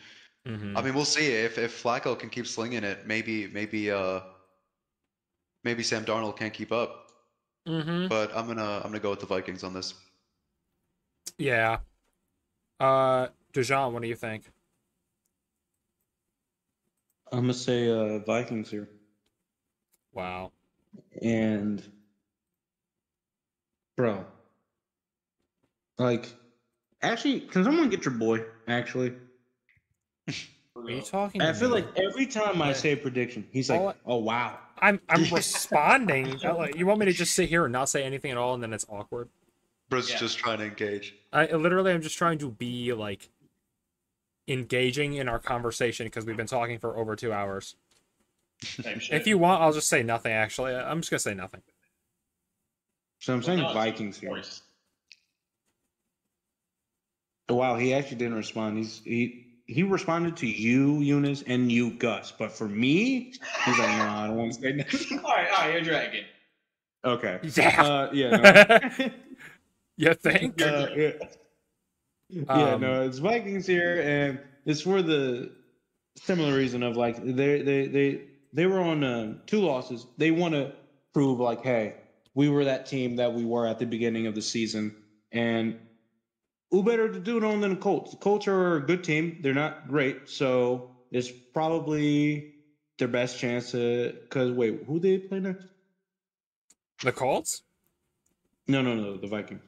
I mean, we'll see if Flacco can keep slinging it. Maybe Sam Darnold can't keep up. Mm-hmm. but I'm gonna go with the Vikings on this. Yeah. Dejan, what do you think? I'm gonna say Vikings here. Wow. And bro, like, actually, can someone get your boy? Actually, Are you talking to I feel me? like every time I say a prediction, he's like, "Oh wow." I'm responding. You want me to just sit here and not say anything at all, and then it's awkward? Bro's just trying to engage. I'm just trying to be like engaging in our conversation because we've been talking for over 2 hours. If you want, I'll just say nothing. Actually, I'm just gonna say nothing. So I'm saying Vikings here. Wow, he actually didn't respond. He responded to you, Eunice, and you, Gus. But for me, he's like, no, I don't want to say nothing. all right, you're dragging. Okay. Yeah. No. You think? No, it's Vikings here, and it's for the similar reason of like they were on 2 losses. They want to prove like, hey, we were that team that we were at the beginning of the season, and who better to do it on than the Colts? The Colts are a good team. They're not great, so it's probably their best chance to. Because wait, who they play next? The Colts? No, the Vikings.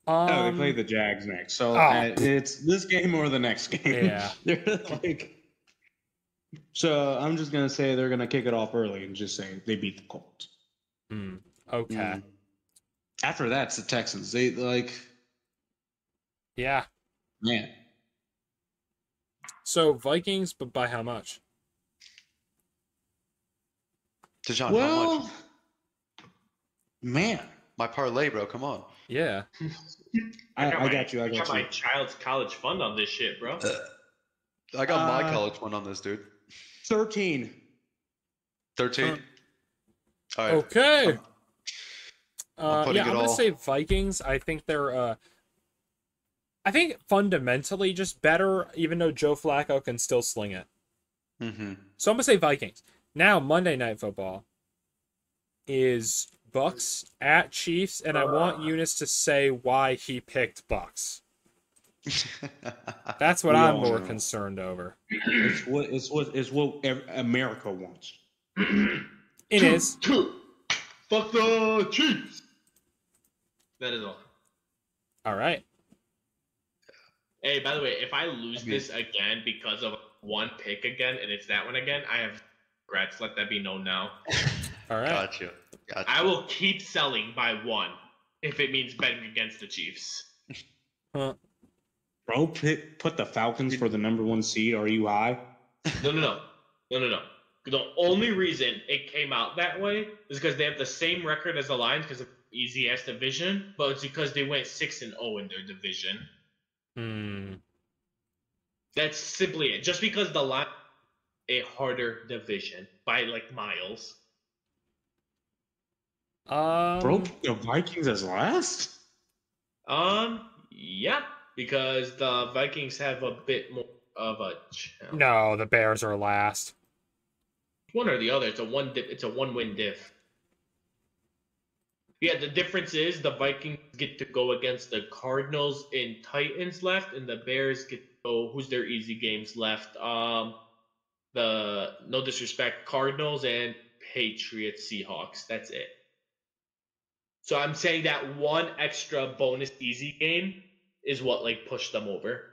They play the Jags next. So it's this game or the next game. Yeah. They're like. So I'm just gonna say they're gonna kick it off early and just say they beat the Colts. Okay. After that, it's the Texans. They like. Yeah. Man. So Vikings, but by how much? Dejan, how much? Man. My parlay, bro. Come on. Yeah. I got you. I got my child's college fund on this shit, bro. I got my college fund on this, dude. 13. 13? All right. Okay. I'm I'm gonna say Vikings. I think they're I think fundamentally just better, even though Joe Flacco can still sling it. Mm-hmm. So I'm gonna say Vikings. Now Monday Night Football is Bucks at Chiefs, and I want Eunice to say why he picked Bucks. That's what I'm more concerned over. It's what America wants. It is. Fuck the Chiefs. That is all. All right. Hey, by the way, if I lose this again because of one pick again, and it's that one again, I have regrets. Let that be known now. All right. Got you. I will keep selling by 1 if it means betting against the Chiefs. Bro, put the Falcons for the #1 seed. Are you high? No. The only reason it came out that way is because they have the same record as the Lions because of easy ass division, but it's because they went 6-0 in their division. That's simply it. Just because the Lions a harder division by like miles. Bro, the Vikings as last? Yeah, because the Vikings have a bit more of a challenge. No, the Bears are last. One or the other. It's a one-win diff. Yeah, the difference is the Vikings get to go against the Cardinals and Titans left, and the Bears get to go. Who's their easy games left? The no disrespect, Cardinals and Patriots, Seahawks. That's it. So I'm saying that one extra bonus easy game is what like pushed them over.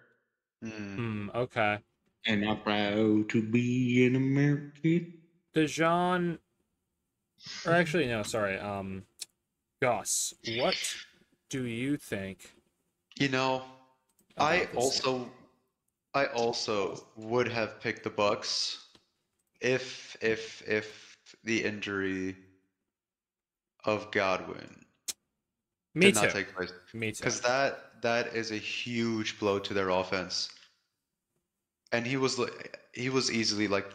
Okay. And I'm proud to be an American. Dejan, or actually no, sorry. Gus, what do you think? You know, I also would have picked the Bucks if the injury of Godwin did not take place. Me too. Because that is a huge blow to their offense. And he was easily like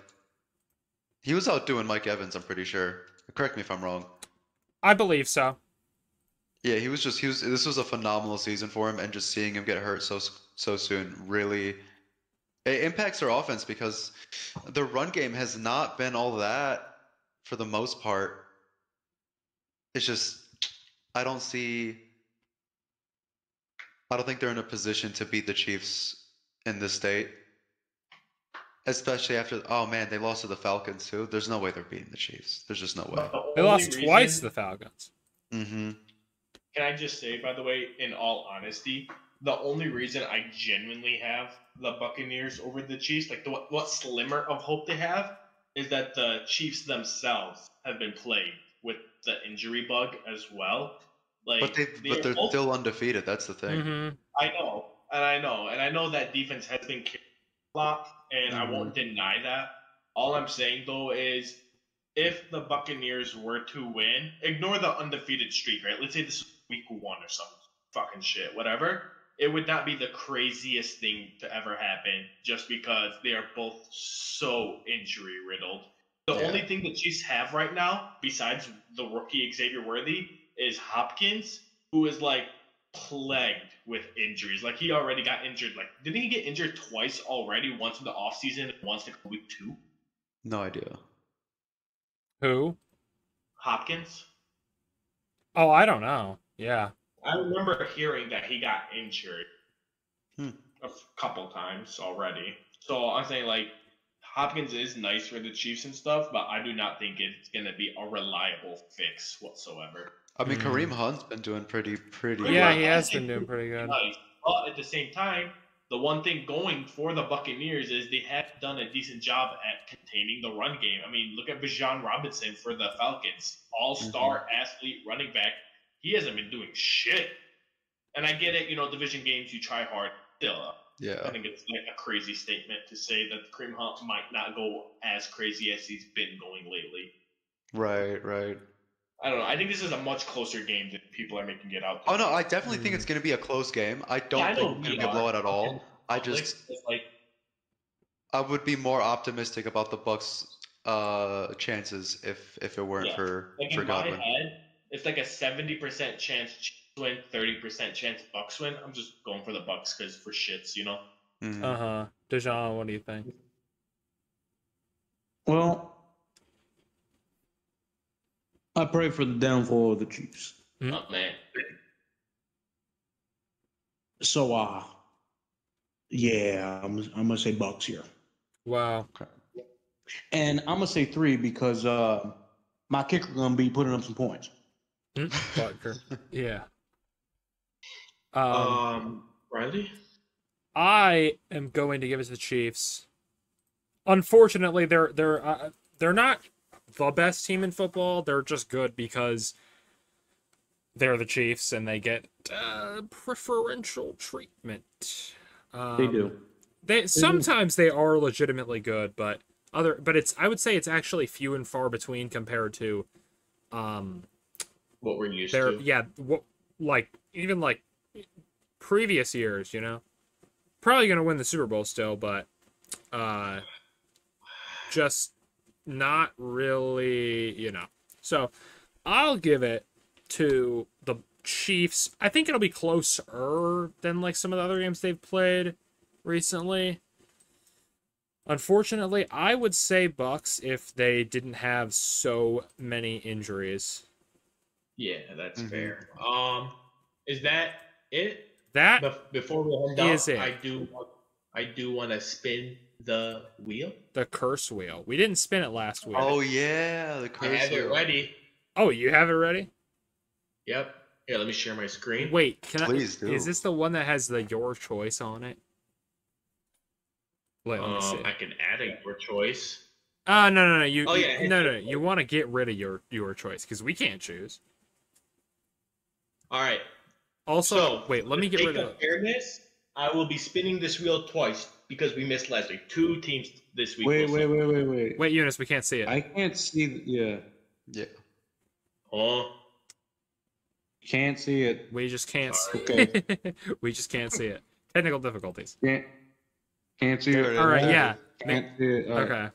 he was outdoing Mike Evans, I'm pretty sure. Correct me if I'm wrong. I believe so. Yeah, this was a phenomenal season for him, and just seeing him get hurt so soon really it impacts their offense because the run game has not been all that for the most part. it's just I don't see. I don't think they're in a position to beat the Chiefs in this state, especially after. Oh man, they lost to the Falcons too. There's no way they're beating the Chiefs. There's just no way. They lost twice to the Falcons. Mm-hmm. Can I just say, by the way, in all honesty, the only reason I genuinely have the Buccaneers over the Chiefs, like what slimmer of hope they have, is that the Chiefs themselves have been plagued with the injury bug as well. Like, But they're still undefeated. That's the thing. Mm-hmm. I know that defense has been carried a lot, and I won't deny that. All I'm saying though is, if the Buccaneers were to win, ignore the undefeated streak, right? Let's say this is week 1 or some fucking shit, whatever. It would not be the craziest thing to ever happen, just because they are both so injury riddled. The only thing the Chiefs have right now, besides the rookie Xavier Worthy, is Hopkins, who is like plagued with injuries. Like, he already got injured. Like, didn't he get injured twice already? Once in the offseason and once in week 2? No idea. Who? Hopkins. Oh, I don't know. Yeah. I remember hearing that he got injured a couple times already. So I'm saying, like, Hopkins is nice for the Chiefs and stuff, but I do not think it's going to be a reliable fix whatsoever. I mean, Kareem Hunt's been doing pretty. Yeah, he has been doing pretty good. Nice. But at the same time, the one thing going for the Buccaneers is they have done a decent job at containing the run game. I mean, look at Bijan Robinson for the Falcons. All-star athlete running back. He hasn't been doing shit. And I get it, division games, you try hard. Still, Yeah. I think it's like a crazy statement to say that Kareem Hunt might not go as crazy as he's been going lately. Right. I don't know. I think this is a much closer game than people are making it out. Oh no, I definitely think it's going to be a close game. I don't think it's going to be a blowout at all. I would be more optimistic about the Bucks' chances if it weren't for Godwin. My head, it's like a 70% chance Chiefs win, 30% chance Bucks win. I'm just going for the Bucks because for shits, Uh-huh. Dejan, what do you think? Well, I pray for the downfall of the Chiefs. Oh, man. So, yeah, I'm gonna say Bucks here. Wow. Okay. And I'm gonna say 3 because my kicker gonna be putting up some points. Butker. Yeah. Riley? I am going to give it to the Chiefs. Unfortunately, they're not the best team in football. They're just good because they're the Chiefs and they get preferential treatment. They do. Sometimes they are legitimately good, but I would say it's actually few and far between compared to what we're used to. Yeah, even previous years, Probably going to win the Super Bowl still, but just not really, So I'll give it to the Chiefs. I think it'll be closer than some of the other games they've played recently. Unfortunately, I would say Bucks if they didn't have so many injuries. Yeah, that's fair. Is that it? Before we end up, I do want to spin the wheel. The curse wheel. We didn't spin it last week. Oh yeah, the curse wheel. I have it ready. Oh, you have it ready? Yep. Here, let me share my screen. Wait, Please do. Is this the one that has the your choice on it? Wait, let me see. I can add a your choice. No. No. You want to get rid of your choice because we can't choose. All right. Also, wait, let me get rid of fairness. I will be spinning this wheel twice because we missed last week. 2 teams this week. Wait. Wait, Eunice, we can't see it. I can't see. Yeah. Oh. Can't see it. We just can't. Okay. We just can't see it. Technical difficulties. Can't see it. All right. Yeah. Can't see it. Okay.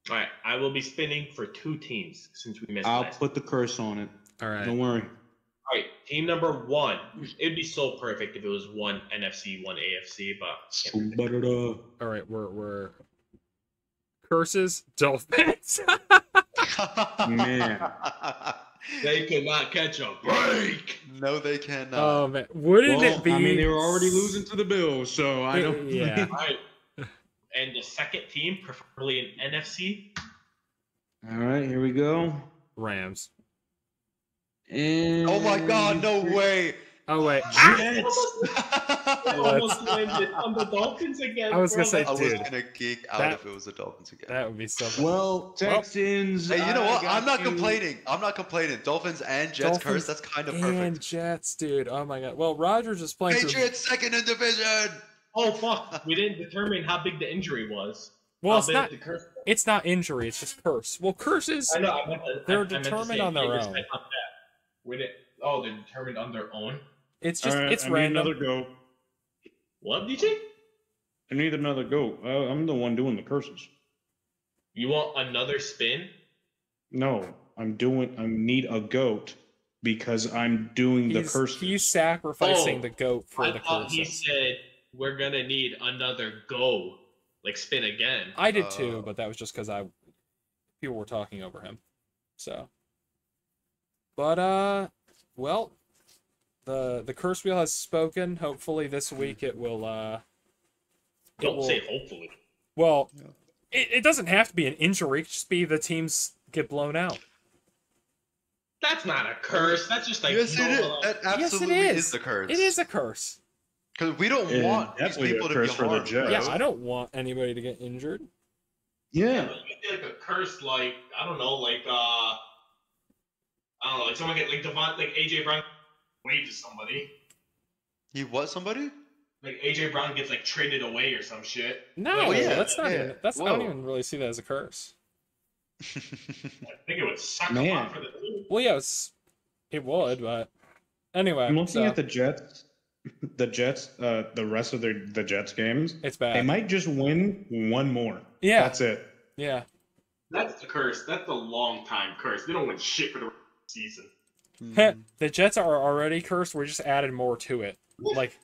All right. I will be spinning for 2 teams since we missed. I'll put the curse on it. All right. Don't worry. All right, team number 1. It'd be so perfect if it was 1 NFC, 1 AFC, but all right, we're curses, Dolphins. Man, They cannot catch a break. No, they cannot. Oh man, wouldn't it be? I mean, they were already losing to the Bills, so I don't. Yeah. All right. And the second team, preferably an NFC. All right, here we go. Rams. And Oh my God! No way. Oh wait. I almost landed on the Dolphins again. I was gonna say, I was dude, gonna geek out if it was the Dolphins again. that would be so fun. Well, Texans. Hey, you know what? I'm not you. complaining. I'm not complaining. Dolphins and Jets curse. That's kind of perfect. And Jets, dude. Oh my God. Well, Rodgers is playing. Patriots second in division. Oh fuck! We didn't determine how big the injury was. Well, How it's big not. the curse. It's not injury. It's just curse. Well, curses. I know. They're determined on their own. We didn't. Oh, they're determined on their own. It's just. Right, it's I need random. another go. What, DJ? I need another go. I'm the one doing the curses. You want another spin? No, I need a goat because I'm doing the curses. He's sacrificing the goat for I the thought curses. he said we're gonna need another go, like spin again. I did too, but that was just because people were talking over him. So, but well, the curse wheel has spoken. Hopefully this week it will. Don't say hopefully. Well, it doesn't have to be an injury. It could just be the teams get blown out. That's not a curse. That's just like Yes, it is. That absolutely yes, it is the curse. It is a curse. Because we don't want these people to be for the harmed. Jets. Yeah, I don't want anybody to get injured. Yeah. You feel like a curse, like I don't know, like like someone get like like AJ Brown away to somebody. He what? Somebody? Like AJ Brown gets like traded away or some shit. No, Like, that's not. yeah. Even, that's I don't even really see that as a curse. I think it would suck a Man. lot for the team. Well, yeah, it would, but anyway. I'm looking so, at the Jets. The Jets. The rest of the Jets games. It's bad. They might just win one more. Yeah. That's it. Yeah. That's the curse. That's the long time curse. They don't win shit for the season. The Jets are already cursed. We just added more to it. Like,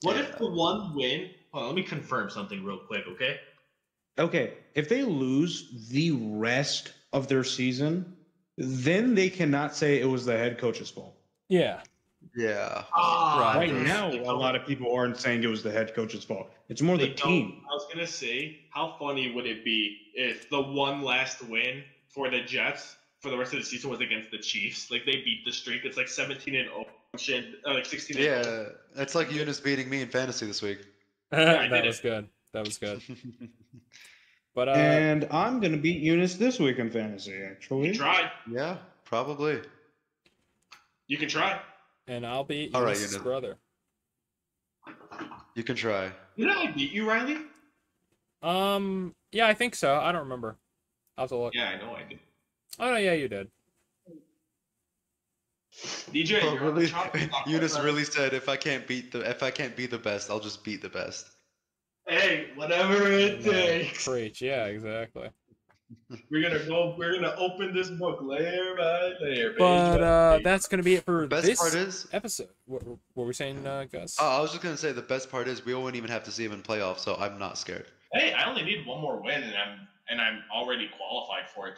What if the one win? Hold on, let me confirm something real quick, okay? Okay, if they lose the rest of their season, then they cannot say it was the head coach's fault. yeah. Yeah. Right now, a lot of people aren't saying it was the head coach's fault. It's more the team. I was gonna say, how funny would it be if the one last win for the Jets for the rest of the season was against the Chiefs? Like they beat the streak. It's like 17-0, like 16-0. Yeah. It's like Eunice beating me in fantasy this week. That was good. That was good. But And I'm going to beat Eunice this week in fantasy, You actually. can try. Yeah, probably. You can try. and I'll be All right, Eunice's Eunice. brother. You can try. Did I beat you, Riley? Yeah, I think so. I don't remember. I'll have to look. Yeah, I know I did. Oh no, yeah, you did. DJ, Oh, you're on the really? chopping block, Eunice right? really said, if I can't be the best, I'll just beat the best. Hey, whatever it takes. Preach. Yeah, exactly. We're gonna open this book layer by layer. But that's gonna be it for Best this part is, episode. What were we saying, Gus? I was just gonna say the best part is we won't even have to see him in playoffs, so I'm not scared. Hey, I only need one more win, and I'm already qualified for it.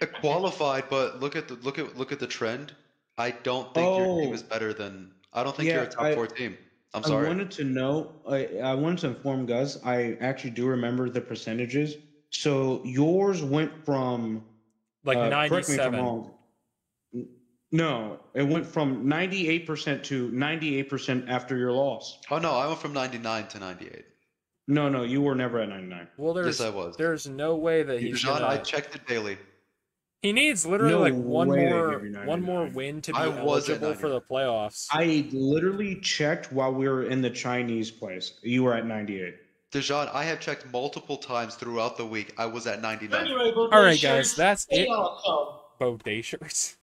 Technically. Qualified, but look at the trend. I don't think your team is better than. I don't think you're a top 4 team. I'm sorry. I wanted to know. I wanted to inform Gus. I actually do remember the percentages. So yours went from Like correct me if I'm 97. wrong. No, it went from 98% to 98% after your loss. Oh no, I went from 99 to 98. No, you were never at 99. Well, Yes, I was. There's no way that he's John, gonna. I checked it daily. He needs literally No like one way more they give you 99. win to be I was at eligible for the playoffs. I literally checked while we were in the Chinese place. You were at 98. Dejan, I have checked multiple times throughout the week. I was at 99. All right, guys, that's it. Bodacious.